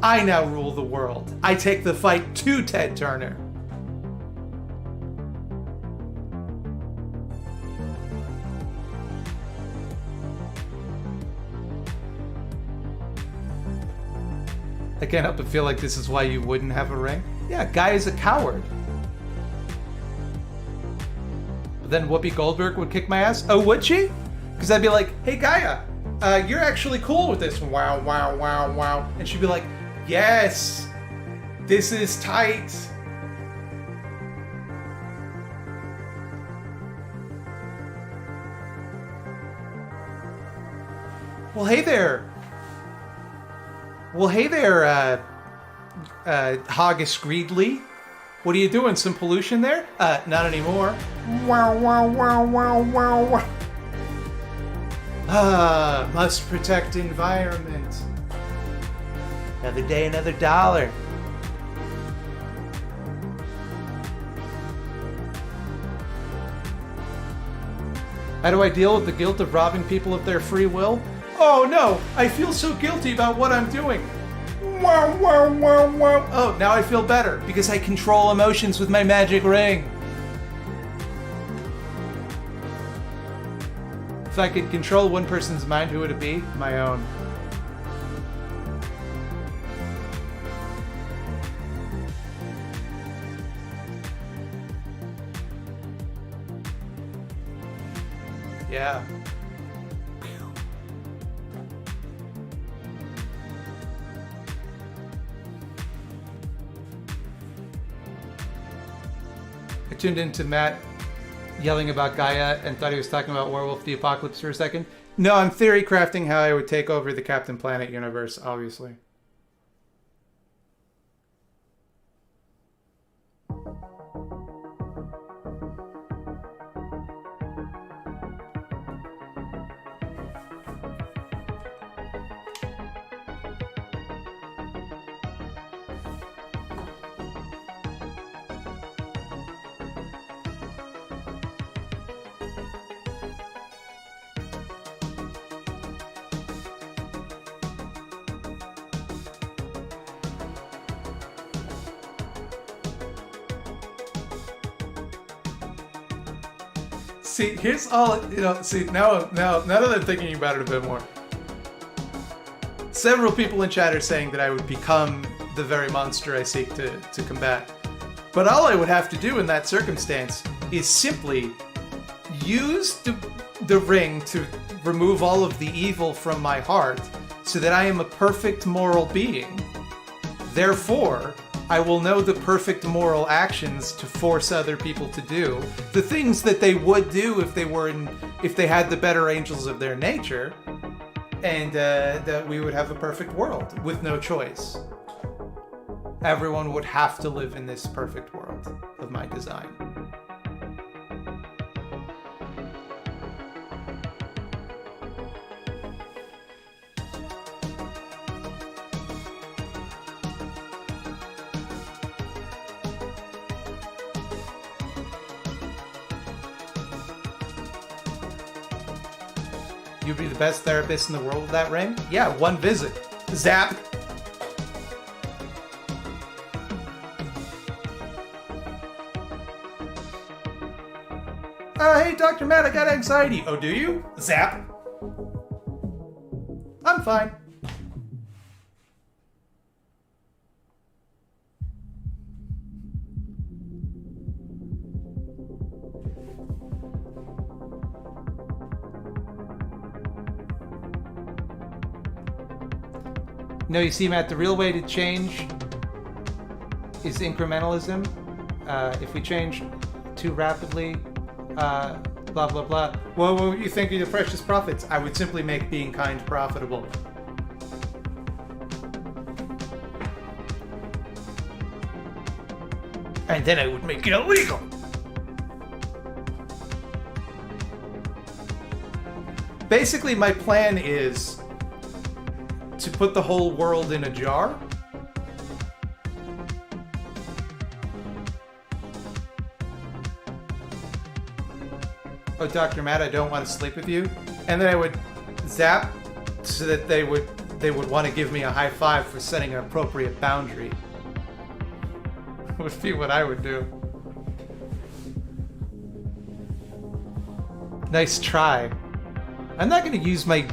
I now rule the world. I take the fight to Ted Turner. I can't help but feel like this is why you wouldn't have a ring. Yeah, Guy is a coward. But then Whoopi Goldberg would kick my ass. Oh, would she? Because I'd be like, hey, Gaia, you're actually cool with this. Wow, wow, wow, wow. And she'd be like, yes, this is tight. Well, hey there. Well, hey there, Hoggus Greedley. What are you doing? Some pollution there? Not anymore. Wow, wow, wow, wow, wow, wow. Must protect environment. Another day, another dollar. How do I deal with the guilt of robbing people of their free will? Oh no, I feel so guilty about what I'm doing. Wow, wow, wow, wow. Oh, now I feel better because I control emotions with my magic ring. If I could control one person's mind, who would it be? My own. Yeah. I tuned into Matt yelling about Gaia and thought he was talking about Werewolf the Apocalypse for a second. No, I'm theory crafting how I would take over the Captain Planet universe, obviously. See, here's all, see, now that I'm thinking about it a bit more. Several people in chat are saying that I would become the very monster I seek to combat. But all I would have to do in that circumstance is simply use the ring to remove all of the evil from my heart so that I am a perfect moral being. Therefore, I will know the perfect moral actions to force other people to do the things that they would do if they had the better angels of their nature, and that we would have a perfect world with no choice. Everyone would have to live in this perfect world of my design. You'd be the best therapist in the world with that ring? Yeah, one visit. Zap! Hey, Dr. Matt, I got anxiety. Oh, do you? Zap! I'm fine. No, you see, Matt, the real way to change is incrementalism. If we change too rapidly, blah, blah, blah. Well, what would you think of your precious profits? I would simply make being kind profitable. And then I would make it illegal. Basically, my plan is to put the whole world in a jar. Oh, Dr. Matt, I don't want to sleep with you. And then I would zap so that they would want to give me a high five for setting an appropriate boundary. Would be what I would do. Nice try. I'm not going to use my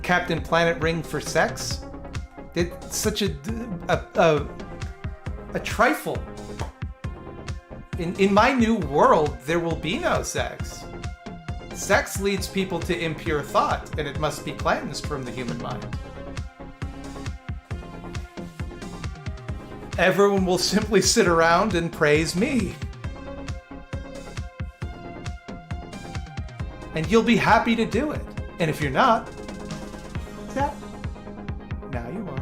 Captain Planet ring for sex. It's such a trifle. In my new world, there will be no sex. Sex leads people to impure thought, and it must be cleansed from the human mind. Everyone will simply sit around and praise me. And you'll be happy to do it. And if you're not, yeah, now you are.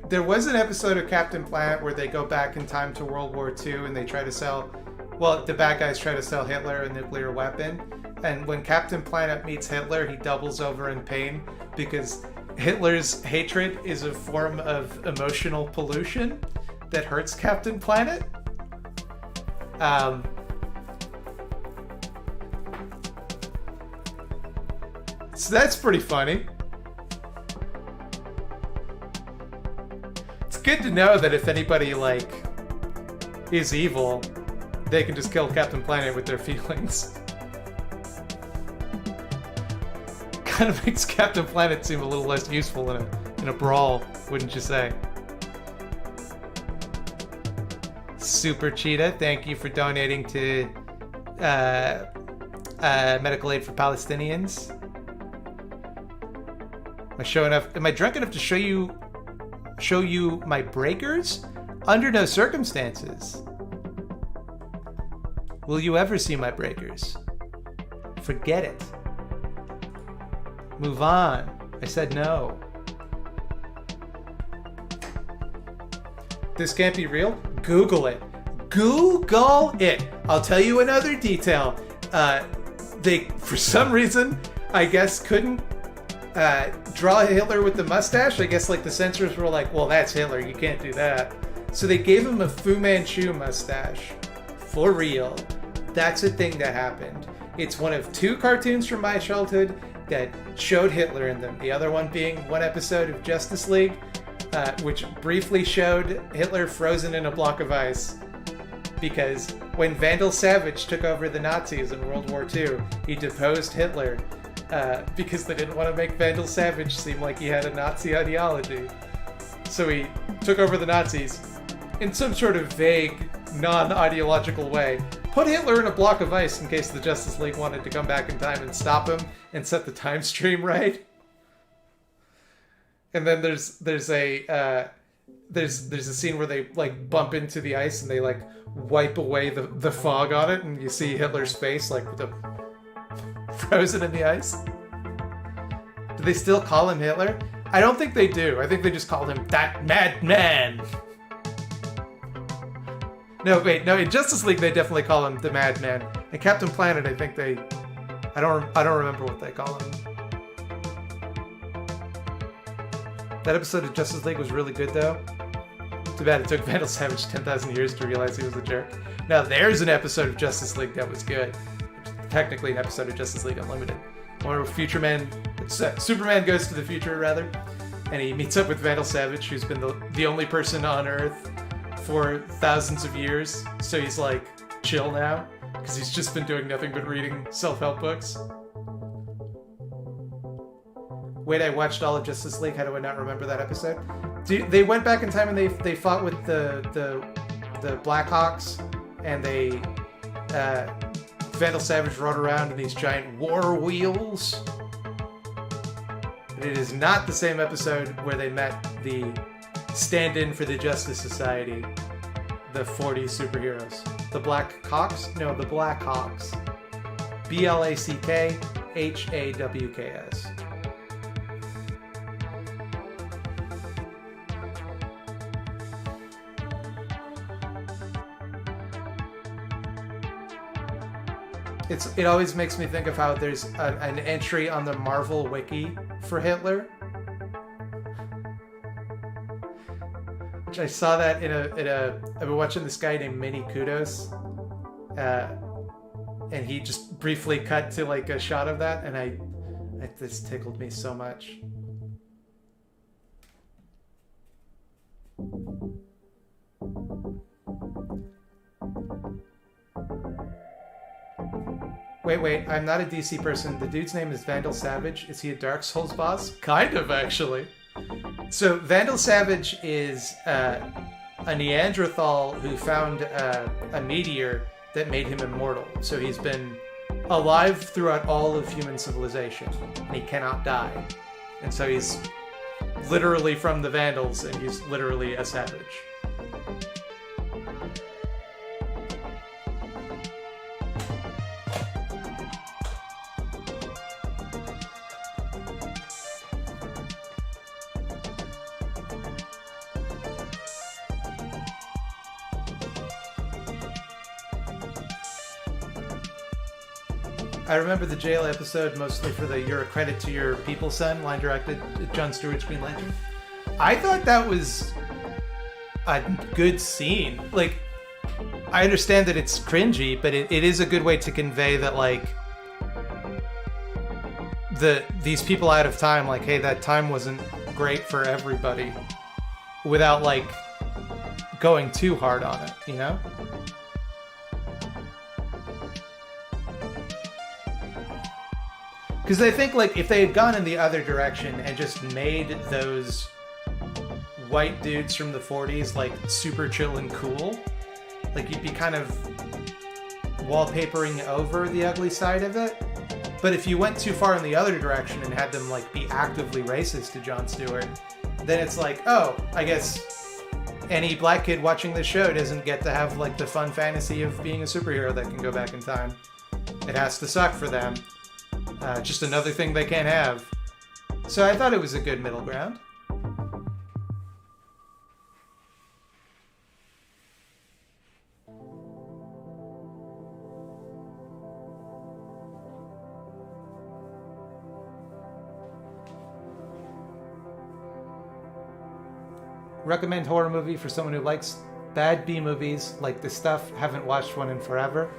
There was an episode of Captain Planet where they go back in time to World War II and they try to sell, well, the bad guys try to sell Hitler a nuclear weapon. And when Captain Planet meets Hitler, he doubles over in pain because Hitler's hatred is a form of emotional pollution that hurts Captain Planet. So that's pretty funny. It's good to know that if anybody, like, is evil, they can just kill Captain Planet with their feelings. Kind of makes Captain Planet seem a little less useful in a brawl, wouldn't you say? Super Cheetah, thank you for donating to medical aid for Palestinians. Am I drunk enough to show you my breakers? Under no circumstances will you ever see my breakers. Forget it. Move on. I said no. This can't be real? Google it. Google it. I'll tell you another detail. They, for some reason, I guess couldn't draw Hitler with the mustache. I guess like the censors were like, well, that's Hitler. You can't do that. So they gave him a Fu Manchu mustache. For real. That's a thing that happened. It's one of two cartoons from my childhood that showed Hitler in them. The other one being one episode of Justice League, which briefly showed Hitler frozen in a block of ice. Because when Vandal Savage took over the Nazis in World War II, he deposed Hitler because they didn't want to make Vandal Savage seem like he had a Nazi ideology. So he took over the Nazis in some sort of vague, non-ideological way. Put Hitler in a block of ice in case the Justice League wanted to come back in time and stop him and set the time stream right. And then there's a scene where they like bump into the ice and they like wipe away the fog on it, and you see Hitler's face like frozen in the ice. Do they still call him Hitler? I don't think they do. I think they just call him that madman. No, wait, no, in Justice League they definitely call him the Madman. In Captain Planet, I think I don't remember what they call him. That episode of Justice League was really good, though. Too bad it took Vandal Savage 10,000 years to realize he was a jerk. Now there's an episode of Justice League that was good. Technically an episode of Justice League Unlimited. Where Superman goes to the future, rather, and he meets up with Vandal Savage, who's been the only person on Earth for thousands of years. So he's like, chill now, because he's just been doing nothing but reading self-help books. wait, I watched all of Justice League. How do I not remember that episode? They went back in time and they fought with the Blackhawks, and they Vandal Savage rode around in these giant war wheels. And it is not the same episode where they met the stand-in for the Justice Society, the 40s superheroes. The Blackhawks? No, the Blackhawks. BLACKHAWKS. It always makes me think of how there's an entry on the Marvel wiki for Hitler. Which I saw that I've been watching this guy named Mini Kudos. And he just briefly cut to like a shot of that, and this tickled me so much. Wait, I'm not a DC person. The dude's name is Vandal Savage. Is he a Dark Souls boss? Kind of, actually. So, Vandal Savage is a Neanderthal who found a meteor that made him immortal. So he's been alive throughout all of human civilization, and he cannot die. And so he's literally from the Vandals, and he's literally a savage. I remember the jail episode mostly for the "You're a Credit to Your People, Son" line directed at Jon Stewart's Green Lantern. I thought that was a good scene. Like, I understand that it's cringy, but it is a good way to convey that, like, these people out of time, like, hey, that time wasn't great for everybody, without, like, going too hard on it, you know? Because I think, like, if they had gone in the other direction and just made those white dudes from the 40s, like, super chill and cool, like, you'd be kind of wallpapering over the ugly side of it. But if you went too far in the other direction and had them, like, be actively racist to Jon Stewart, then it's like, oh, I guess any black kid watching this show doesn't get to have, like, the fun fantasy of being a superhero that can go back in time. It has to suck for them. Just another thing they can't have. So I thought it was a good middle ground. Recommend horror movie for someone who likes bad B movies like this stuff. Haven't watched one in forever.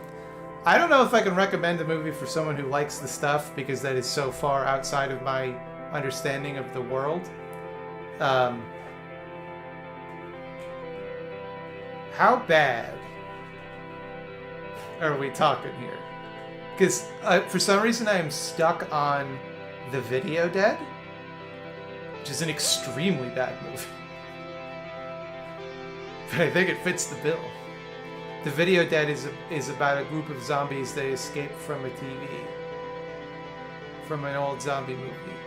I don't know if I can recommend a movie for someone who likes the stuff, because that is so far outside of my understanding of the world. How bad are we talking here? Because for some reason I am stuck on The Video Dead, which is an extremely bad movie. But I think it fits the bill. The Video Dead is about a group of zombies that escape from a TV. From an old zombie movie.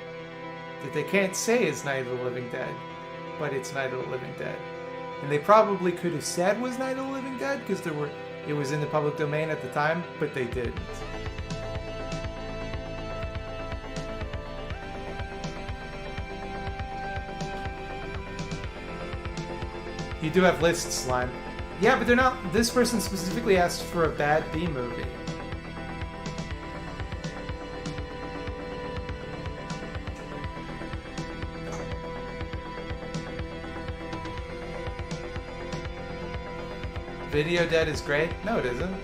That they can't say is Night of the Living Dead, but it's Night of the Living Dead. And they probably could have said was Night of the Living Dead, because it was in the public domain at the time, but they didn't. You do have lists, Slime. Yeah, but they're not... This person specifically asked for a bad B movie. Video Dead is great? No, it isn't.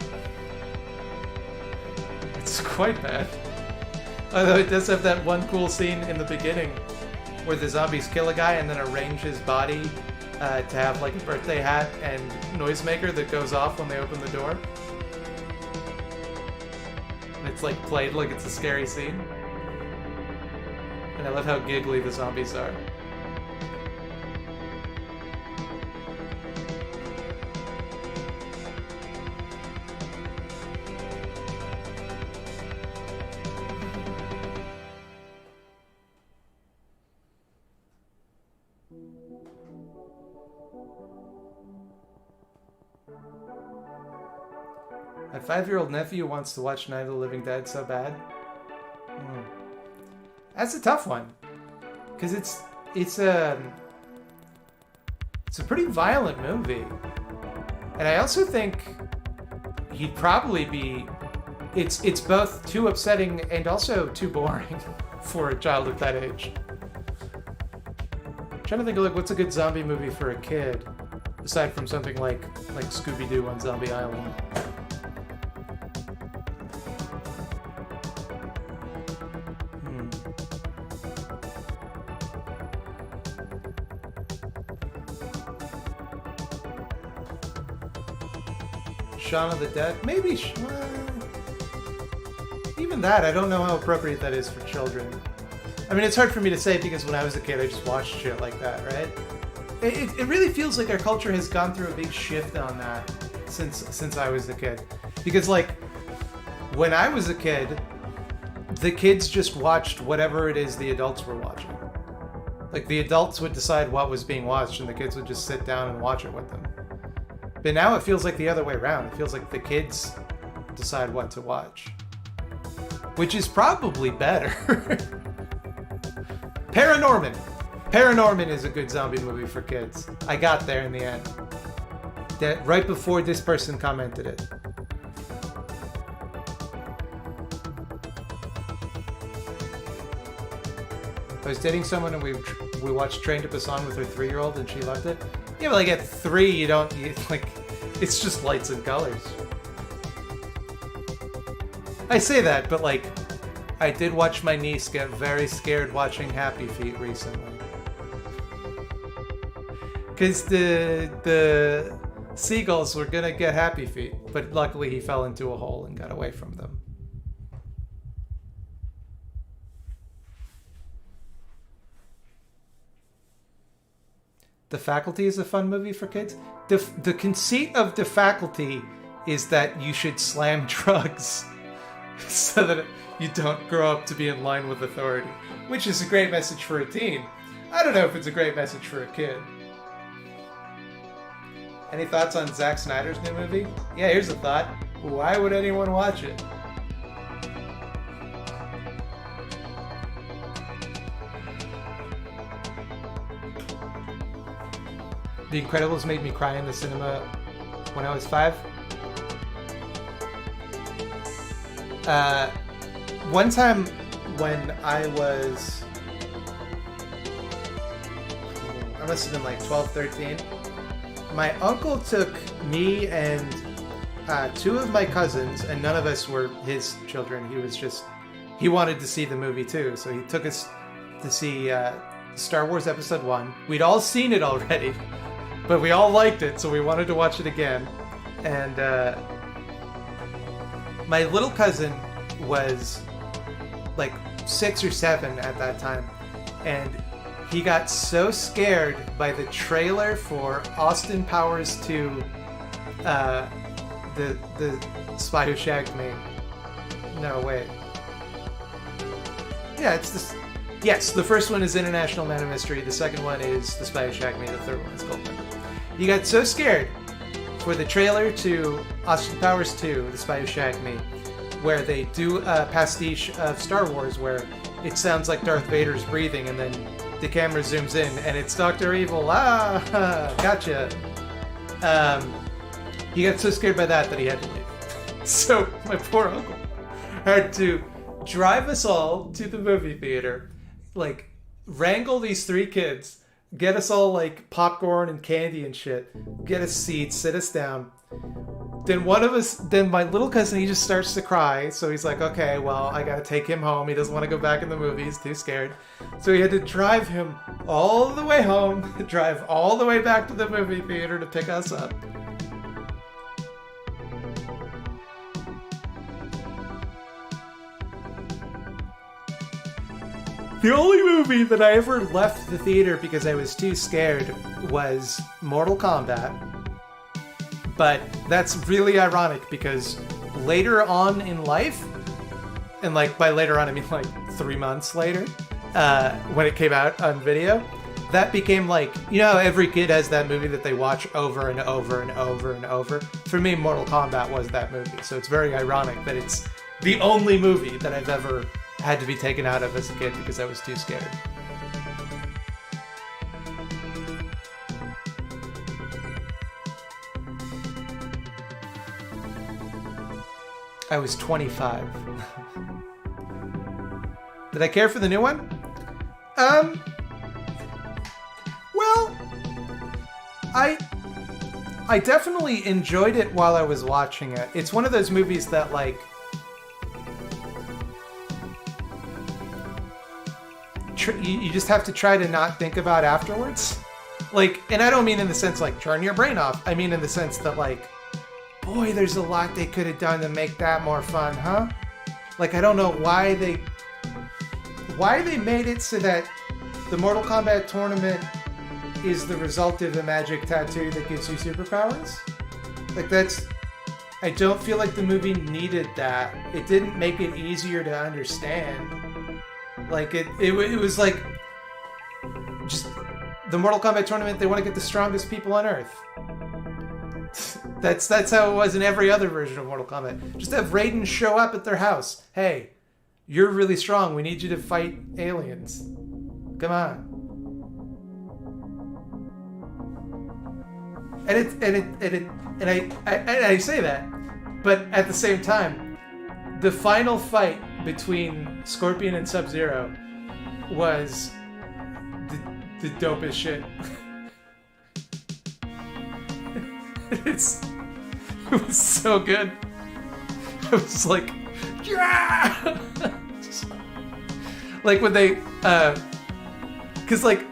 It's quite bad. Although it does have that one cool scene in the beginning where the zombies kill a guy and then arrange his body to have like a birthday hat and noisemaker that goes off when they open the door. And it's like played like it's a scary scene. And I love how giggly the zombies are. My 5-year-old nephew wants to watch Night of the Living Dead so bad. That's a tough one, because it's a pretty violent movie, and I also think he'd probably be. It's both too upsetting and also too boring for a child at that age. I'm trying to think of what's a good zombie movie for a kid, aside from something like Scooby-Doo on Zombie Island. Shaun of the Dead? Maybe. Even that, I don't know how appropriate that is for children. I mean, it's hard for me to say because when I was a kid, I just watched shit like that, right? It really feels like our culture has gone through a big shift on that since I was a kid. Because, like, when I was a kid, the kids just watched whatever it is the adults were watching. Like, the adults would decide what was being watched, and the kids would just sit down and watch it with them. But now it feels like the other way around. It feels like the kids decide what to watch. Which is probably better. Paranorman. Paranorman is a good zombie movie for kids. I got there in the end. That right before this person commented it. I was dating someone and we watched Train to Busan with her 3-year-old and she loved it. Yeah, but like at 3, it's just lights and colors. I say that, but like, I did watch my niece get very scared watching Happy Feet recently. Because the seagulls were gonna get Happy Feet, but luckily he fell into a hole and got away from them. The Faculty is a fun movie for kids. The conceit of The Faculty is that you should slam drugs so that you don't grow up to be in line with authority, which is a great message for a teen. I don't know if it's a great message for a kid. Any thoughts on Zack Snyder's new movie? Yeah, here's a thought. Why would anyone watch it? The Incredibles made me cry in the cinema when I was 5. One time when I must have been like 12, 13, my uncle took me and 2 of my cousins, and none of us were his children. He wanted to see the movie too, so he took us to see Star Wars Episode 1. We'd all seen it already. But we all liked it, so we wanted to watch it again. And my little cousin was like 6 or 7 at that time. And he got so scared by the trailer for Austin Powers 2, the Spy Who Shagged Me. No, wait. Yeah, it's this. Yes, the first one is International Man of Mystery. The second one is The Spy Who Shagged Me. The third one is Goldmember. He got so scared for the trailer to Austin Powers 2, The Spy Who Shagged Me, where they do a pastiche of Star Wars where it sounds like Darth Vader's breathing and then the camera zooms in and it's Dr. Evil. Ah, gotcha. He got so scared by that he had to leave. So my poor uncle had to drive us all to the movie theater, like wrangle these 3 kids, get us all like popcorn and candy and shit, get us seats, sit us down. Then my little cousin, he just starts to cry. So he's like, okay, well, I gotta take him home. He doesn't want to go back in the movie. He's too scared. So he had to drive him all the way home, drive all the way back to the movie theater to pick us up. The only movie that I ever left the theater because I was too scared was Mortal Kombat. But that's really ironic because later on in life, and like by later on I mean like 3 months later, when it came out on video, that became like, you know, every kid has that movie that they watch over and over and over and over. For me, Mortal Kombat was that movie. So it's very ironic that it's the only movie that I've ever had to be taken out of as a kid because I was too scared. I was 25. Did I care for the new one? Well, I definitely enjoyed it while I was watching it. It's one of those movies that, like, you just have to try to not think about afterwards. Like, and I don't mean in the sense, like, turn your brain off. I mean in the sense that, like, boy, there's a lot they could have done to make that more fun, huh? Like, I don't know why they made it so that the Mortal Kombat tournament is the result of a magic tattoo that gives you superpowers. Like, that's... I don't feel like the movie needed that. It didn't make it easier to understand. Like, it was like... just... the Mortal Kombat tournament, they want to get the strongest people on Earth. That's how it was in every other version of Mortal Kombat. Just have Raiden show up at their house. Hey, you're really strong. We need you to fight aliens. Come on. And I say that, but at the same time, the final fight between Scorpion and Sub-Zero was the dopest shit. It was so good. I was like, yeah! Like when they, cause like,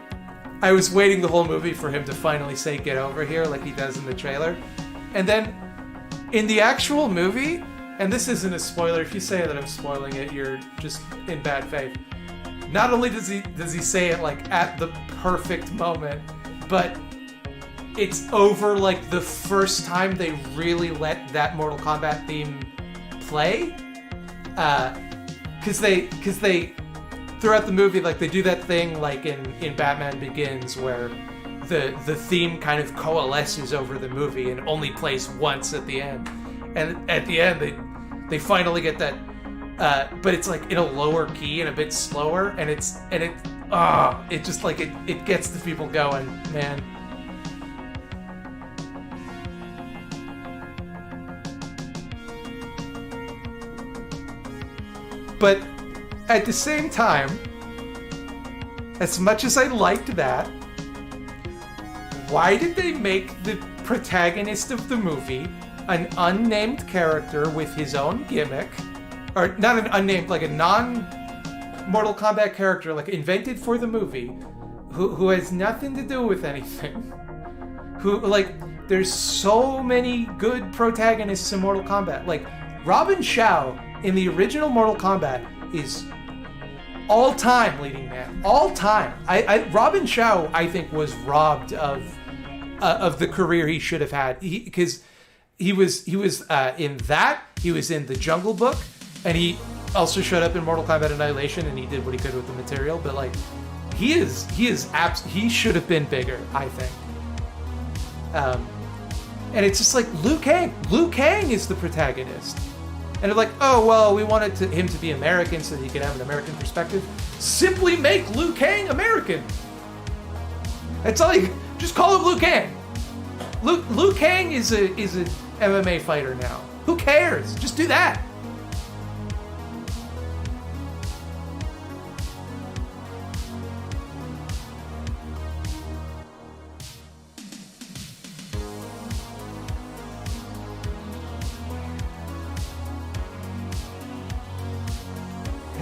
I was waiting the whole movie for him to finally say, get over here, like he does in the trailer. And then, in the actual movie, and this isn't a spoiler, if you say that I'm spoiling it, you're just in bad faith. Not only does he say it like at the perfect moment, but it's over like the first time they really let that Mortal Kombat theme play. Cause they throughout the movie, like they do that thing like in Batman Begins where the theme kind of coalesces over the movie and only plays once at the end. And at the end they finally get that but it's like in a lower key and a bit slower, and it just like it gets the people going, man. But at the same time, as much as I liked that, why did they make the protagonist of the movie an unnamed character with his own gimmick? Or not an unnamed, like a non-Mortal Kombat character, like invented for the movie, who has nothing to do with anything. Who, like, there's so many good protagonists in Mortal Kombat. Like, Robin Shao in the original Mortal Kombat is all-time leading man. All-time. Robin Shao, I think, was robbed of the career he should have had. Because he was in that, he was in the Jungle Book, and he also showed up in Mortal Kombat Annihilation, and he did what he could with the material. But like, he should have been bigger, I think. And it's just like Liu Kang. Liu Kang is the protagonist. And they're like, oh, well, we wanted him to be American so that he could have an American perspective. Simply make Liu Kang American. That's all you... Just call him Liu Kang. Liu Kang is a MMA fighter now. Who cares? Just do that.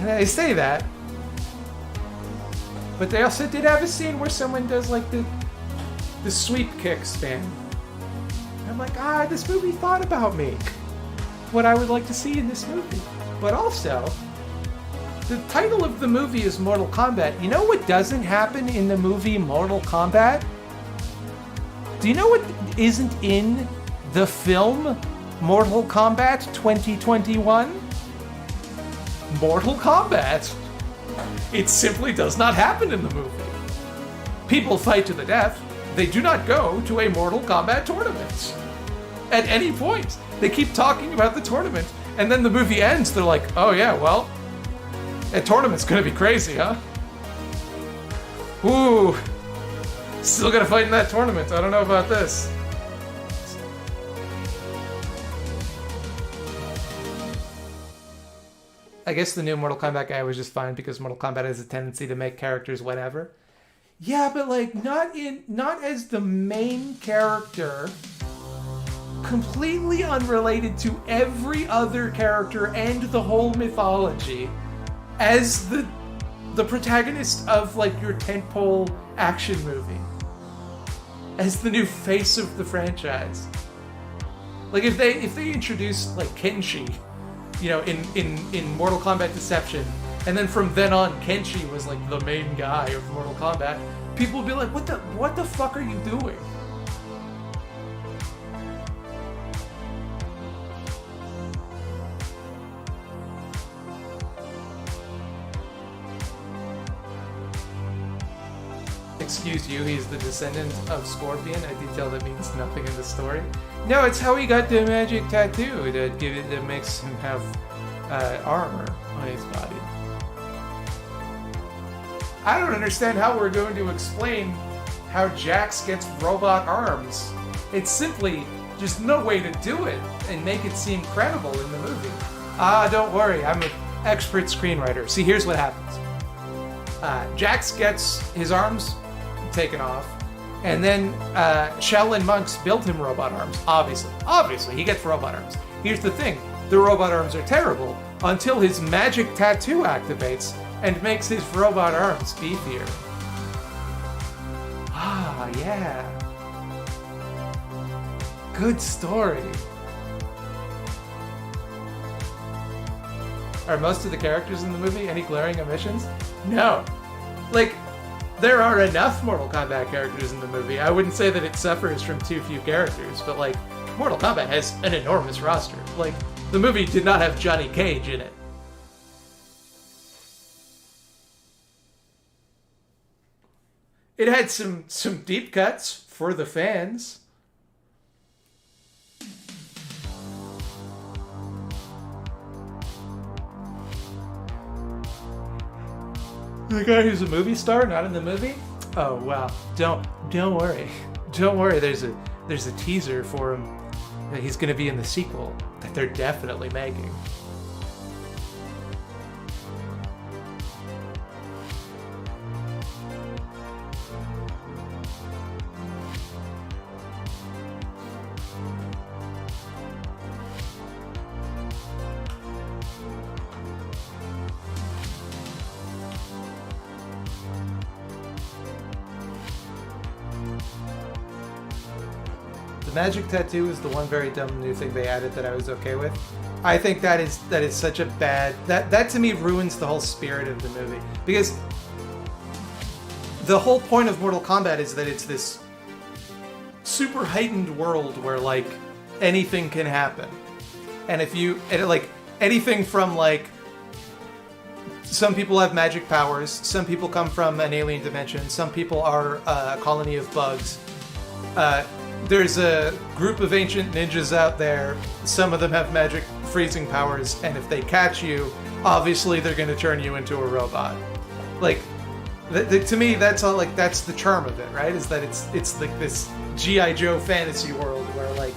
And I say that, but they also did have a scene where someone does like the sweep kick spin. And I'm like, this movie thought about me. What I would like to see in this movie. But also, The title of the movie is Mortal Kombat. You know what doesn't happen in the movie Mortal Kombat? Do you know what isn't in the film Mortal Kombat 2021? Mortal Kombat. It simply does not happen in the movie. People fight to the death. They do not go to a Mortal Kombat tournament. At any point. They keep talking about the tournament, and then the movie ends, they're like, oh yeah, well, that tournament's gonna be crazy, huh? Ooh. Still gotta fight in that tournament. I don't know about this. I guess the new Mortal Kombat guy was just fine because Mortal Kombat has a tendency to make characters whatever. Yeah, but like not as the main character, completely unrelated to every other character and the whole mythology, as the protagonist of like your tentpole action movie, as the new face of the franchise. Like if they introduced like Kenshi, you know, in Mortal Kombat Deception, and then from then on Kenshi was like the main guy of Mortal Kombat, people would be like, what the fuck are you doing? Excuse you, he's the descendant of Scorpion, a detail that means nothing in the story. No, it's how he got the magic tattoo that makes him have armor on his body. I don't understand how we're going to explain how Jax gets robot arms. It's simply just no way to do it and make it seem credible in the movie. Don't worry, I'm an expert screenwriter. See, here's what happens. Jax gets his arms taken off, and then Shell and Monks built him robot arms. Obviously, he gets robot arms. Here's the thing, the robot arms are terrible until his magic tattoo activates and makes his robot arms beefier. Yeah. Good story. Are most of the characters in the movie any glaring omissions? No. Like, there are enough Mortal Kombat characters in the movie. I wouldn't say that it suffers from too few characters, but like, Mortal Kombat has an enormous roster. Like, the movie did not have Johnny Cage in it. It had some deep cuts for the fans. The guy who's a movie star, not in the movie? Oh wow! Don't worry. Don't worry. There's a teaser for him that he's going to be in the sequel that they're definitely making. The magic tattoo is the one very dumb new thing they added that I was okay with. I think that is such a bad... That to me ruins the whole spirit of the movie. Because the whole point of Mortal Kombat is that it's this super heightened world where, like, anything can happen. And if you... like, anything from, like... Some people have magic powers. Some people come from an alien dimension. Some people are a colony of bugs. There's a group of ancient ninjas out there. Some of them have magic freezing powers, and if they catch you, obviously they're going to turn you into a robot. Like, to me, that's all. Like, that's the charm of it, right? Is that it's like this G.I. Joe fantasy world where, like,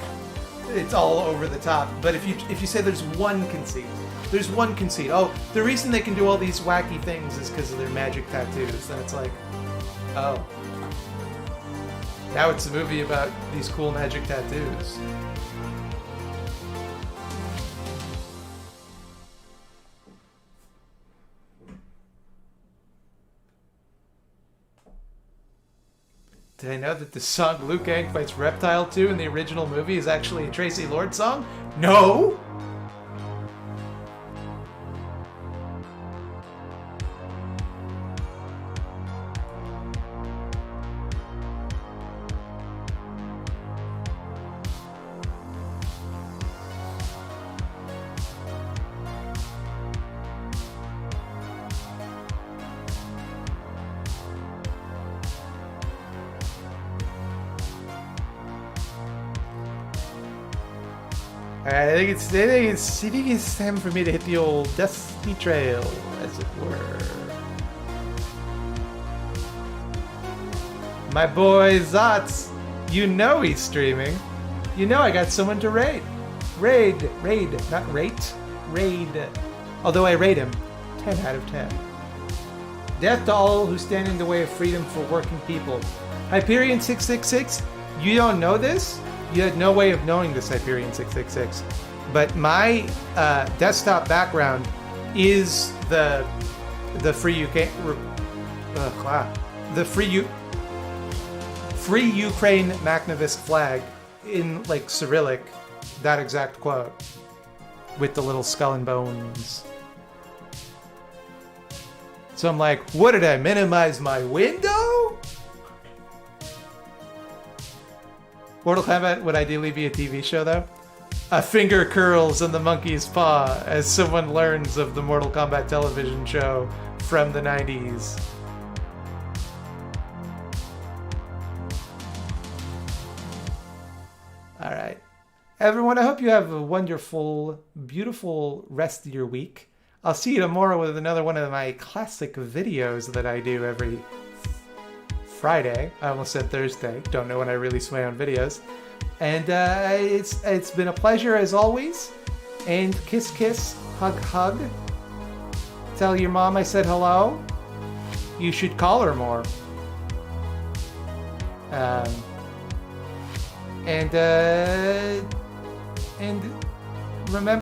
it's all over the top. But if you say there's one conceit. Oh, the reason they can do all these wacky things is because of their magic tattoos. Then it's like, oh. Now it's a movie about these cool magic tattoos. Did I know that the song Liu Kang fights Reptile 2 in the original movie is actually a Tracy Lord song? No! I think it's time for me to hit the old dusty trail, as it were. My boy Zotz, you know he's streaming. You know I got someone to raid. Raid, not rate. Raid. Although I rate him 10 out of 10. Death to all who stand in the way of freedom for working people. Hyperion 666, you don't know this? You had no way of knowing this, Hyperion 666. But my desktop background is the free UK, the free Ukraine Magnavist flag in like Cyrillic, that exact quote, with the little skull and bones. So I'm like, what did I minimize my window? Mortal Kombat would ideally be a TV show, though. A finger curls on the monkey's paw as someone learns of the Mortal Kombat television show from the 90s. All right. Everyone, I hope you have a wonderful, beautiful rest of your week. I'll see you tomorrow with another one of my classic videos that I do every Friday. I almost said Thursday. Don't know when I release my own videos. And it's been a pleasure as always. And kiss, kiss, hug, hug. Tell your mom I said hello. You should call her more. And remember.